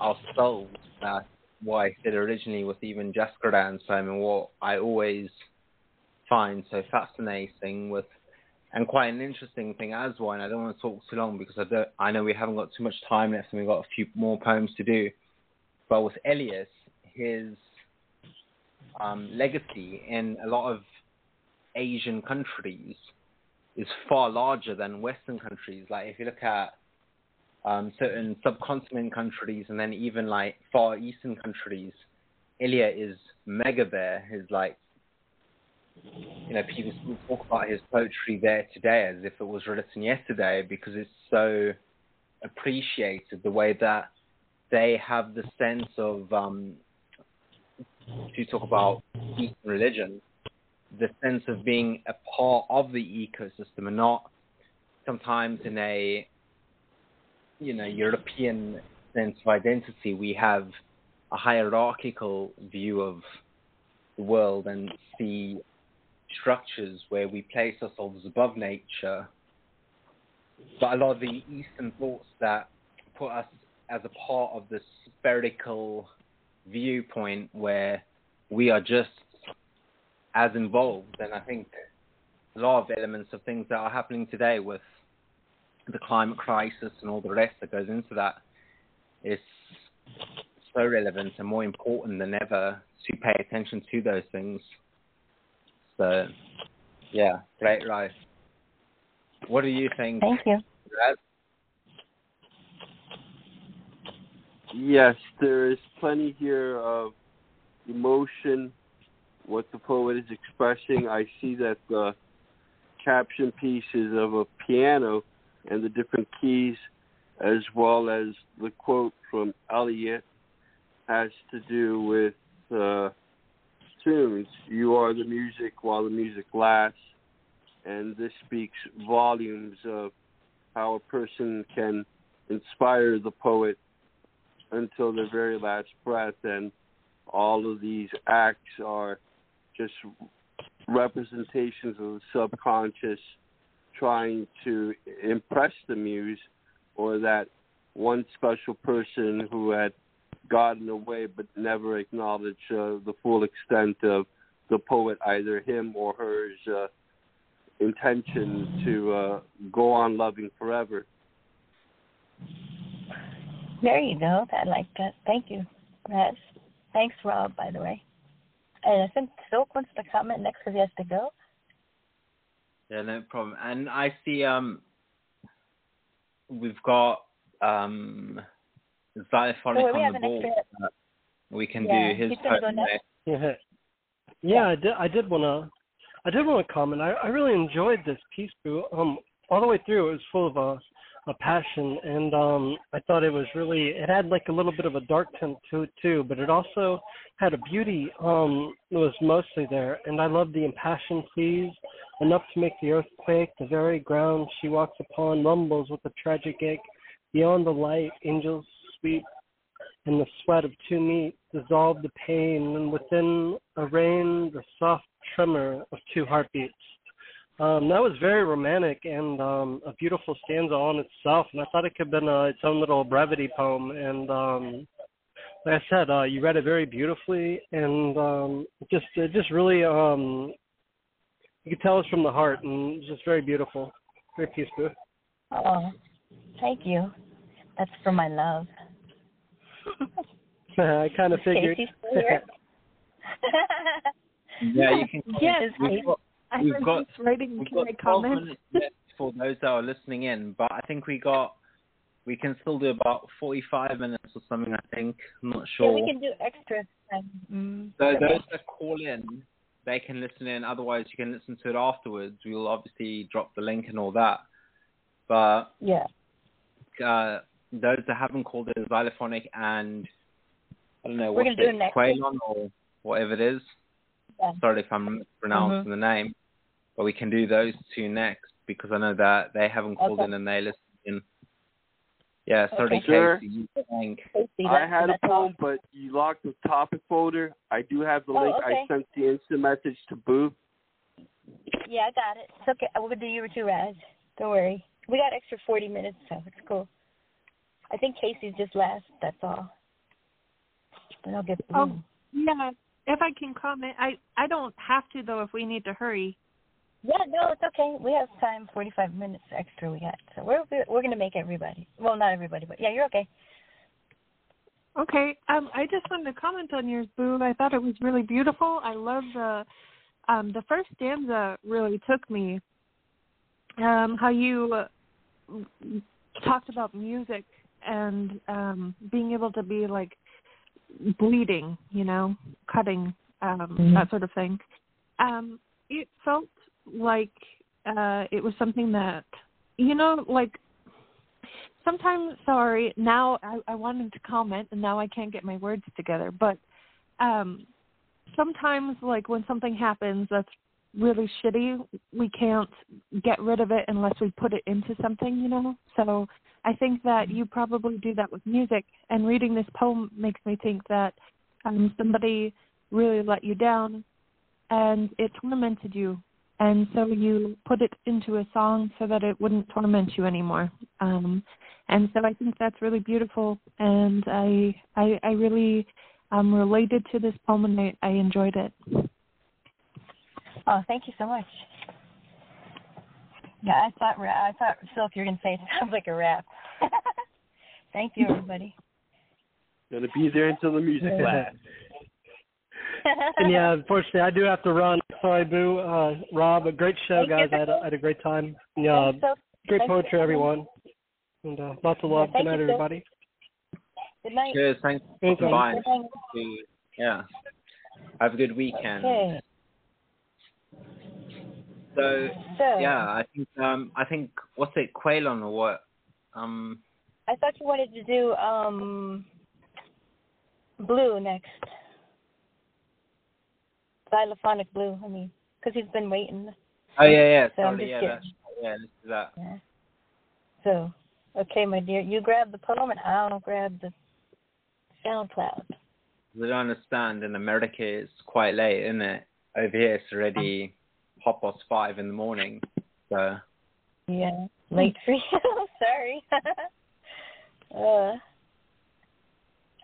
Speaker 4: our souls. That's what I said originally with even Jaskaran's poem, and what I always find so fascinating with, and quite an interesting thing as well. And I don't want to talk too long because I know we haven't got too much time left, and we've got a few more poems to do. But with Eliot, his legacy in a lot of Asian countries is far larger than Western countries. Like if you look at certain subcontinent countries, and then even like Far Eastern countries, Eliot is mega there. His like people still talk about his poetry there today as if it was written yesterday, because it's so appreciated, the way that they have the sense of, if you talk about Eastern religion, the sense of being a part of the ecosystem, and not sometimes in a, European sense of identity. We have a hierarchical view of the world and see structures where we place ourselves above nature. But a lot of the Eastern thoughts that put us as a part of the spherical viewpoint where we are just as involved. And I think a lot of elements of things that are happening today with the climate crisis and all the rest that goes into that is so relevant and more important than ever to pay attention to those things. So, yeah, great life. What do you think?
Speaker 6: Thank you.
Speaker 4: Brad?
Speaker 15: Yes, there is plenty here of emotion, what the poet is expressing. I see that the caption piece is of a piano and the different keys, as well as the quote from Eliot has to do with tunes. You are the music while the music lasts. And this speaks volumes of how a person can inspire the poet until their very last breath. And all of these acts are just representations of the subconscious trying to impress the muse, or that one special person who had gotten away but never acknowledged the full extent of the poet, either him or hers, intention to go on loving forever.
Speaker 6: There you go. I like that. Thank you, Raz. Thanks, Rob, by the way. And I think Silk wants to comment next because he has to go.
Speaker 4: Yeah, no problem. And I see we've got Xylophonic on the ball. We can do his poem next.
Speaker 11: Yeah, I did want to comment. I really enjoyed this piece, Boo. All the way through, it was full of a passion, and I thought it had like a little bit of a dark tint to it too, but it also had a beauty that was mostly there. And I love the impassioned pleas, enough to make the earth quake. The very ground she walks upon rumbles with a tragic ache. Beyond the light, angels sweep, and the sweat of two meet dissolve the pain, and within a rain the soft tremor of two heartbeats. That was very romantic and a beautiful stanza on itself, and I thought it could have been its own little brevity poem. And like I said, you read it very beautifully, and it just really, you could tell it's from the heart, and it's just very beautiful. Very peaceful.
Speaker 6: Oh, thank you. That's for my love.
Speaker 11: I kind of figured.
Speaker 4: Yeah, you can.
Speaker 6: Yes,
Speaker 4: we've got
Speaker 12: 12
Speaker 4: minutes left for those that are listening in, but I think we can still do about 45 minutes or something, I think. I'm not sure.
Speaker 6: Yeah, we can do extra time.
Speaker 4: So those that call in, they can listen in. Otherwise, you can listen to it afterwards. We'll obviously drop the link and all that. But
Speaker 6: yeah,
Speaker 4: those that haven't called in, Xylophonic and I don't know
Speaker 6: what's it,
Speaker 4: Quaylon or whatever it is.
Speaker 6: Yeah.
Speaker 4: Sorry if I'm mispronouncing the name, but we can do those two next because I know that they haven't called in and they listen in. Yeah, sorry, Casey. You think
Speaker 15: I had a poem, but you locked the topic folder. I do have the link.
Speaker 6: Okay.
Speaker 15: I sent the instant message to Boo.
Speaker 6: Yeah, I got it. It's okay. We're going to do you too, Raz. Don't worry. We got extra 40 minutes, so it's cool. I think Casey's just last. That's all. And I'll get through.
Speaker 12: Oh, yeah. If I can comment, I don't have to, though, if we need to hurry.
Speaker 6: Yeah, no, it's okay. We have time, 45 minutes extra we got. So we're going to make everybody. Well, not everybody, but yeah, you're okay.
Speaker 12: Okay. I just wanted to comment on yours, Boo. I thought it was really beautiful. I love the first stanza really took me. How you talked about music and being able to be like bleeding, cutting, that sort of thing. it felt like it was something that, like sometimes, sorry, now I wanted to comment and now I can't get my words together, but sometimes, like, when something happens that's really shitty, we can't get rid of it unless we put it into something, So I think that you probably do that with music, and reading this poem makes me think that somebody really let you down and it tormented you, and so you put it into a song so that it wouldn't torment you anymore. And so I think that's really beautiful, and I really related to this poem, and I enjoyed it.
Speaker 6: Oh, thank you so much. Yeah, I thought, Silk, you were going to say it sounds like a rap. Thank you, everybody.
Speaker 15: Gonna be there until the music lasts.
Speaker 11: And yeah, unfortunately, I do have to run. Sorry, Boo. Rob, a great show, guys. I had a great time. Yeah, great poetry, everyone. And lots of love. Good night, everybody.
Speaker 6: Good night.
Speaker 4: Cheers. Thanks.
Speaker 11: Bye.
Speaker 4: Yeah. Have a good weekend.
Speaker 6: Okay.
Speaker 4: So yeah, I think what's it, Quailon or what?
Speaker 6: I thought you wanted to do Blue next. Xylophonic Blue, because he's been waiting.
Speaker 4: Oh yeah.
Speaker 6: So
Speaker 4: Sorry, let's do that.
Speaker 6: Yeah. So, okay, my dear, you grab the poem and I'll grab the SoundCloud.
Speaker 4: I don't understand. In America, it's quite late, isn't it? Over here, it's already 5:05 in the morning. So.
Speaker 6: Yeah, late for you. Sorry.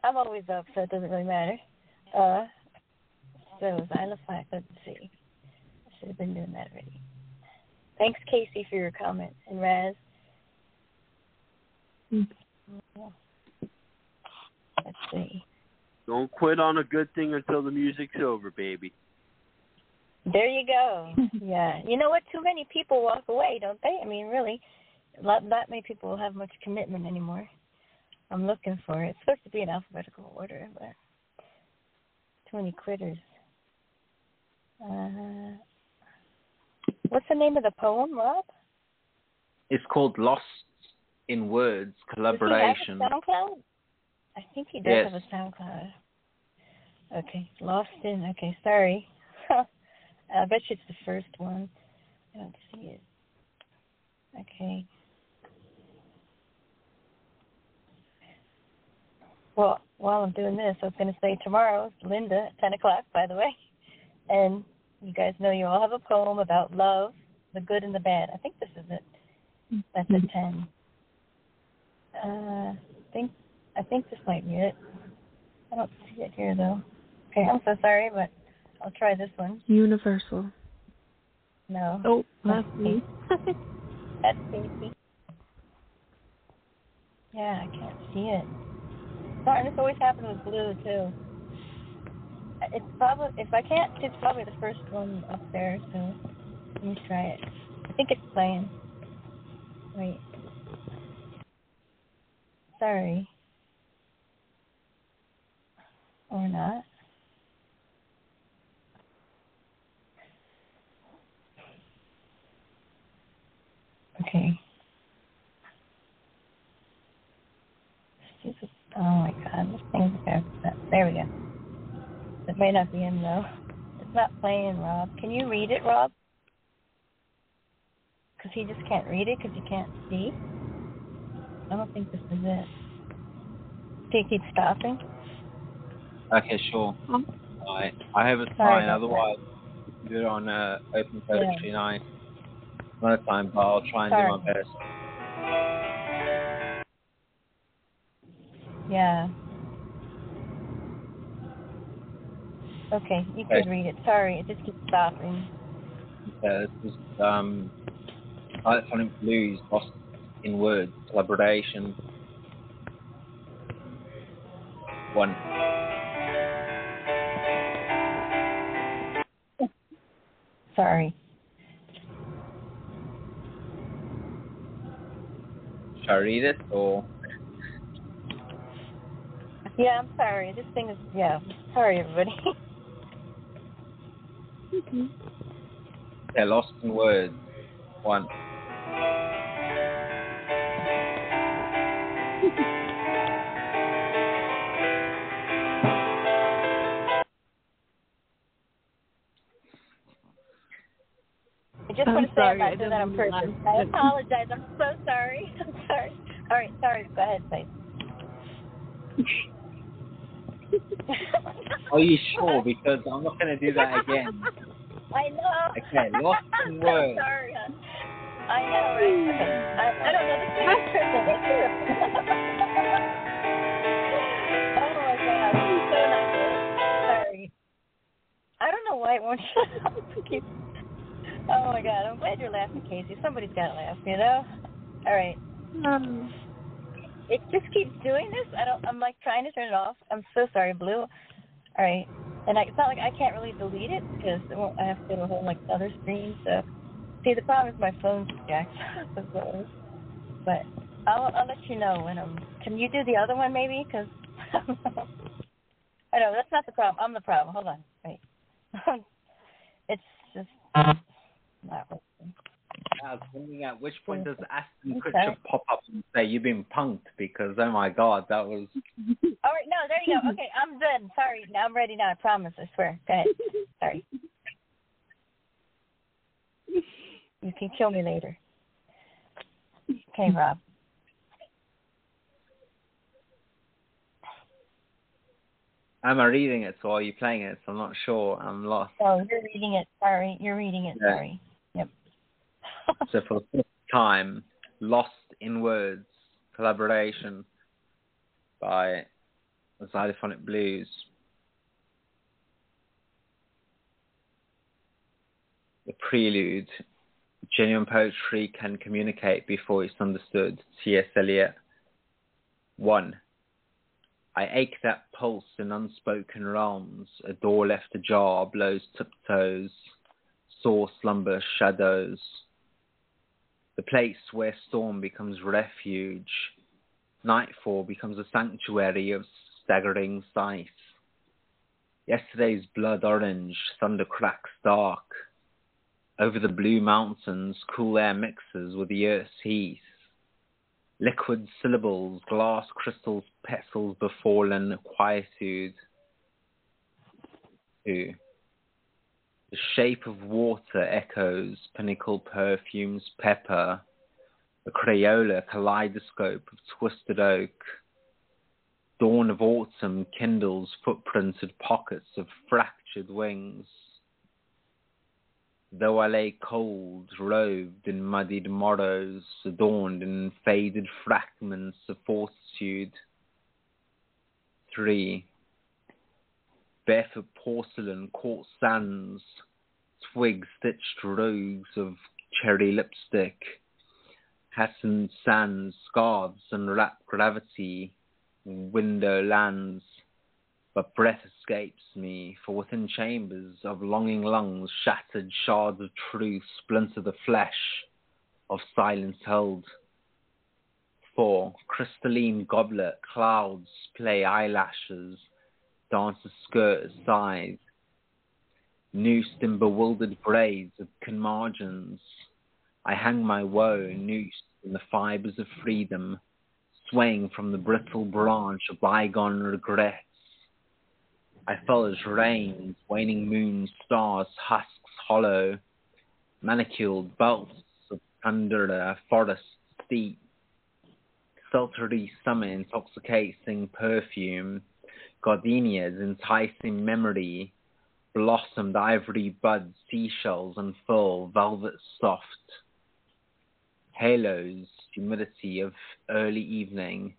Speaker 6: I'm always up, so it doesn't really matter. So Xylophonic, let's see. I should have been doing that already. Thanks, Casey, for your comment, and Raz. Let's see.
Speaker 15: Don't quit on a good thing until the music's over, baby.
Speaker 6: There you go. Yeah. You know what? Too many people walk away, don't they? Really, not many people have much commitment anymore. I'm looking for it. It's supposed to be in alphabetical order, but too many quitters. What's the name of the poem, Rob?
Speaker 4: It's called Lost in Words, Collaboration.
Speaker 6: Does he have a SoundCloud? I think he does have a SoundCloud. Okay, Lost in. Okay, sorry. I bet you it's the first one. I don't see it. Okay. Well, while I'm doing this, I was going to say tomorrow, Linda, at 10 o'clock, by the way. And you guys know you all have a poem about love, the good and the bad. I think this is it. That's at 10. I think this might be it. I don't see it here, though. Okay, I'm so sorry, but I'll try this one.
Speaker 13: Universal.
Speaker 6: No.
Speaker 12: Oh, that's me.
Speaker 6: That's Casey. Yeah, I can't see it. Sorry, this always happens with Blue, too. It's probably, if I can't, it's probably the first one up there, so let me try it. I think it's playing. Wait. Sorry. Or not. Okay. Oh my God, this thing's there we go. It may not be him though. It's not playing, Rob. Can you read it, Rob? Because he just can't read it because he can't see. I don't think this is it. Can you keep stopping?
Speaker 4: Okay, sure. I have a sign, otherwise do it on Open Poetry Night. Another time, but I'll try and do my best.
Speaker 6: Yeah. Okay, you could read it. Sorry, it just keeps stopping.
Speaker 4: Yeah, this is Electronic Blues, Lost in Words, Collaboration. 1.
Speaker 6: Sorry.
Speaker 4: Should I read it, or?
Speaker 6: Yeah, I'm sorry. This thing is, sorry, everybody.
Speaker 4: Okay, Lost in Words. 1.
Speaker 6: I just want to say I'm not doing that on purpose. I apologize. I'm so sorry. I'm sorry. All right, sorry. Go ahead, please.
Speaker 4: Are you sure? Because I'm not going to do that again.
Speaker 6: I know.
Speaker 4: Okay, Lost in Words.
Speaker 6: I'm sorry, hon. I know, right? Okay. I don't know the secret triple. Oh my God, I'm so not good. Sorry. I don't know why it won't shut up. Oh my God, I'm glad you're laughing, Casey. Somebody's got to laugh, you know? All right. It just keeps doing this. I'm like trying to turn it off. I'm so sorry, Blue. All right. And it's not like I can't really delete it because I have to go to a whole like other screen. So, see, the problem is my phone's jacked up. But I'll let you know when Can you do the other one maybe? Because I know that's not the problem. I'm the problem. Hold on. Wait. It's just not working.
Speaker 4: I was wondering at which point does Aston Kutcher pop up and say you've been punked? Because oh my God, that was.
Speaker 6: All right, no, there you go. Okay, I'm done. Sorry, now I'm ready. Now I promise. I swear. Go ahead. Sorry. You can kill me later. Okay, Rob.
Speaker 4: Am I reading it or are you playing it? So I'm not sure. I'm lost.
Speaker 6: Oh, you're reading it. Sorry, you're reading it.
Speaker 4: Yeah.
Speaker 6: Sorry. Yep.
Speaker 4: So for the first time, Lost in Words, collaboration by Xylophonic Blues. The prelude. Genuine poetry can communicate before it's understood. T.S. Eliot. 1. I ache that pulse in unspoken realms. A door left ajar blows tiptoes. Saw slumber shadows. The place where storm becomes refuge. Nightfall becomes a sanctuary of staggering sight. Yesterday's blood orange, thunder cracks dark. Over the blue mountains, cool air mixes with the earth's heat. Liquid syllables, glass crystals, petals befallen quietude. 2. The shape of water echoes, pinnacle perfumes, pepper. A Crayola kaleidoscope of twisted oak. Dawn of autumn kindles footprinted pockets of fractured wings. Though I lay cold, robed in muddied morrows, adorned in faded fragments of fortitude. 3. Barefoot porcelain, caught sands, twig-stitched rogues of cherry lipstick, hassened sands, scarves unwrapped gravity, window lands. But breath escapes me, for within chambers of longing lungs, shattered shards of truth splinter the flesh of silence held. 4. Crystalline goblet, clouds play eyelashes, dance a skirt aside, noosed in bewildered braids of conmargins. I hang my woe noosed in the fibers of freedom, swaying from the brittle branch of bygone regrets. I fell as rains, waning moons, stars, husks hollow, maniculed belts of thunder, forest steep, sultry summer intoxicating perfume, gardenias enticing memory, blossomed ivory buds, seashells unfurl, velvet soft, halos, humidity of early evening,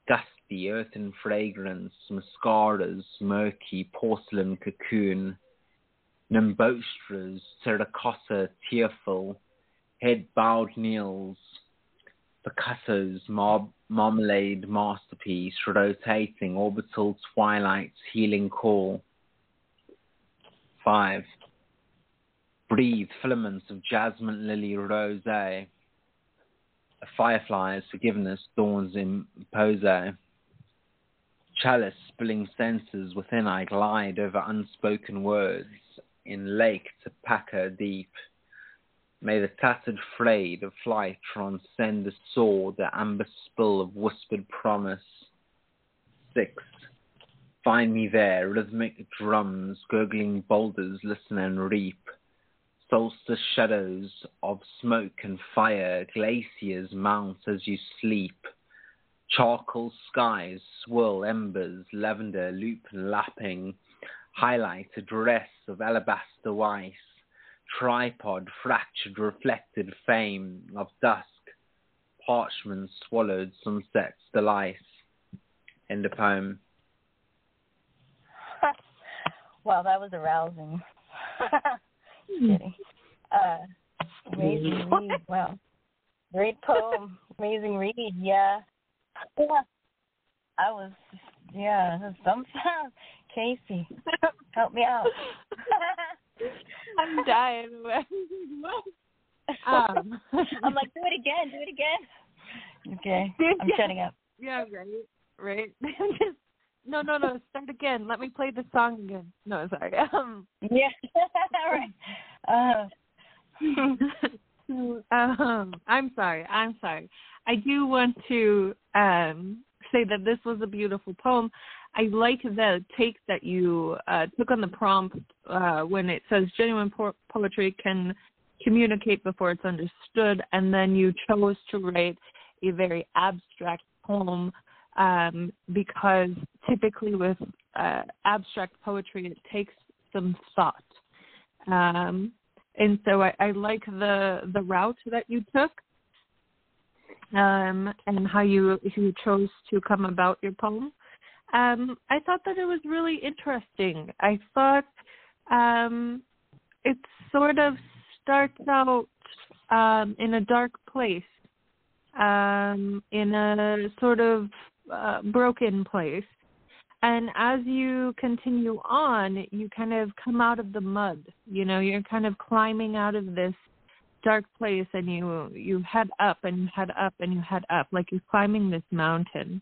Speaker 4: dusty earthen fragrance, mascaras, murky porcelain cocoon, nimbostras, terracotta tearful, head bowed kneels, Picasso's marmalade masterpiece, rotating orbital twilight's healing call. 5. Breathe filaments of jasmine lily rosé. A firefly's forgiveness dawns in pose. Chalice spilling senses within I glide over unspoken words, in lake to Packer deep, May the tattered frayed of flight transcend the soar, the amber spill of whispered promise. 6. Find me there, rhythmic drums, gurgling boulders, listen and reap. Solstice shadows of smoke and fire, glaciers mount as you sleep. Charcoal skies swirl embers, lavender loop and lapping. Highlight a dress of alabaster ice. Tripod fractured reflected fame of dusk. Parchment swallowed sunset's delight. End of poem.
Speaker 6: Wow, that was arousing. Kidding. Amazing read. Wow. Great poem. Amazing read. Yeah. I was, some Casey, help me out.
Speaker 12: I'm dying.
Speaker 6: I'm like, do it again. Okay, I'm shutting up.
Speaker 12: Yeah, right. No, start again. Let me play the song again. No, sorry.
Speaker 6: Yeah, right.
Speaker 12: I'm sorry. I do want to say that this was a beautiful poem. I like the take that you took on the prompt when it says genuine poetry can communicate before it's understood, and then you chose to write a very abstract poem because typically with abstract poetry it takes some thought. And so I like the route that you took and how you chose to come about your poem. I thought that it was really interesting. I thought it sort of starts out in a dark place, in a sort of broken place. And as you continue on, you kind of come out of the mud. You're kind of climbing out of this dark place, and you head up and you head up and you head up, like you're climbing this mountain.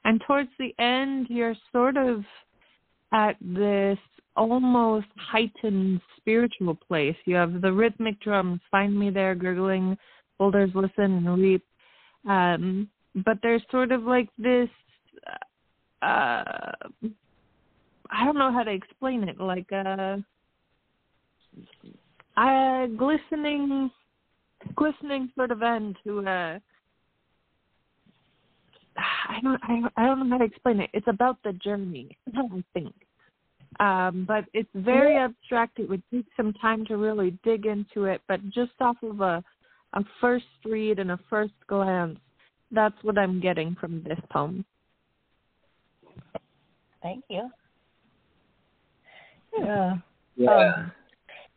Speaker 12: And towards the end, you're sort of at this almost heightened spiritual place. You have the rhythmic drums, find me there, gurgling, boulders listen and weep. But there's sort of like this, I don't know how to explain it, like a glistening sort of end to a, I don't know how to explain it. It's about the journey, I think. But it's very abstract. It would take some time to really dig into it. But just off of a first read and a first glance, that's what I'm getting from this poem.
Speaker 6: Thank you.
Speaker 4: Yeah,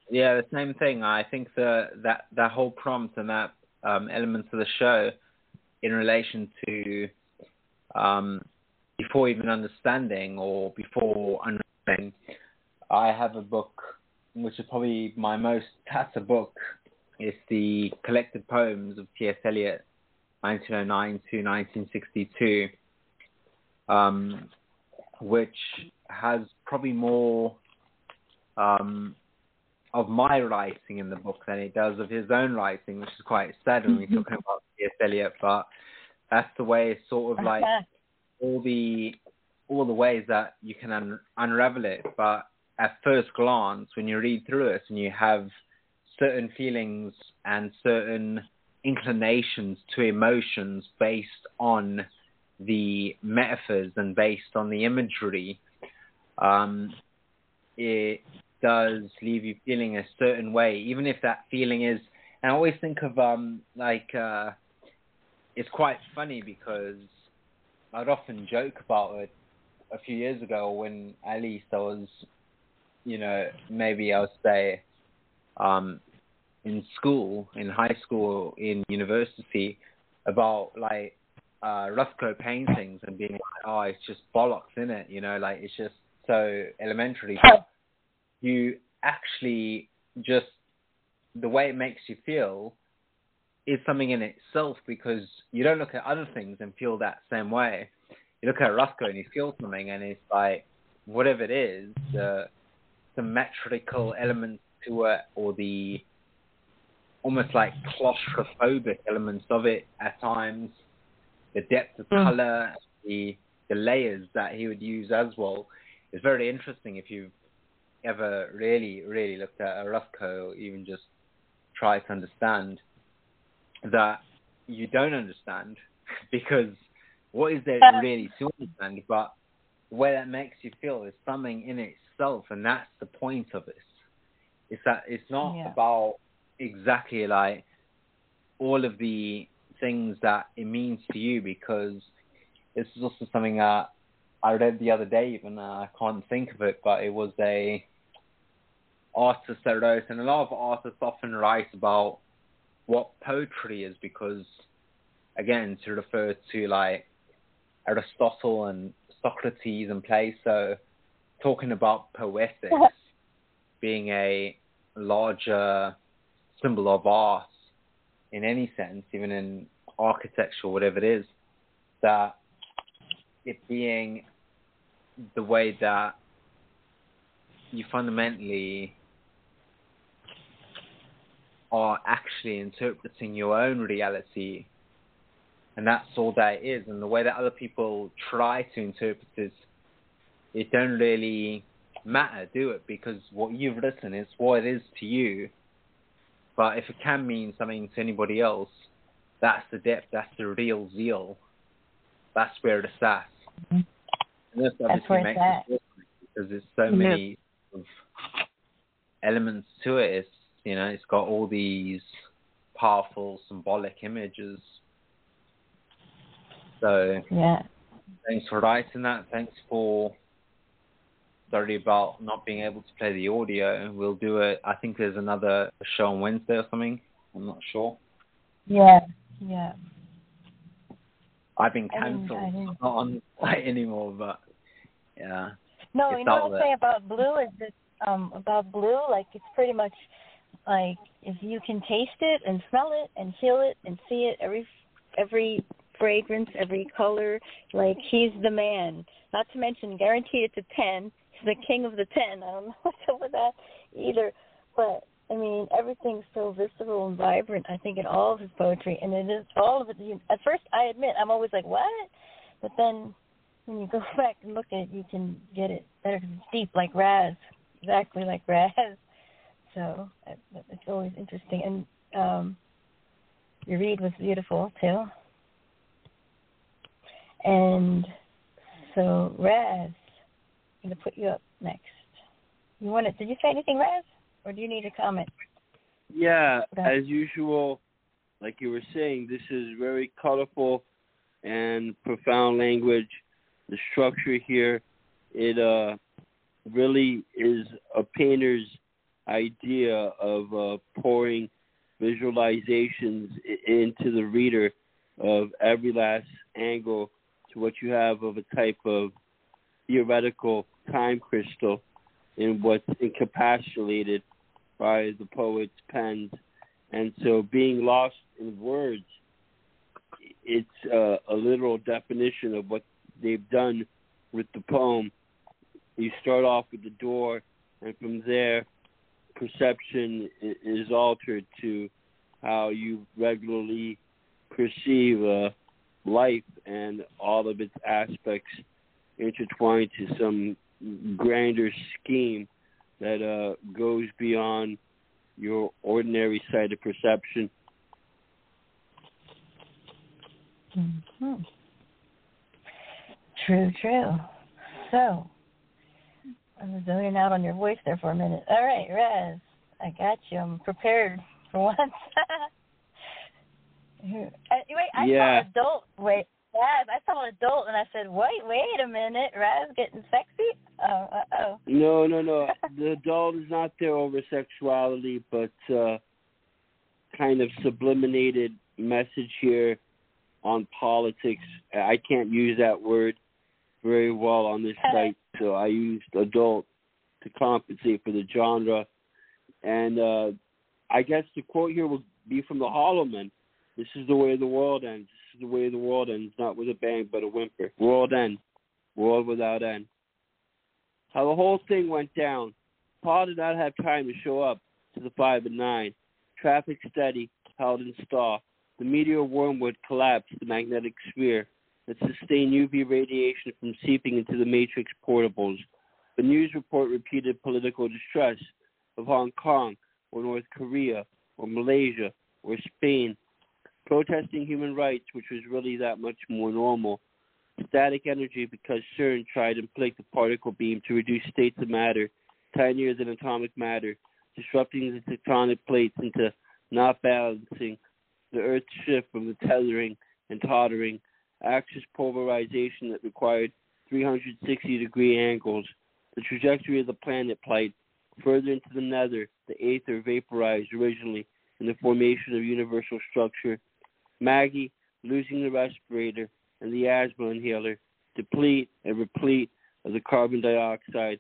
Speaker 4: the same thing. I think that whole prompt and that elements of the show in relation to before even understanding or before understanding, I have a book which is probably my most tattered book. It's the collected poems of T.S. Eliot, 1909 to 1962, which has probably more of my writing in the book than it does of his own writing, which is quite sad when we're talking about T.S. Eliot, but that's the way it's sort of like all the ways that you can unravel it. But at first glance, when you read through it and you have certain feelings and certain inclinations to emotions based on the metaphors and based on the imagery, it does leave you feeling a certain way, even if that feeling is, and I always think of it's quite funny because I'd often joke about it a few years ago when at least I was, maybe I would say in school, in high school, in university, about like Rothko paintings and being like, oh, it's just bollocks, isn't it? Like it's just so elementary. You actually just, the way it makes you feel is something in itself, because you don't look at other things and feel that same way. You look at Rothko and you feel something, and it's like, whatever it is, the symmetrical element to it, or the almost like claustrophobic elements of it at times. The depth of color, the layers that he would use as well is very interesting. If you've ever really looked at a Rothko, or even just try to understand, that you don't understand, because what is there really to understand? But the way that makes you feel is something in itself, and that's the point of it. It's that it's not about exactly like all of the things that it means to you, because this is also something that I read the other day, even I can't think of it, but it was a artist that wrote, and a lot of artists often write about what poetry is, because again, to refer to like Aristotle and Socrates and Plato, talking about poetics being a larger symbol of art in any sense, even in architecture, whatever it is, that it being the way that you fundamentally are actually interpreting your own reality, and that's all that it is. And the way that other people try to interpret it don't really matter, do it? Because what you've written is what it is to you. But if it can mean something to anybody else, that's the depth, that's the real zeal. That's where it's at. And this obviously makes it different, because there's so many of elements to it. It's, you know, it's got all these powerful symbolic images. So thanks for writing that. Thanks for, sorry about not being able to play the audio. We'll do it. I think there's another show on Wednesday or something. I'm not sure.
Speaker 6: Yeah.
Speaker 4: I've been cancelled. I'm not on the site anymore, but yeah.
Speaker 6: No, you know what I'm saying about blue is that like it's pretty much like if you can taste it and smell it and feel it and see it, every fragrance, every color, like he's the man. Not to mention, guaranteed it's a 10. He's the king of the 10. I don't know what's up with that either. But, I mean, everything's so visceral and vibrant, I think, in all of his poetry. And it is all of it. At first, I admit, I'm always like, what? But then when you go back and look at it, you can get it better because it's deep like Raz. Exactly like Raz. So it's always interesting. And your read was beautiful, too. And so, Raz, I'm going to put you up next. Did you say anything, Raz? Or do you need a comment?
Speaker 15: Yeah, as usual, like you were saying, this is very colorful and profound language. The structure here, it really is a painter's idea of pouring visualizations into the reader of every last angle to what you have of a type of theoretical time crystal in what's encapsulated by the poet's pens. And so being lost in words, it's a literal definition of what they've done with the poem. You start off with the door, and from there, perception is altered to how you regularly perceive life and all of its aspects intertwined to some grander scheme that goes beyond your ordinary sight of perception.
Speaker 6: Mm-hmm. True. So, I was zoning out on your voice there for a minute. All right, Raz, I got you. I'm prepared for once. I saw adult. Raz, I saw an adult, and I said, wait a minute, Raz getting sexy? Uh-oh.
Speaker 15: No. The adult is not there over sexuality, but kind of subliminated message here on politics. I can't use that word very well on this site, so I used adult to compensate for the genre. And I guess the quote here will be from the Hollow Men. This is the way the world ends. This is the way the world ends, not with a bang, but a whimper. World end. World without end. How the whole thing went down. Paul did not have time to show up to the 5 and 9. traffic steady, held in stall. The meteor wormwood collapsed the magnetic sphere that sustained UV radiation from seeping into the matrix portables. The news report repeated political distress of Hong Kong or North Korea or Malaysia or Spain, protesting human rights, which was really that much more normal. Static energy because CERN tried to inflict a particle beam to reduce states of matter tinier than atomic matter, disrupting the tectonic plates into not balancing the Earth's shift from the tethering and tottering, axis polarization that required 360-degree angles. The trajectory of the planet plight further into the nether, the aether vaporized originally in the formation of universal structure. Maggie losing the respirator and the asthma inhaler, deplete and replete of the carbon dioxide.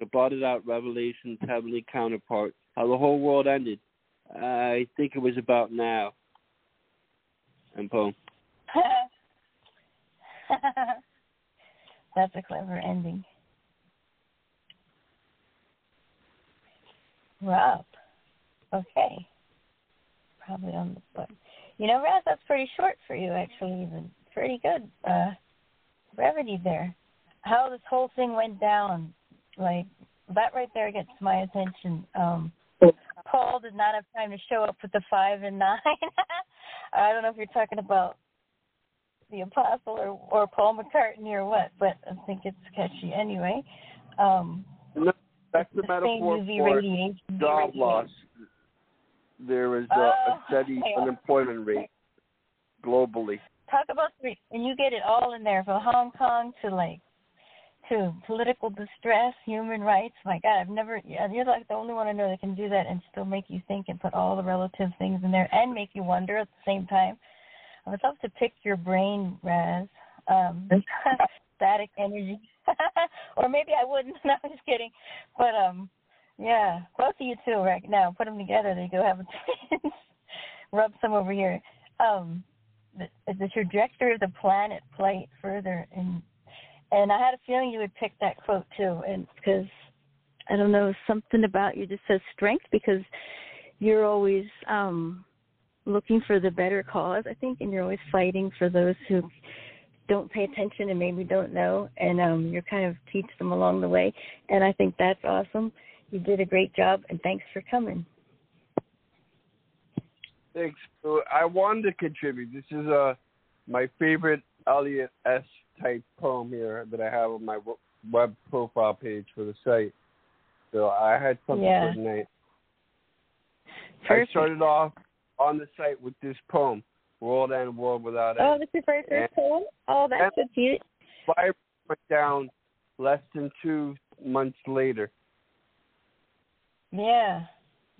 Speaker 15: The blotted out revelation's heavenly counterpart. How the whole world ended. I think it was about now. And poem.
Speaker 6: That's a clever ending. Rob. Okay. Probably on the button. You know, Raz, that's pretty short for you, actually. Even pretty good brevity there. How this whole thing went down, like, that right there gets my attention. Paul did not have time to show up with the 5 and 9. I don't know if you're talking about the Apostle or Paul McCartney or what, but I think it's catchy anyway.
Speaker 15: No, that's the metaphor for job loss. There was a steady unemployment rate globally.
Speaker 6: Talk about three, and you get it all in there, from Hong Kong to political distress, human rights. My God, you're like the only one I know that can do that and still make you think and put all the relative things in there and make you wonder at the same time. I would love to pick your brain, Raz. Static energy. Or maybe I wouldn't. No, I'm just kidding. But, yeah, both of you two right now. Put them together. There you go. Have a twins. Rub some over here. The trajectory of the planet played further. And I had a feeling you would pick that quote, too. And because, I don't know, something about you just says strength, because you're always looking for the better cause, I think, and you're always fighting for those who don't pay attention and maybe don't know, and you're kind of teach them along the way. And I think that's awesome. You did a great job, and thanks for coming.
Speaker 15: Thanks. So I wanted to contribute. This is my favorite Eliot-esque type poem here that I have on my web profile page for the site. So I had something for tonight. Perfect. I started off on the site with this poem, World and World Without End.
Speaker 6: Oh, this is your first poem? Oh, that's so cute.
Speaker 15: Fire went down less than 2 months later.
Speaker 6: Yeah.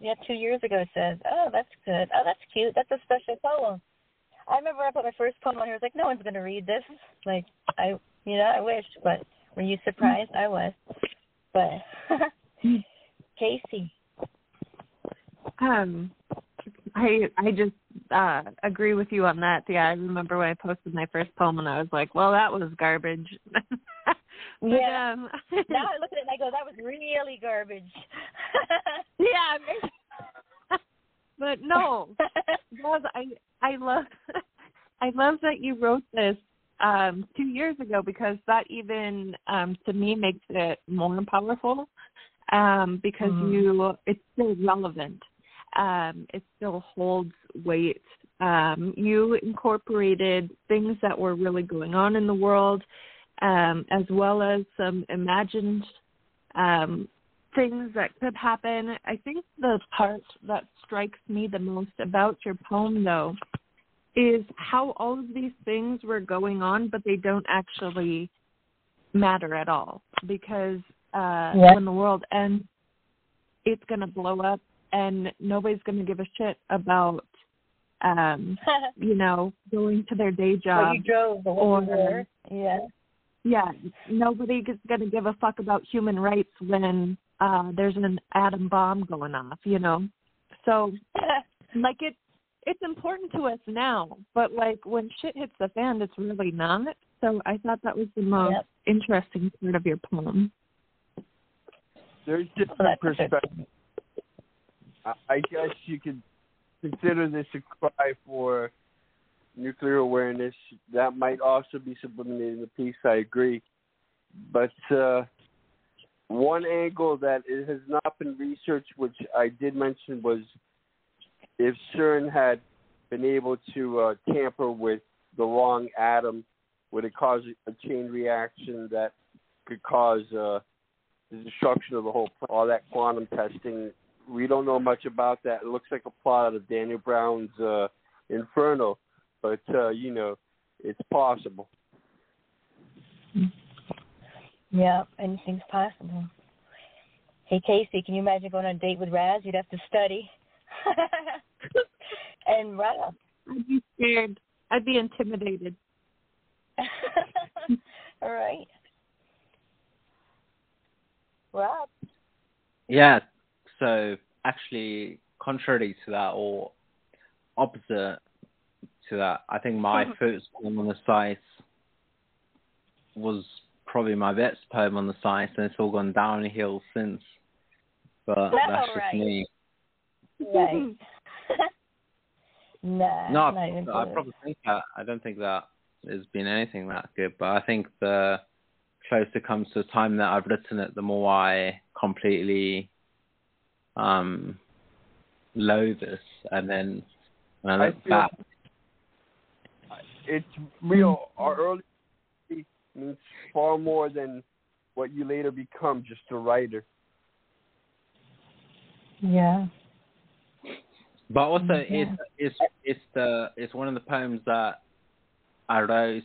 Speaker 6: Yeah, 2 years ago it says. Oh, that's good. Oh, that's cute. That's a special poem. I remember I put my first poem on here. I was like, no one's going to read this. Like, I wish, but were you surprised? I was. But, Casey.
Speaker 12: I just agree with you on that. Yeah, I remember when I posted my first poem and I was like, well, that was garbage. But,
Speaker 6: yeah. Now I look at it and I go, that was really garbage.
Speaker 12: Yeah. But no, I love that you wrote this 2 years ago, because that even to me makes it more powerful, because it's still relevant. It still holds weight. You incorporated things that were really going on in the world, as well as some imagined things that could happen. I think the part that strikes me the most about your poem, though, is how all of these things were going on, but they don't actually matter at all, because when the world ends, it's going to blow up, and nobody's going to give a shit about, going to their day job.
Speaker 6: Or you drove or
Speaker 12: nobody's going to give a fuck about human rights when there's an atom bomb going off, So, like, it's important to us now, but, like, when shit hits the fan, it's really not. So I thought that was the most interesting part of your poem.
Speaker 15: There's different perspectives. I guess you could consider this a cry for nuclear awareness. That might also be subliminated in the piece, I agree. But one angle that it has not been researched, which I did mention, was if CERN had been able to tamper with the wrong atom, would it cause a chain reaction that could cause the destruction of the whole planet? All that quantum testing, we don't know much about that. It looks like a plot out of Daniel Brown's Inferno, but, it's possible.
Speaker 6: Yeah, anything's possible. Hey, Casey, can you imagine going on a date with Raz? You'd have to study. And Rob.
Speaker 12: I'd be scared. I'd be intimidated.
Speaker 6: All right. Rob.
Speaker 4: Yeah, so actually, contrary to that, or opposite to that, I think my first poem on the site was probably my best poem on the site, and it's all gone downhill since. But that's just
Speaker 6: right.
Speaker 4: me.
Speaker 6: Right.
Speaker 4: No, I probably think that. I don't think that has been anything that good, but I think the closer it comes to the time that I've written it, the more I completely loathe this, and then when I look back,
Speaker 15: it's real. Our early means far more than what you later become, just a writer.
Speaker 6: Yeah.
Speaker 4: But also, it's one of the poems that I wrote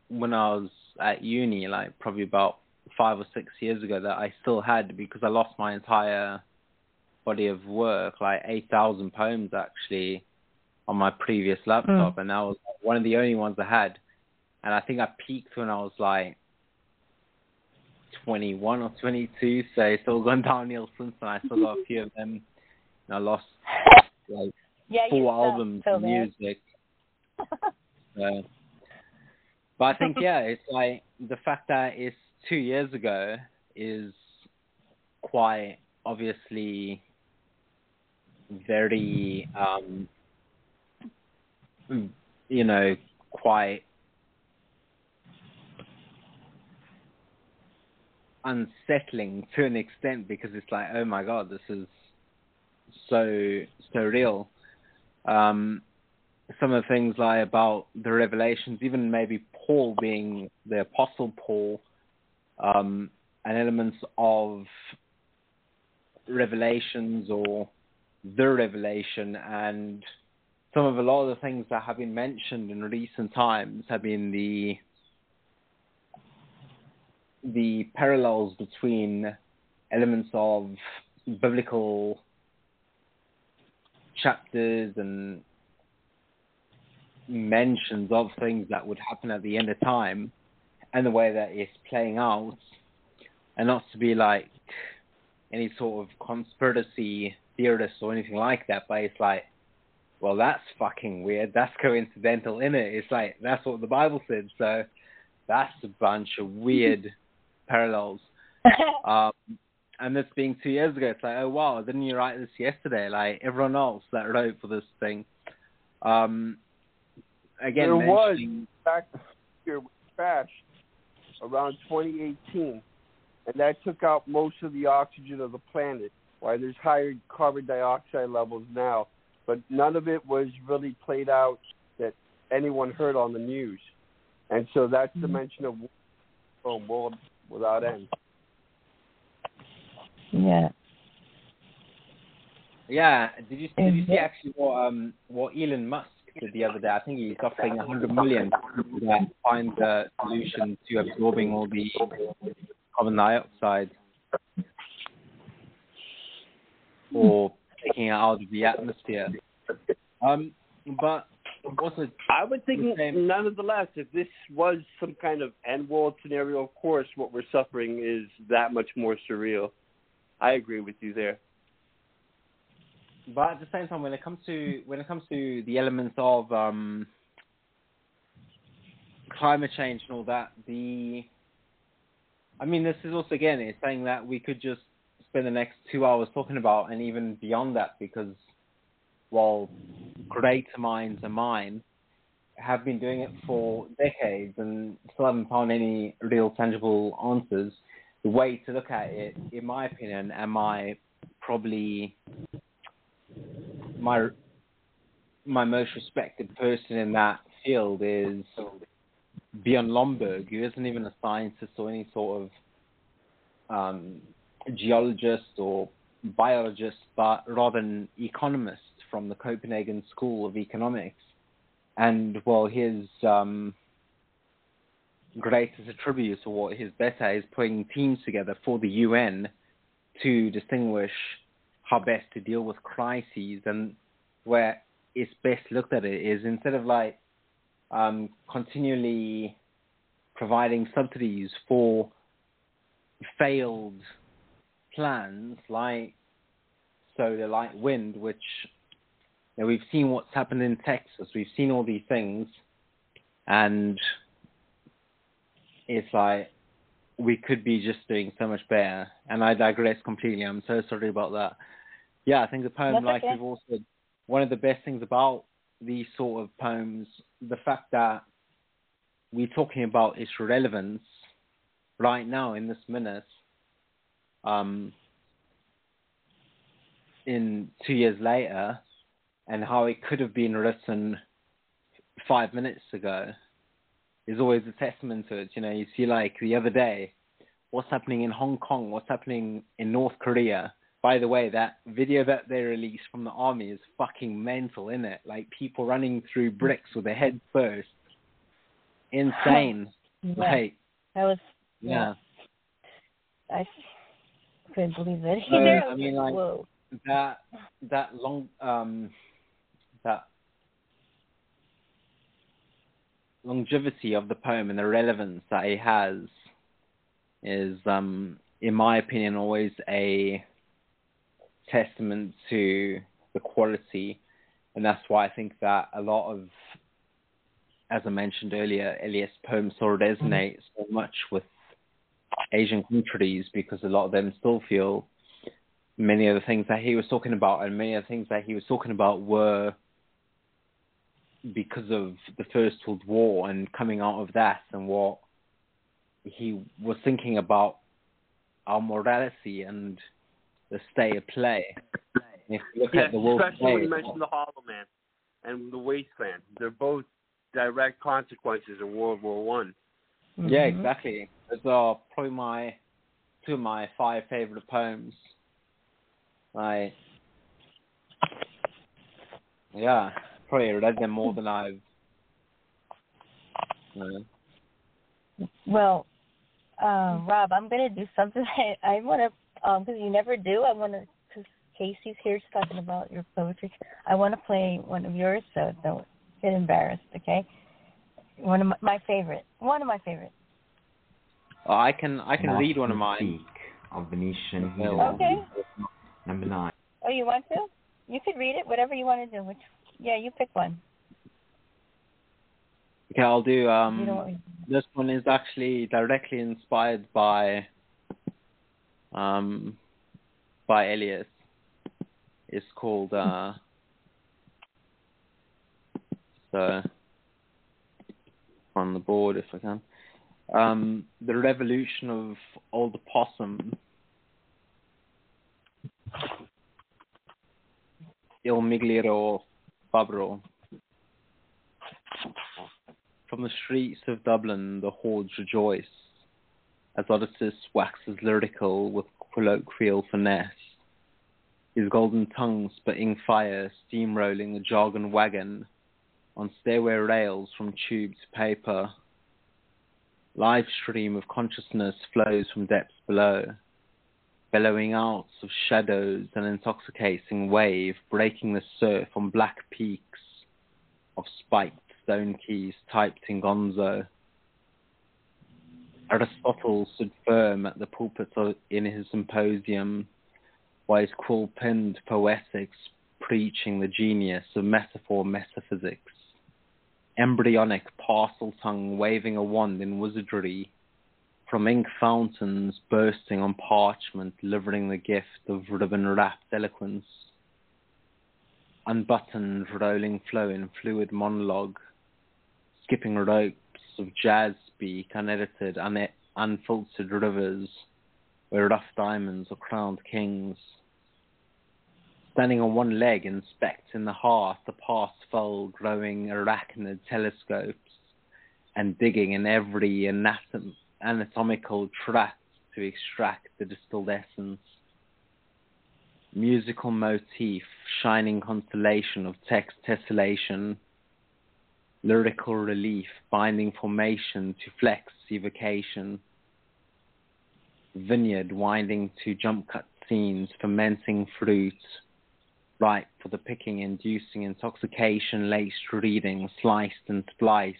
Speaker 4: when I was at uni, like probably about 5 or 6 years ago, that I still had because I lost my entire body of work, like 8,000 poems actually, on my previous laptop, and that was one of the only ones I had. And I think I peaked when I was like 21 or 22, so it's all gone downhill since then. I still got a few of them, and I lost like 4 albums of music. But I think, it's like the fact that it's 2 years ago is quite obviously very, quite unsettling to an extent, because it's like, oh my God, this is so real. Some of the things like about the revelations, even maybe Paul being the Apostle Paul, and elements of revelations or the revelation, and a lot of the things that have been mentioned in recent times have been the parallels between elements of biblical chapters and mentions of things that would happen at the end of time, and the way that it's playing out, and not to be like any sort of conspiracy theorist or anything like that, but it's like, well, that's fucking weird, that's coincidental, innit? It's like, that's what the Bible said, so that's a bunch of weird parallels. And this being 2 years ago, it's like, oh wow, didn't you write this yesterday? Like everyone else that wrote for this thing. Again,
Speaker 15: there was, in fact, here crashed around 2018, and that took out most of the oxygen of the planet. Why there's higher carbon dioxide levels now, but none of it was really played out that anyone heard on the news. And so that's the mention of world without end.
Speaker 6: Yeah.
Speaker 4: Yeah. Did you see actually what Elon Musk did the other day? I think he's offering $100 million to find the solution to absorbing all the carbon dioxide or taking it out of the atmosphere. But also,
Speaker 15: I would think, nonetheless, if this was some kind of end world scenario, of course, what we're suffering is that much more surreal. I agree with you there.
Speaker 4: But at the same time, when it comes to the elements of climate change and all that, this is also, again, it's saying that we could just spend the next 2 hours talking about, and even beyond that, because while greater minds than mine have been doing it for decades and still haven't found any real tangible answers. The way to look at it, in my opinion, and my most respected person in that field is Björn Lomborg, who isn't even a scientist or any sort of geologist or biologist, but rather an economist from the Copenhagen School of Economics. And well, his greatest attribute, or what his better, is putting teams together for the UN to distinguish how best to deal with crises. And where it's best looked at it is, instead of like continually providing subsidies for failed plans like solar, like wind, which we've seen what's happened in Texas. We've seen all these things, and it's like we could be just doing so much better. And I digress completely. I'm so sorry about that. Yeah, I think the poem,
Speaker 6: That's
Speaker 4: like
Speaker 6: okay.
Speaker 4: we've all said, one of the best things about these sort of poems, the fact that we're talking about its relevance right now in this minute, in 2 years later, and how it could have been written 5 minutes ago, is always a testament to it. You know, you see, like the other day, what's happening in Hong Kong, what's happening in North Korea. By the way, that video that they released from the army is fucking mental, isn't it? Like people running through bricks with their head first. Insane.
Speaker 6: Yeah.
Speaker 4: Like,
Speaker 6: that was,
Speaker 4: yeah.
Speaker 6: I couldn't believe it
Speaker 4: So,
Speaker 6: either.
Speaker 4: I mean, like,
Speaker 6: whoa.
Speaker 4: that longevity of the poem and the relevance that it has is, in my opinion, always a testament to the quality. And that's why I think that a lot of, as I mentioned earlier, Eliot's poems still resonate so much with Asian countries, because a lot of them still feel many of the things that he was talking about, and many of the things that he was talking about were because of the First World War and coming out of that, and what he was thinking about our morality and the state of play. If you look at the world
Speaker 15: especially
Speaker 4: today,
Speaker 15: when you mentioned the Hollow Man and the Wasteland. They're both direct consequences of World War One.
Speaker 4: Yeah, exactly. Those are probably two of my 5 favorite poems. Like, yeah, probably read them more than I've.
Speaker 6: Well, Rob, I'm gonna do something. I want to, because you never do. I want to, because Casey's here talking about your poetry. I want to play one of yours, so don't get embarrassed, okay? One of my favorite.
Speaker 4: Oh, I can read one of mine.
Speaker 16: Of Venetian
Speaker 6: Okay.
Speaker 16: Number 9.
Speaker 6: Oh, you want to? You could read it, whatever you want to do. Yeah, you pick one.
Speaker 4: Okay, I'll do.
Speaker 6: You don't want me.
Speaker 4: This one is actually directly inspired by Eliot. It's called so on the board if I can. The Revolution of Old Possum. Il Migliore Fabbro. From the streets of Dublin, the hordes rejoice, as Odysseus waxes lyrical with colloquial finesse, his golden tongue spitting fire, steamrolling a jargon wagon on stairway rails from tube to paper. Live stream of consciousness flows from depths below, bellowing out of shadows, an intoxicating wave breaking the surf on black peaks of spiked stone keys typed in gonzo. Aristotle stood firm at the pulpit in his symposium, while his quill-penned poetics preaching the genius of metaphor metaphysics. Embryonic parcel tongue waving a wand in wizardry, from ink fountains bursting on parchment, delivering the gift of ribbon-wrapped eloquence. unbuttoned rolling flow in fluid monologue, skipping ropes of jazz speak, unedited, unfiltered rivers where rough diamonds are crowned kings. Standing on one leg, inspect in the heart the past fold, growing arachnid telescopes, and digging in every anatomical tract to extract the distilled essence. Musical motif, shining constellation of text tessellation, lyrical relief, binding formation to flex evocation, vineyard winding to jump cut scenes, fermenting fruit, ripe for the picking, inducing intoxication, laced reading, sliced and spliced,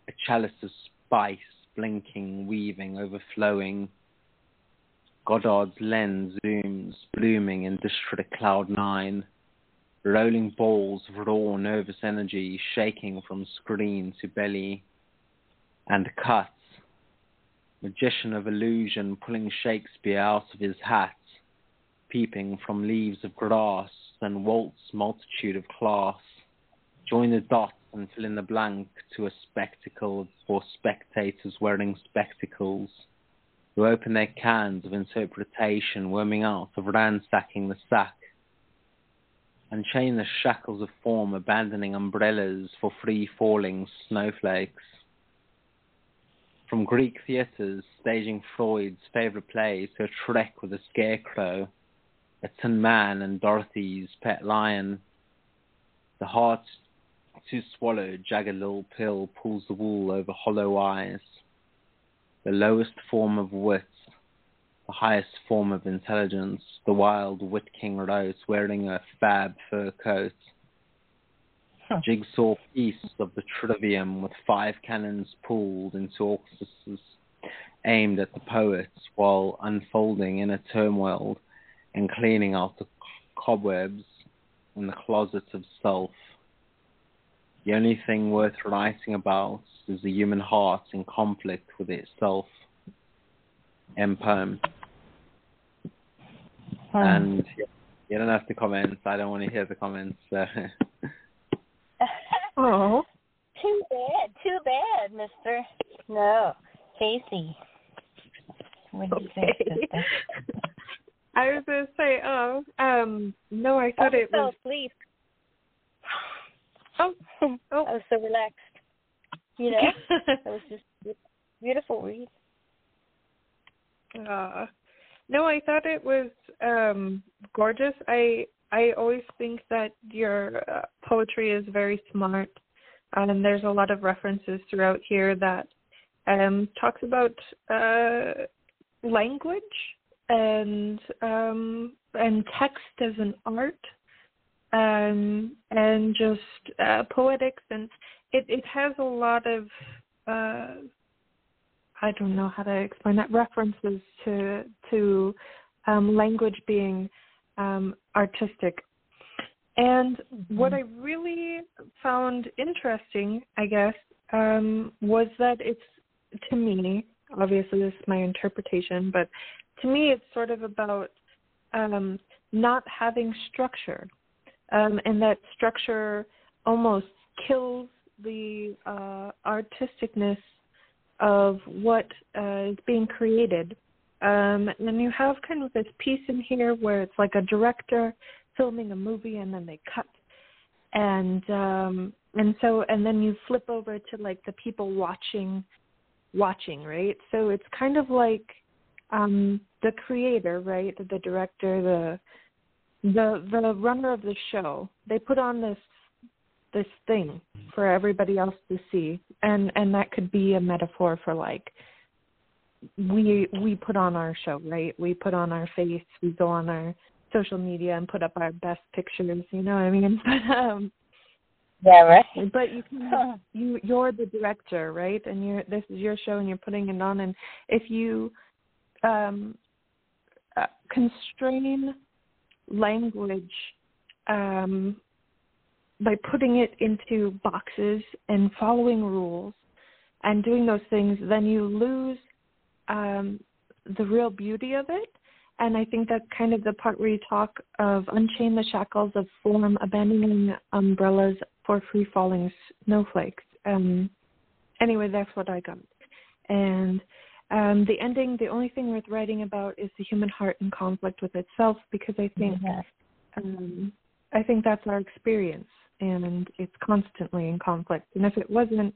Speaker 4: a chalice of spice, blinking, weaving, overflowing. Goddard's lens zooms, blooming in District Cloud 9, rolling balls of raw nervous energy, shaking from screen to belly, and cuts, magician of illusion, pulling Shakespeare out of his hat, peeping from leaves of grass, and waltz multitude of class, join the dots and fill in the blank to a spectacle for spectators wearing spectacles, who open their cans of interpretation, worming out of ransacking the sack, and chain the shackles of form, abandoning umbrellas for free-falling snowflakes. From Greek theatres, staging Freud's favourite plays to a trek with a scarecrow, a Tin Man and Dorothy's pet lion, the hard to swallow jagged little pill pulls the wool over hollow eyes. The lowest form of wit, the highest form of intelligence, the wild wit king rose wearing a fab fur coat. Jigsaw piece of the trivium with 5 cannons pulled into auspices aimed at the poets while unfolding inner turmoil and cleaning out the cobwebs in the closet of self. The only thing worth writing about is the human heart in conflict with itself. End poem. And you don't have to comment. I don't want to hear the comments.
Speaker 6: Oh, too bad, Mister. No, Casey. What do you think, sister?
Speaker 12: I was going to say, no, I thought it was...
Speaker 6: asleep.
Speaker 12: Oh.
Speaker 6: I was so relaxed. You know, it was just beautiful read.
Speaker 12: No, I thought it was gorgeous. I always think that your poetry is very smart, and there's a lot of references throughout here that talks about language and text as an art, and just poetics, and it has a lot of I don't know how to explain that, references to language being artistic. And what I really found interesting, I guess, was that it's, to me, obviously this is my interpretation, but to me it's sort of about not having structure, and that structure almost kills the artisticness of what is being created. And you have kind of this piece in here where it's like a director filming a movie and then they cut. And then you flip over to like the people watching, right? So it's kind of like the creator, right? The director, the runner of the show. They put on this thing for everybody else to see, and that could be a metaphor for like we put on our show, right? We put on our face, we go on our social media and put up our best pictures, you know what I mean?
Speaker 6: Yeah, right.
Speaker 12: But you're the director, right? And this is your show and you're putting it on, and if you constrain language by putting it into boxes and following rules and doing those things, then you lose the real beauty of it. And I think that's kind of the part where you talk of unchain the shackles of form, abandoning umbrellas for free-falling snowflakes. Anyway, that's what I got. And the ending, the only thing worth writing about is the human heart in conflict with itself, because I think that's our experience, and it's constantly in conflict. And if it wasn't,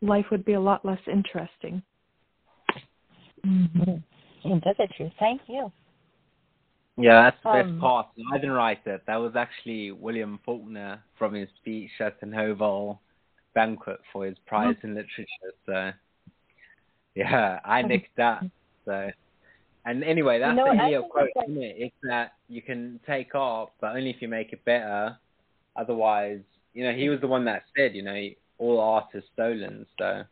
Speaker 12: life would be a lot less interesting.
Speaker 6: Mm-hmm. And that's the truth. Thank you.
Speaker 4: Yeah, that's the best part. I didn't write it. That was actually William Faulkner from his speech at the Nobel banquet for his prize in literature. So, yeah, I nicked that. So, and anyway, that's the Eliot quote, isn't it? It's that you can take art, but only if you make it better. Otherwise, he was the one that said, all art is stolen. So.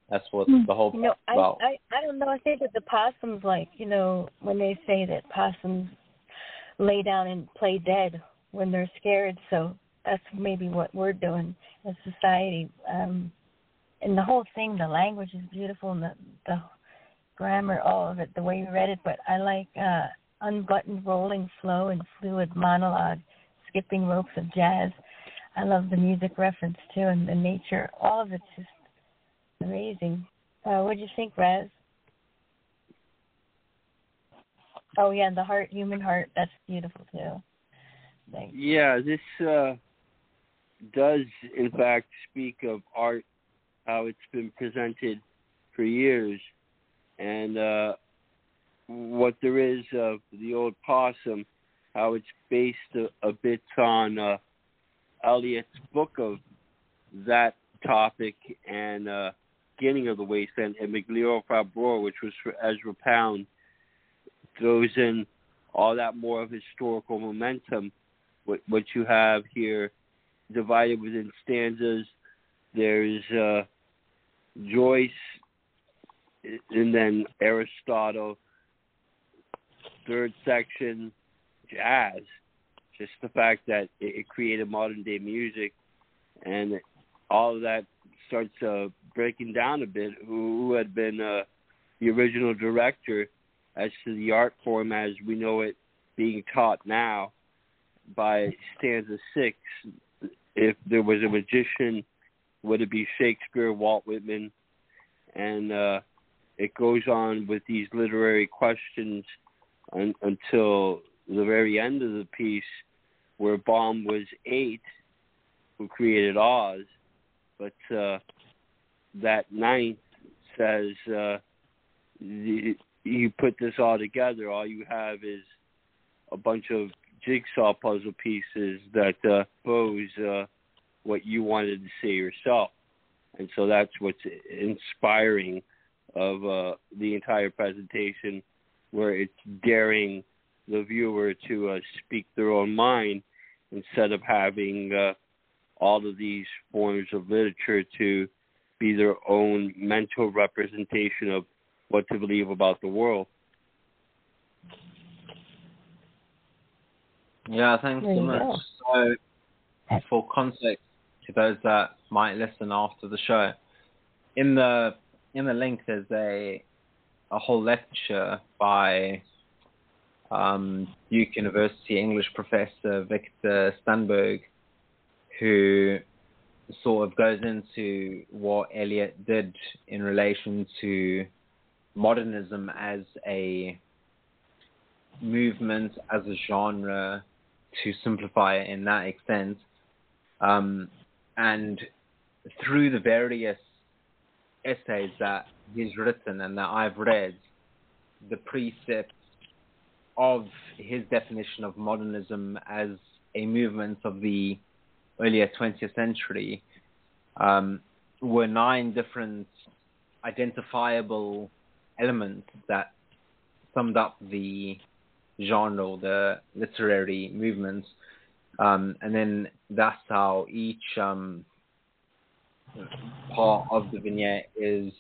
Speaker 4: That's what the whole about.
Speaker 6: I don't know. I think that the possums, when they say that possums lay down and play dead when they're scared. So that's maybe what we're doing as society. And the whole thing, the language is beautiful, and the grammar, all of it, the way you read it. But I like unbuttoned rolling flow and fluid monologue, skipping ropes of jazz. I love the music reference too, and the nature. All of it's just amazing. What do you think, Raz? Oh, yeah, the heart, human heart, that's beautiful, too. Thanks.
Speaker 15: Yeah, this does, in fact, speak of art, how it's been presented for years, and what there is of the old possum, how it's based a bit on Eliot's book of that topic, and beginning of the wasteland, and Migliore Fabro, which was for Ezra Pound, throws in all that more of historical momentum. What you have here divided within stanzas, there's Joyce, and then Aristotle, third section, jazz. Just the fact that it created modern day music, and all of that starts breaking down a bit who had been the original director as to the art form as we know it being taught now. By stanza 6, if there was a magician, would it be Shakespeare, Walt Whitman? And it goes on with these literary questions until the very end of the piece, where Baum was 8, who created Oz, but that 9th says you put this all together, all you have is a bunch of jigsaw puzzle pieces that pose what you wanted to say yourself. And so that's what's inspiring of the entire presentation, where it's daring the viewer to speak their own mind instead of having all of these forms of literature to be their own mental representation of what to believe about the world.
Speaker 4: Yeah, thanks so much. So, for context to those that might listen after the show, in the link there's a whole lecture by Duke University English professor Victor Stanberg, who sort of goes into what Eliot did in relation to modernism as a movement, as a genre, to simplify it in that extent. And through the various essays that he's written and that I've read, the precepts of his definition of modernism as a movement of the earlier 20th century were 9 different identifiable elements that summed up the genre, or the literary movement. And then that's how each part of the vignette is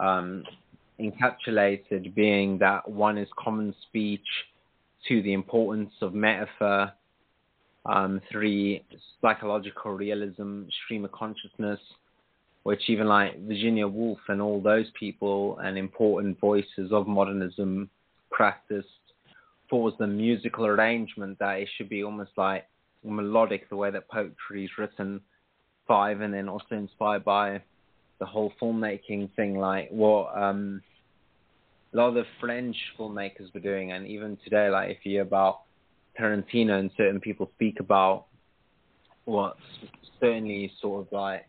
Speaker 4: encapsulated, being that 1 is common speech, 2, the importance of metaphor, 3, psychological realism, stream of consciousness, which even like Virginia Woolf and all those people and important voices of modernism practiced thought was the musical arrangement, that it should be almost like melodic, the way that poetry is written, 5, and then also inspired by the whole filmmaking thing, like what a lot of the French filmmakers were doing, and even today, like if you hear about Tarantino and certain people speak about what certainly sort of like,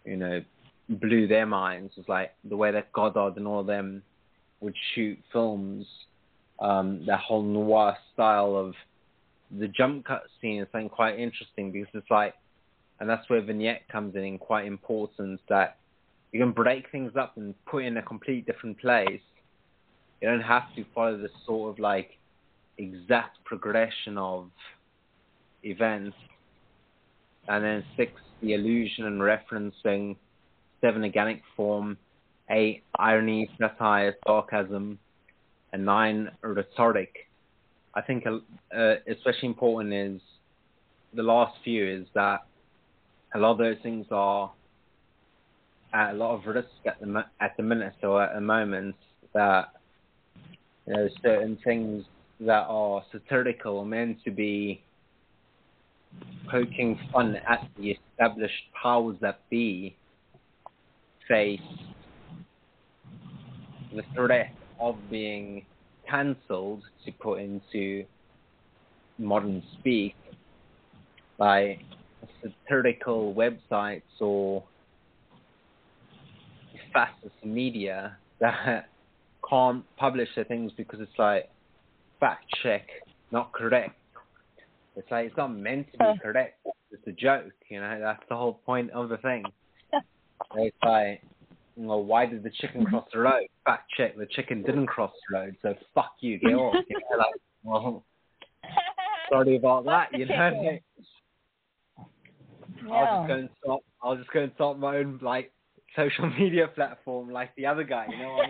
Speaker 4: you know, blew their minds was like the way that Godard and all of them would shoot films, that whole noir style of the jump cut scene is something quite interesting, because it's like, and that's where vignette comes in quite important, that you can break things up and put in a complete different place. You don't have to follow this sort of like exact progression of events. And then 6, the illusion and referencing. 7, organic form. 8, irony, satire, sarcasm. And 9, rhetoric. I think especially important is the last few, is that a lot of those things are at a lot of risk at the minute, or at the moment, that, you know, certain things that are satirical are meant to be poking fun at the established powers that be, face the threat of being cancelled, to put into modern speak, by satirical websites or fascist media that can't publish their things because it's like fact check, not correct. It's like it's not meant to be correct. It's a joke, you know. That's the whole point of the thing. It's like, well, why did the chicken cross the road? Fact check, the chicken didn't cross the road, so fuck you, get off. You know, like, well, sorry about that, you know. I'll just go and start my own like social media platform like the other guy, you know what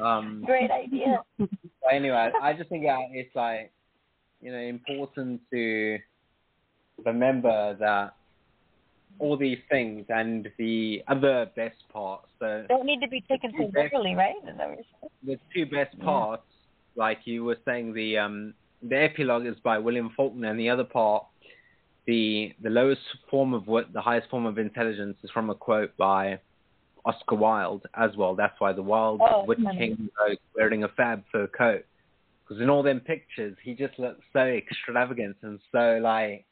Speaker 4: I mean?
Speaker 6: Great idea.
Speaker 4: But anyway, I just think that it's like, you know, important to remember that all these things and the other best parts, so
Speaker 6: don't need to be taken so literally, right? Is that what you're saying?
Speaker 4: The 2 best parts, like you were saying, the epilogue is by William Faulkner, and the other part, the lowest form of what the highest form of intelligence, is from a quote by Oscar Wilde as well. That's why the wild witch king goes wearing a fab fur coat, because in all them pictures he just looks so extravagant and so like,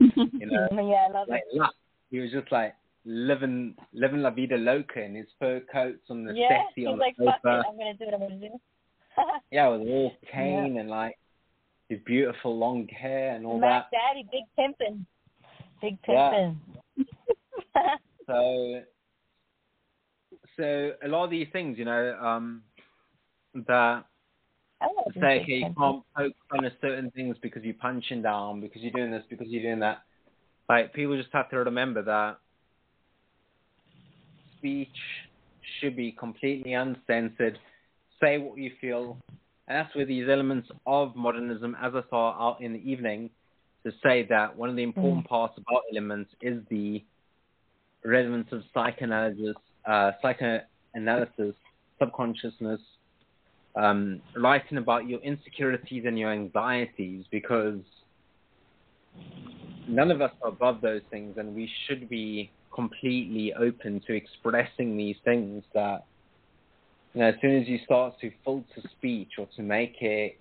Speaker 4: you know,
Speaker 6: yeah, I love
Speaker 4: like
Speaker 6: it.
Speaker 4: He was just like living la vida loca in his fur coats on the
Speaker 6: Yeah,
Speaker 4: settee
Speaker 6: he's
Speaker 4: on
Speaker 6: like,
Speaker 4: the
Speaker 6: fuck
Speaker 4: sofa.
Speaker 6: it, I'm gonna do what I'm gonna do.
Speaker 4: Yeah, with all cane and like his beautiful long hair and all
Speaker 6: Mac
Speaker 4: that.
Speaker 6: Daddy, big pimpin'. Big pimpin'.
Speaker 4: Yeah. So a lot of these things, you know, that say, okay, you can't poke fun at certain things because you're punching down, because you're doing this, because you're doing that. Like, people just have to remember that speech should be completely uncensored. Say what you feel. And that's where these elements of modernism, as I saw out in the evening, to say that one of the important parts about elements is the relevance of psychoanalysis, subconsciousness, writing about your insecurities and your anxieties, because none of us are above those things, and we should be completely open to expressing these things. That, you know, as soon as you start to filter speech or to make it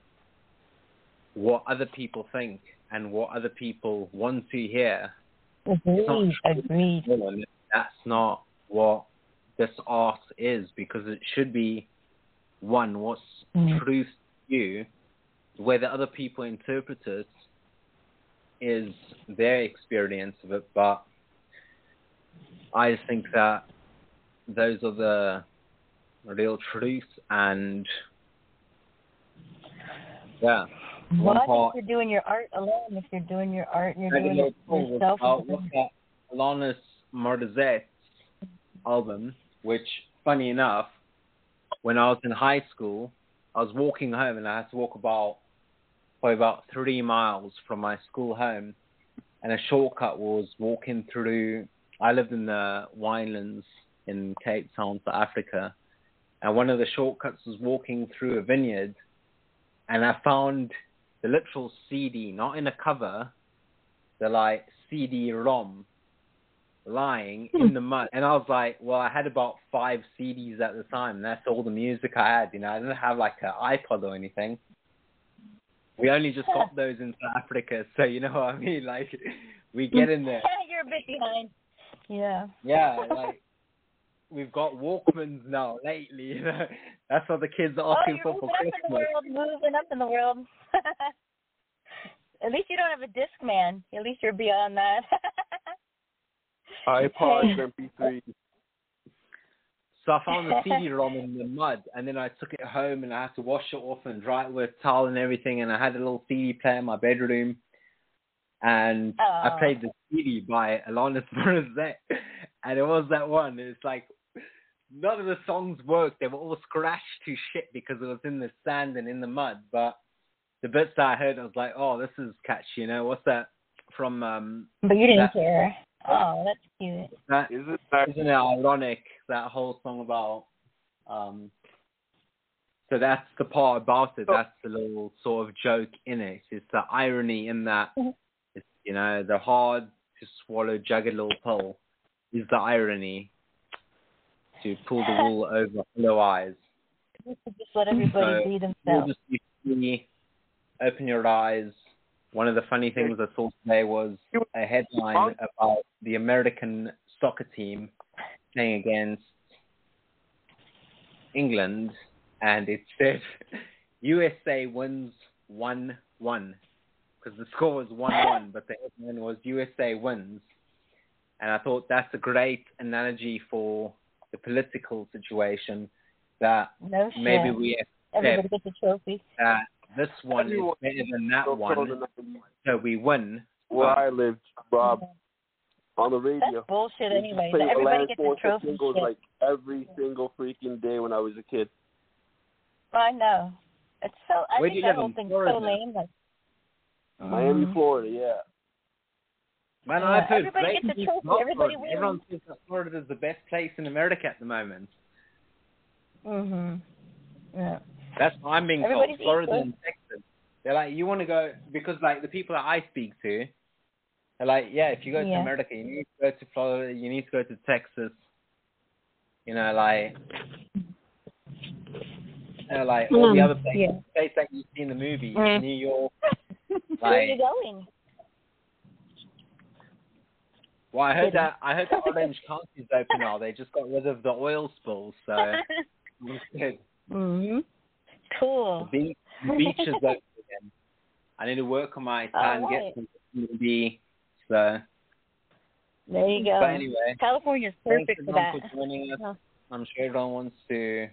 Speaker 4: what other people think and what other people want to hear,
Speaker 6: Agreed.
Speaker 4: That's not what this art is, because it should be, one, what's truth to you, the way that other people interpret it is their experience of it. But I think that those are the real truths, and yeah.
Speaker 6: What if you're doing your art alone? If you're doing your art and you're doing it yourself.
Speaker 4: Look at Alanis Morissette's album, which, funny enough, when I was in high school, I was walking home, and I had to walk probably about 3 miles from my school home, and a shortcut was walking through. I lived in the winelands in Cape Town, South Africa, and one of the shortcuts was walking through a vineyard, and I found the literal CD, not in a cover, the like CD-ROM lying in the mud. And I was like, well, I had about 5 CDs at the time, and that's all the music I had. You know, I didn't have like an iPod or anything. We only just got those in South Africa, so you know what I mean? Like, we get in there.
Speaker 6: You're a bit behind. Yeah.
Speaker 4: Yeah, like, we've got Walkmans now lately, you know. That's what the kids are asking for Christmas.
Speaker 6: Moving up in the world. At least you don't have a Discman. At least you're beyond that.
Speaker 15: iPods, MP3.
Speaker 4: So I found the CD-ROM in the mud, and then I took it home, and I had to wash it off and dry it with towel and everything, and I had a little CD player in my bedroom, and I played the CD by Alanis Morissette, and it was that one. It's like, none of the songs worked. They were all scratched to shit because it was in the sand and in the mud, but the bits that I heard, I was like, oh, this is catchy, you know? What's that from...
Speaker 6: But you didn't care. Oh, that's cute.
Speaker 4: Isn't it ironic, that whole song about... so that's the part about it. That's the little sort of joke in it. It's the irony in that, it's, you know, the hard-to-swallow, jagged little pill is the irony to pull the wool over hollow eyes.
Speaker 6: Just let everybody be themselves.
Speaker 4: Open your eyes. One of the funny things I saw today was a headline about the American soccer team playing against England, and it said USA wins 1-1 because the score was 1-1, but the headline was USA wins. And I thought that's a great analogy for the political situation, that maybe we
Speaker 6: everybody gets a trophy.
Speaker 4: This one is better than that one, so we win.
Speaker 15: Where I lived, Rob, on the radio.
Speaker 6: That's bullshit anyway. Everybody gets a trophy.
Speaker 15: Like every single freaking day when I was a kid.
Speaker 6: I know. It's so. I think that whole thing's so lame. Like,
Speaker 15: Miami, Florida, yeah.
Speaker 4: Man, I've heard
Speaker 6: everybody gets a trophy. Everybody wins.
Speaker 4: Everyone thinks that Florida is the best place in America at the moment.
Speaker 6: Yeah.
Speaker 4: That's what I'm being told. Florida and Texas. They're like, you want to go, because like the people that I speak to, they're like, yeah, if you go to America, you need to go to Florida, you need to go to Texas. You know, like, all the other places, places that you see in the movies, New York.
Speaker 6: Where are you going?
Speaker 4: Well, I heard that Orange County's open now. They just got rid of the oil spills, so it's good.
Speaker 6: Cool.
Speaker 4: The beach is open again. I need to work on my plan, get some B. So
Speaker 6: there you go.
Speaker 4: But anyway,
Speaker 6: California's perfect for that.
Speaker 4: For joining us. I'm sure everyone wants to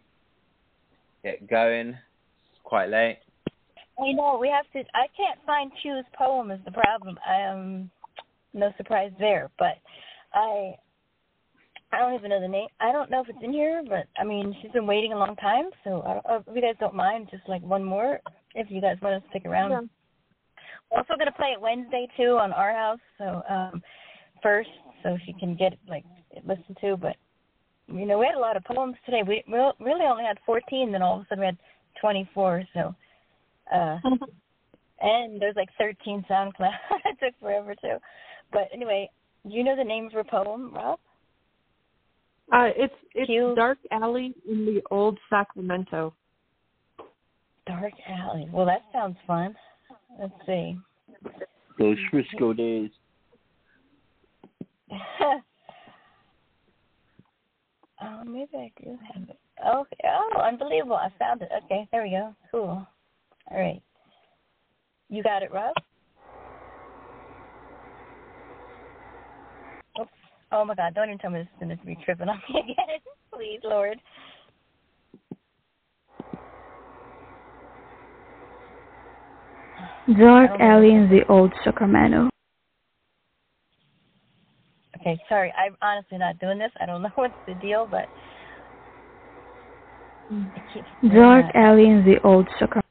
Speaker 4: get going. It's quite late.
Speaker 6: I know, we have to. I can't find Q's poem is the problem. No surprise there, but I don't even know the name. I don't know if it's in here, but I mean, she's been waiting a long time, so if you guys don't mind, just like one more, if you guys want to stick around. Yeah. We're also gonna play it Wednesday too on our house, so first, so she can get listened to. But you know, we had a lot of poems today. We really only had 14, then all of a sudden we had 24. So, and there's like 13 SoundCloud. It took forever too. But anyway, do you know the name of her poem, Rob?
Speaker 12: It's Dark Alley in the Old Sacramento.
Speaker 6: Dark Alley. Well, that sounds fun. Let's see.
Speaker 15: Those Frisco days.
Speaker 6: Maybe I do have it. Okay. Oh, unbelievable. I found it. Okay, there we go. Cool. All right. You got it, Rob? Oops. Oh, my God. Don't even tell me this is going to be tripping on me again. Please, Lord.
Speaker 17: Dark Alley in the Old Sacramento.
Speaker 6: Okay, sorry. I'm honestly not doing this. I don't know what's the deal, but...
Speaker 17: Dark Alley in the Old Sacramento.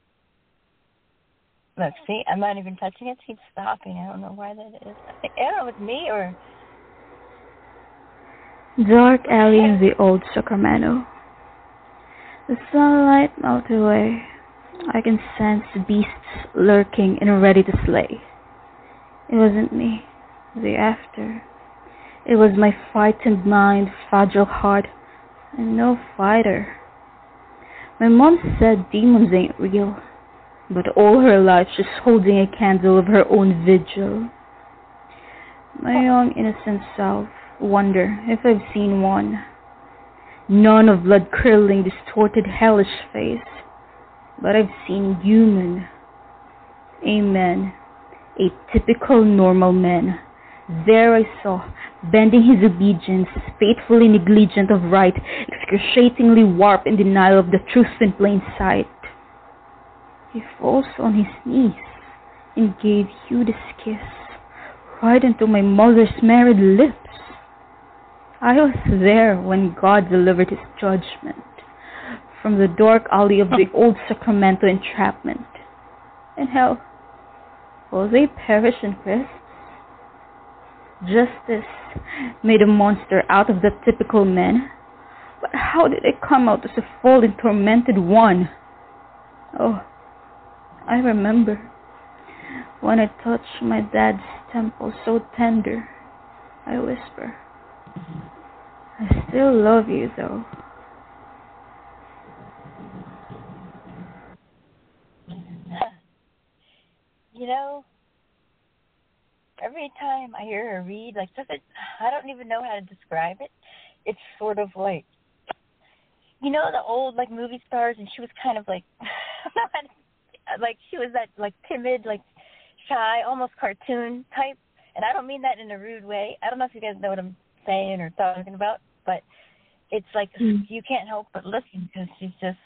Speaker 6: Look, see? I'm not even touching it. She's stopping. I don't know why that is. I don't know if it's me or...
Speaker 17: Dark Alley in the Old Sacramento. The sunlight melted away. I can sense beasts lurking and ready to slay. It wasn't me, the after. It was my frightened mind, fragile heart, and no fighter. My mom said demons ain't real, but all her life she's holding a candle of her own vigil. My young innocent self wonder if I've seen one. None of blood-curdling, distorted, hellish face, but I've seen human. Amen. A typical normal man. There I saw, bending his obedience, faithfully negligent of right, excruciatingly warped in denial of the truth in plain sight. He falls on his knees and gave you this kiss, right into my mother's married lips. I was there when God delivered his judgment from the dark alley of the old Sacramento entrapment. And hell, will they perish in Christ? Justice made a monster out of the typical man, but how did I come out as a fallen, tormented one? Oh, I remember when I touched my dad's temple so tender, I whisper, I still love you though.
Speaker 6: You know, every time I hear her read, like, I don't even know how to describe it. It's sort of like, you know, the old, like, movie stars, and she was kind of like, like, she was that, like, timid, like, shy, almost cartoon type. And I don't mean that in a rude way. I don't know if you guys know what I'm saying or talking about, but it's like you can't help but listen because she's just,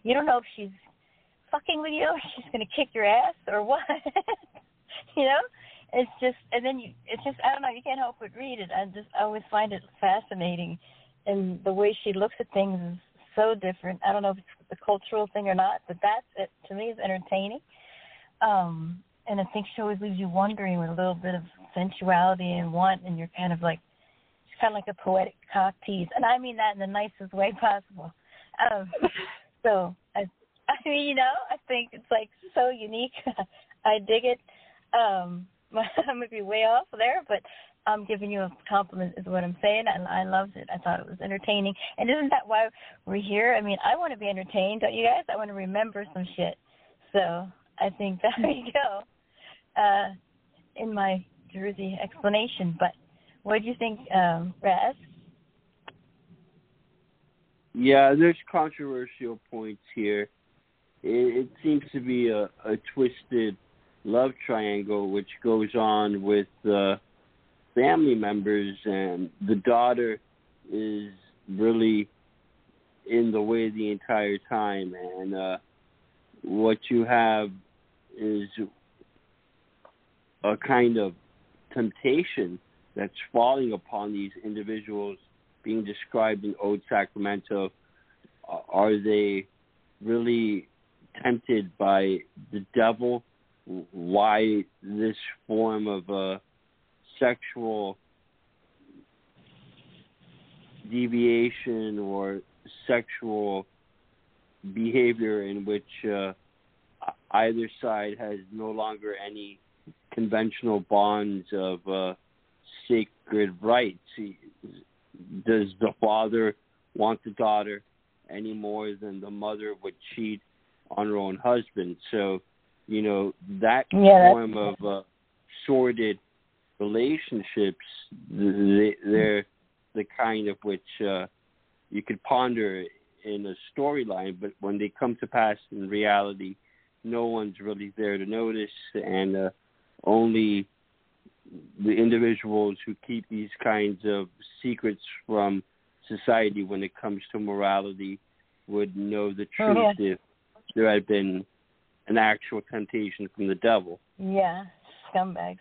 Speaker 6: you don't know if she's fucking with you or she's going to kick your ass or what. You know? It's just, and then it's just, I don't know, you can't help but read it. I always find it fascinating. And the way she looks at things is so different. I don't know if it's the cultural thing or not, but that, to me, is entertaining. And I think she always leaves you wondering with a little bit of sensuality and want, and you're kind of like, it's kind of like a poetic cock tease. And I mean that in the nicest way possible. So, I mean, you know, I think it's like so unique. I dig it. I might be way off there, but I'm giving you a compliment is what I'm saying, and I loved it. I thought it was entertaining. And isn't that why we're here? I mean, I want to be entertained, don't you guys? I want to remember some shit. So I think there you go in my Jersey explanation. But what did you think, Raz?
Speaker 15: Yeah, there's controversial points here. It seems to be a twisted love triangle which goes on with family members, and the daughter is really in the way the entire time, and what you have is a kind of temptation that's falling upon these individuals being described in Old Sacramento. Are they really tempted by the devil? Why this form of sexual deviation or sexual behavior in which either side has no longer any conventional bonds of sacred rights? Does the father want the daughter any more than the mother would cheat on her own husband? So, you know, that form of sordid relationships, they're the kind of which you could ponder in a storyline, but when they come to pass in reality, no one's really there to notice, and only the individuals who keep these kinds of secrets from society when it comes to morality would know the truth if there had been an actual temptation from the devil. Yeah, scumbags,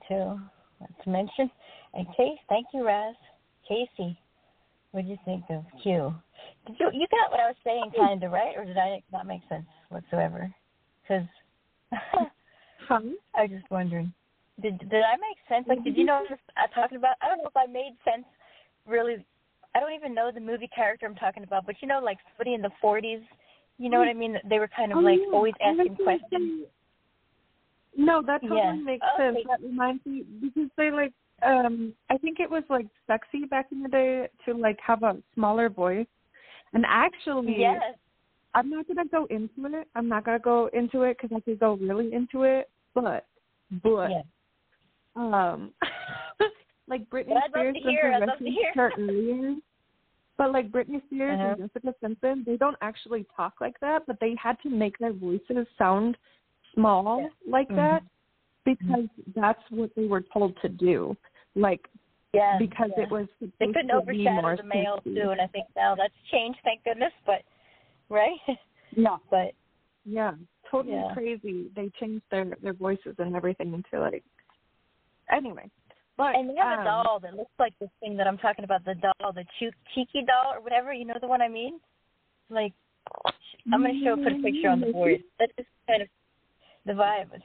Speaker 15: too, not to mention. And Case, thank you, Raz. Casey, what did you think of Q? You got what I was saying, kind of, right? Or did I not make sense whatsoever? Because I was just wondering. Did I make sense? Like, did you know what I was talking about? I don't know if I made sense really
Speaker 6: I don't even know the movie character I'm talking about, but like somebody in the 40s, you know what I mean? They were kind of always asking questions.
Speaker 12: No, that totally makes sense. That reminds me, because they I think it was sexy back in the day to have a smaller voice. And actually, I'm not gonna go into it. I'm not gonna go into it because I could go really into it. But Britney Spears earlier. But Britney Spears and Jessica Simpson, they don't actually talk like that, but they had to make their voices sound small that because that's what they were told to do. Because it was supposed
Speaker 6: they couldn't
Speaker 12: to be
Speaker 6: overshadow
Speaker 12: more
Speaker 6: the male
Speaker 12: sexy.
Speaker 6: too, and I think now that's changed, thank goodness. But
Speaker 12: totally crazy. They changed their voices and everything into anyway. But
Speaker 6: and they have a doll that looks like this thing that I'm talking about, the doll, the Cheeky doll or whatever. You know the one I mean? I'm going to put a picture on the board. That's just kind of the vibe. It's,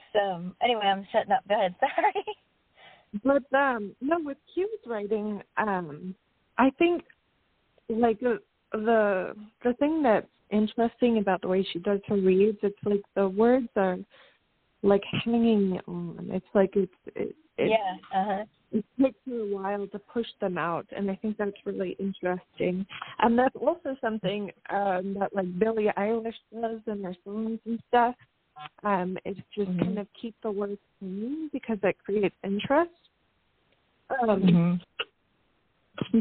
Speaker 6: anyway, I'm shutting up. Go ahead. Sorry.
Speaker 12: But no, with Q's writing, I think the thing that's interesting about the way she does her reads, it's the words are hanging on. It's it takes her a while to push them out, and I think that's really interesting. And that's also something that Billie Eilish does in her songs and stuff. It's just kind of keep the words clean because it creates interest.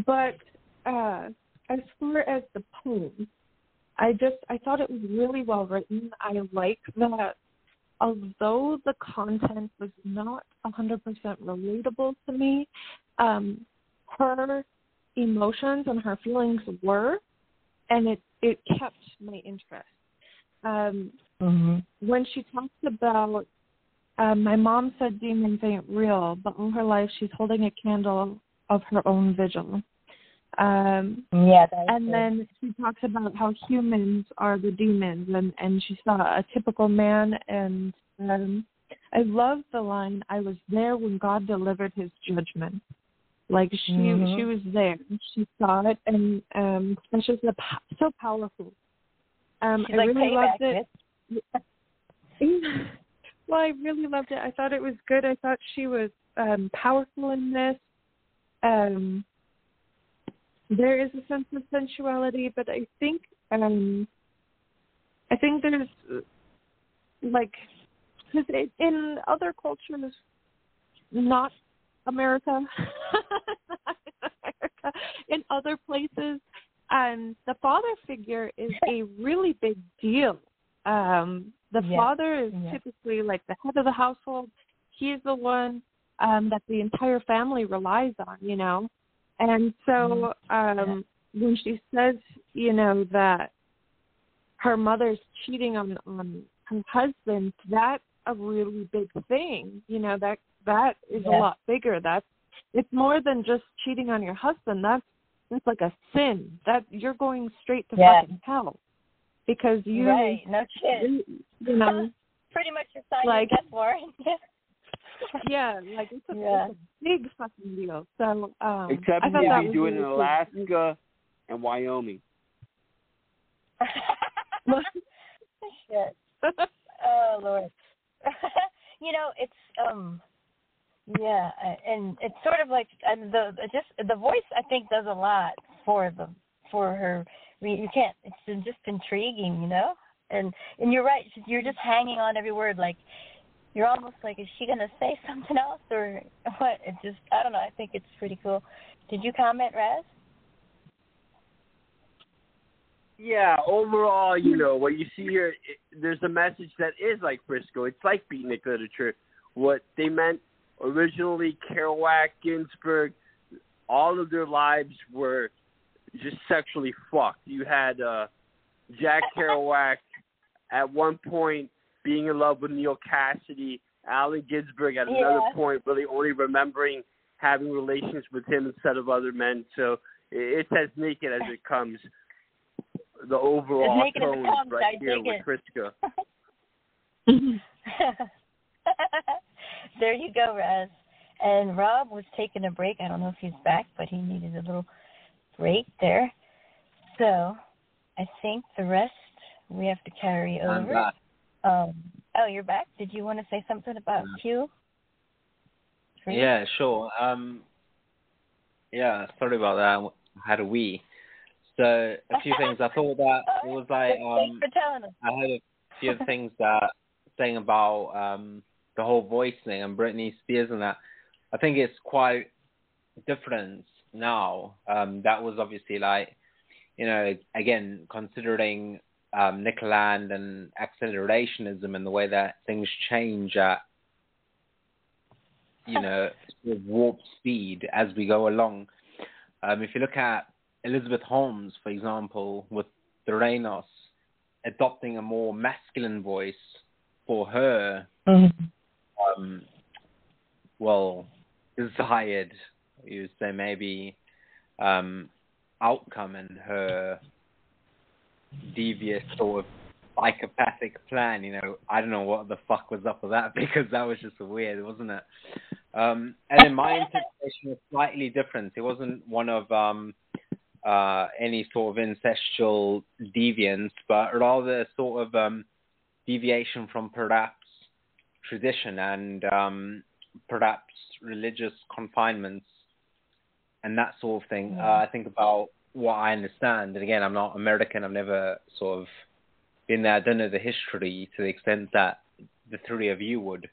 Speaker 12: But as far as the poem, I thought it was really well written. I like that although the content was not 100% relatable to me, her emotions and her feelings were, and it kept my interest. When she talks about, my mom said demons ain't real, but all her life she's holding a candle of her own vigil. And then she talks about how humans are the demons, and she saw a typical man, and I love the line, I was there when God delivered his judgment. She was there, she saw it, and it's just so powerful. I really loved it. Well, I really loved it. I thought it was good. I thought she was powerful in this. There is a sense of sensuality, but I think there's because in other cultures, not America, in other places, the father figure is a really big deal. The father is typically the head of the household. He's the one that the entire family relies on, And so when she says, that her mother's cheating on her husband, that's a really big thing. That is a lot bigger. It's more than just cheating on your husband. That's like a sin. That you're going straight to fucking hell. Because you,
Speaker 6: no shit. Pretty much you're signing death warrant.
Speaker 12: It's a big fucking deal. So,
Speaker 15: except
Speaker 12: I thought
Speaker 15: that we do it in Alaska and Wyoming.
Speaker 6: Shit. Oh Lord. It's and it's sort of the voice I think does a lot for her. You can't. It's just intriguing, And you're right. You're just hanging on every word. You're almost is she gonna say something else or what? It just I don't know. I think it's pretty cool. Did you comment, Raz?
Speaker 15: Yeah. Overall, what you see here, there's a message that is like Frisco. It's like beatnik literature. What they meant originally, Kerouac, Ginsberg, all of their lives were just sexually fucked. You had Jack Kerouac at one point being in love with Neil Cassidy, Allen Ginsberg at another point really only remembering having relations with him instead of other men. So it's as naked as it comes. The overall tone right here with Frisco.
Speaker 6: There you go, Raz. And Rob was taking a break. I don't know if he's back, but he needed a little break there. So I think the rest we have to carry over.
Speaker 4: I'm back.
Speaker 6: Oh, you're back? Did you want to say something about Q?
Speaker 4: Yeah, sure. Yeah, sorry about that. I had a wee. So a few things. I thought that it was like
Speaker 6: Thanks for telling us.
Speaker 4: I had a few things that saying about the whole voice thing and Britney Spears and that. I think it's quite different now. That was obviously like, you know, again considering Nickeland and accelerationism and the way that things change at, you know, sort of warp speed as we go along. If you look at Elizabeth Holmes, for example, with Theranos adopting a more masculine voice for her, desired, you would say maybe, outcome and her devious sort of psychopathic plan, you know, I don't know what the fuck was up with that because that was just weird, wasn't it? And then my interpretation was slightly different. It wasn't one of any sort of incestual deviance, but rather sort of deviation from perhaps tradition and perhaps religious confinements and that sort of thing. I think about what I understand, and again, I'm not American, I've never sort of been there, I don't know the history to the extent that the three of you would,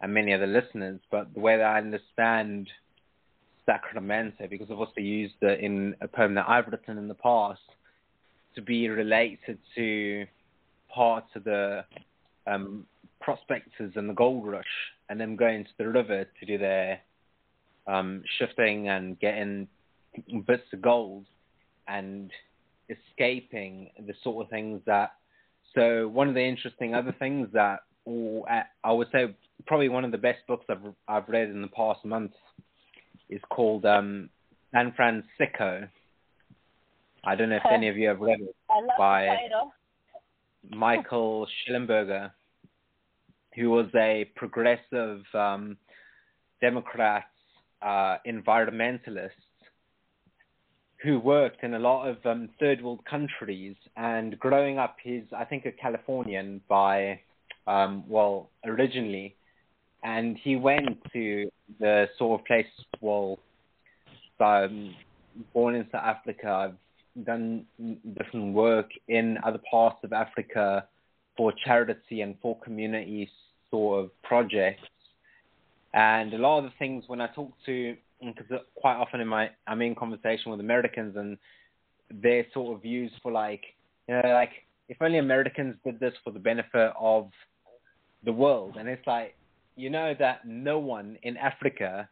Speaker 4: and many other listeners, but the way that I understand Sacramento, because I've also used it in a poem that I've written in the past, to be related to parts of the prospectors and the gold rush, and them going to the river to do their shifting and getting bits of gold and escaping the sort of things that... So one of the interesting other things that, I would say probably one of the best books I've read in the past month is called San Francisco. I don't know if any of you have read it, by Michael Schellenberger, who was a progressive Democrat environmentalist who worked in a lot of third world countries, and growing up, he's, I think, a Californian by, originally, and he went to the sort of place, born in South Africa, I've done different work in other parts of Africa for charity and for community sort of projects, and a lot of the things when I talk to, because quite often I'm in conversation with Americans and their sort of views for like, you know, like if only Americans did this for the benefit of the world. And it's like, you know that no one in Africa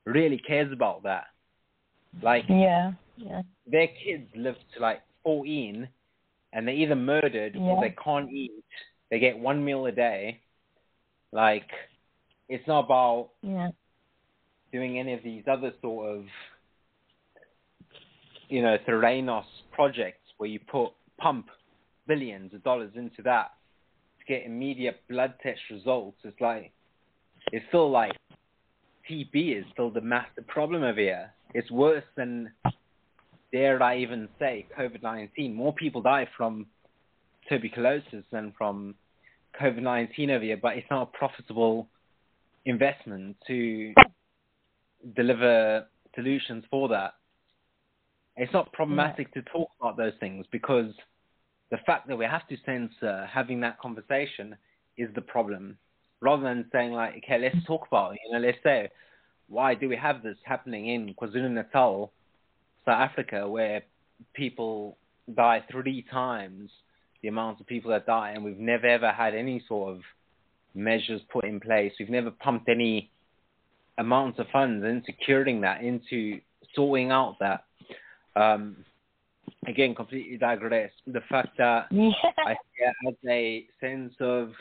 Speaker 4: really cares about that. Like, their kids live to like 14 and they're either murdered or they can't eat. They get one meal a day. Like, it's not about doing any of these other sort of, you know, Theranos projects where you pump billions of dollars into that to get immediate blood test results. It's like, it's still like TB is still the massive problem over here. It's worse than, dare I even say, COVID-19. More people die from tuberculosis than from COVID-19 over here, but it's not a profitable investment to deliver solutions for that. It's not problematic to talk about those things because the fact that we have to censor having that conversation is the problem. Rather than saying like, okay, let's talk about it. You know, let's say, why do we have this happening in KwaZulu-Natal, South Africa, where people die 3 times the amount of people that die, and we've never ever had any sort of measures put in place. We've never pumped any amounts of funds into curing that, into sorting out that. Again, completely digress. The fact that I had a sense of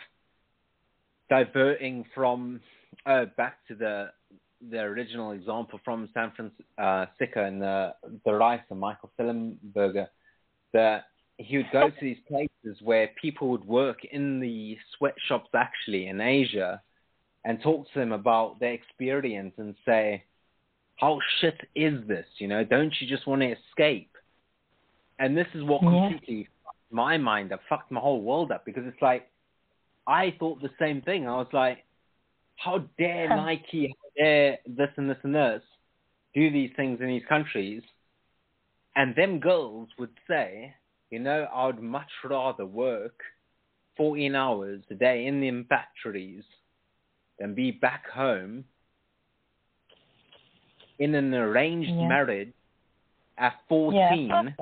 Speaker 4: diverting from back to the original example from San Francisco and the writer Michael Schellenberger, that he would go to these places where people would work in the sweatshops actually in Asia and talk to them about their experience and say, how shit is this? Don't you just want to escape? And this is what completely fucked my mind up, fucked my whole world up, because it's like, I thought the same thing. I was like, how dare Nike, how dare this and this and this do these things in these countries? And them girls would say, I would much rather work 14 hours a day in the factories than be back home in an arranged marriage at 14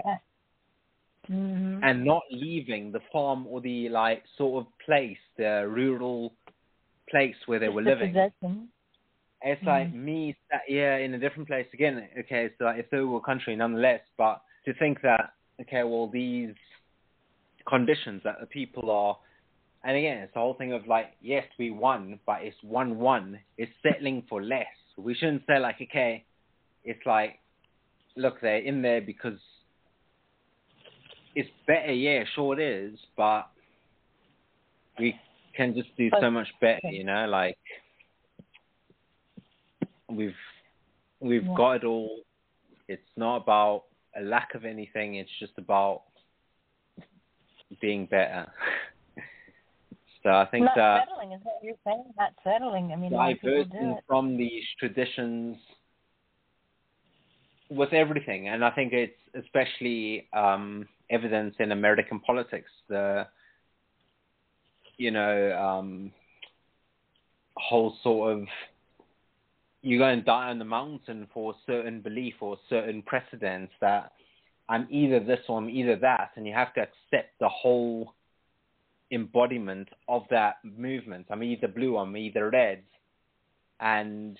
Speaker 4: and not leaving the farm or the sort of place, the rural place where they were living. It's like me in a different place again. Okay, so a third world country nonetheless, but to think that, okay, well, these conditions that the people are, and again, it's the whole thing of yes, we won, but it's 1-1. It's settling for less. We shouldn't say okay, it's look, they're in there because it's better. Yeah, sure it is, but we can just do so much better, We've got it all. It's not about a lack of anything. It's just about being better. So I think
Speaker 6: not settling is what you're saying. Not settling. I mean,
Speaker 4: diverting from these traditions with everything, and I think it's especially evident in American politics. The whole sort of, you go and die on the mountain for a certain belief or certain precedents that I'm either this or I'm either that, and you have to accept the whole embodiment of that movement. I'm either blue, I'm either red, and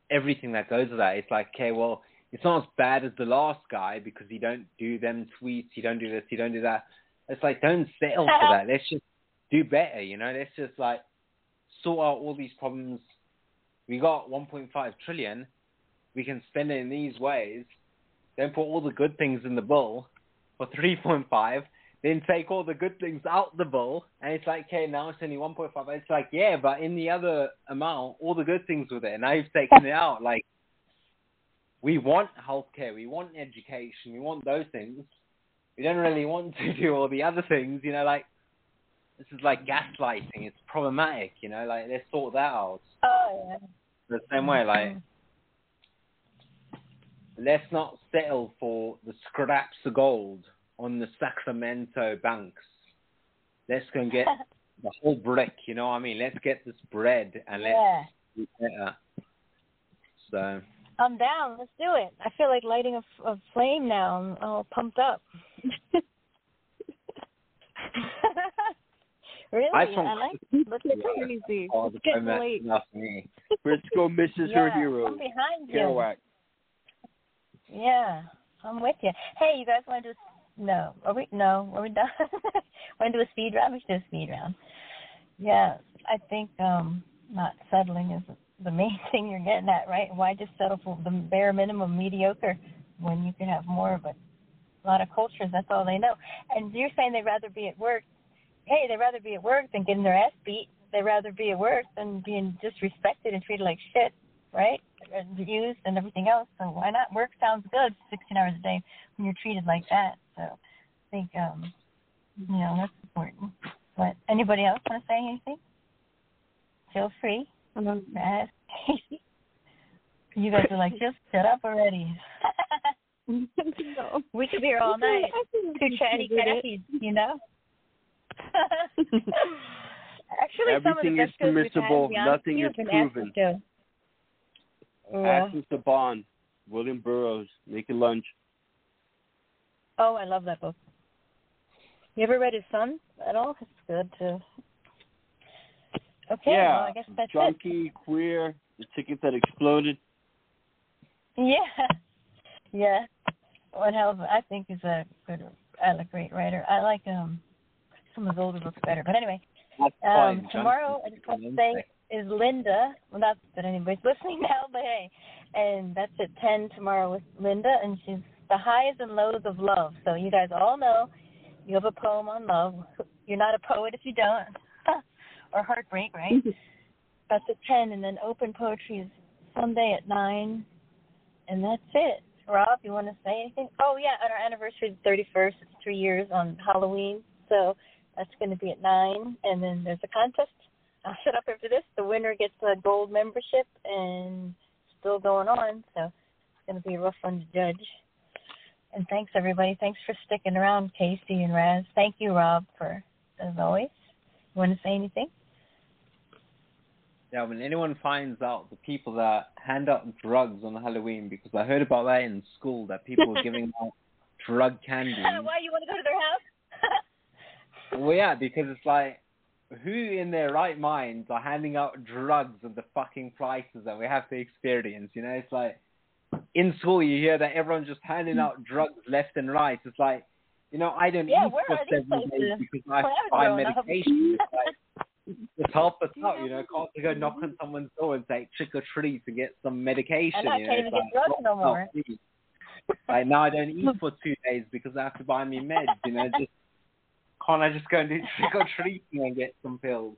Speaker 4: everything that goes with that. It's okay, well, it's not as bad as the last guy because you don't do them tweets, you don't do this, you don't do that. It's don't settle for that. Let's just do better, Let's just sort out all these problems. We got 1.5 trillion. We can spend it in these ways. Then put all the good things in the bill for 3.5. Then take all the good things out the bill. And it's okay, now it's only 1.5. It's yeah, but in the other amount, all the good things were there. Now you've taken it out. We want healthcare. We want education. We want those things. We don't really want to do all the other things. This is gaslighting. It's problematic. Let's sort that out.
Speaker 6: Oh, yeah.
Speaker 4: The same way, let's not settle for the scraps of gold on the Sacramento banks. Let's go and get the whole brick, you know what I mean? Let's get this bread and let's do better. So
Speaker 6: I'm down. Let's do it. I feel like lighting a flame now. I'm all pumped up. Really? I like it. Let's get crazy. It's getting late.
Speaker 15: Briscoe misses her hero.
Speaker 6: I'm behind you.
Speaker 15: Kerouac.
Speaker 6: Yeah, I'm with you. Hey, you guys want to do? No, are we done? Want to do a speed round? We should do a speed round. Yeah, I think not settling is the main thing you're getting at, right? Why just settle for the bare minimum mediocre when you can have more of it? A lot of cultures, that's all they know. And you're saying they'd rather be at work. Hey, they'd rather be at work than getting their ass beat. They'd rather be at work than being disrespected and treated like shit, right? And used and everything else. So why not? Work sounds good, 16 hours a day, when you're treated like that. So I think, that's important. But anybody else want to say anything? Feel free. Ask Casey. You guys are just shut up already.
Speaker 12: No.
Speaker 6: We could be here all night. Two chatty Cathy's, Actually,
Speaker 15: everything is permissible. Nothing is proven. Ask Mr. Bond, William Burroughs, Naked Lunch.
Speaker 6: Oh, I love that book. You ever read his son at all? It's good too. Okay,
Speaker 15: yeah,
Speaker 6: well, I guess that's
Speaker 15: junkie, queer, the ticket that exploded.
Speaker 6: Yeah. What hell? I think is a great writer. I like some of his older books better. But anyway, tomorrow I just want to say is Linda. Well, not that anybody's listening now, but hey, and that's at 10 tomorrow with Linda, and she's the highs and lows of love. So you guys all know you have a poem on love. You're not a poet if you don't, or heartbreak, right? That's at 10, and then open poetry is Sunday at 9. And that's it. Rob, you want to say anything? Oh, yeah, on our anniversary, the 31st, it's 3 years on Halloween. So that's going to be at 9. And then there's a contest. I'll shut up after this. The winner gets a gold membership and still going on. So it's going to be a rough one to judge. And thanks, everybody. Thanks for sticking around, Casey and Raz. Thank you, Rob, as always. You want to say anything?
Speaker 4: Yeah, when anyone finds out the people that hand out drugs on Halloween, because I heard about that in school, that people were giving out drug candy.
Speaker 6: Why, you want to go to their house?
Speaker 4: Well, yeah, because it's like, who in their right minds are handing out drugs at the fucking prices that we have to experience? You know, it's like, in school you hear that everyone's just handing out drugs left and right. It's like, you know, I don't eat for 7 days because I have to buy medication. It's like, just help us out, you know. Can't go knock on someone's door and say trick or treat to get some medication.
Speaker 6: And I can't even get drugs no more.
Speaker 4: Like, now I don't eat for 2 days because I have to buy me meds, you know. Just can't I just go and do trick or treating and get some pills?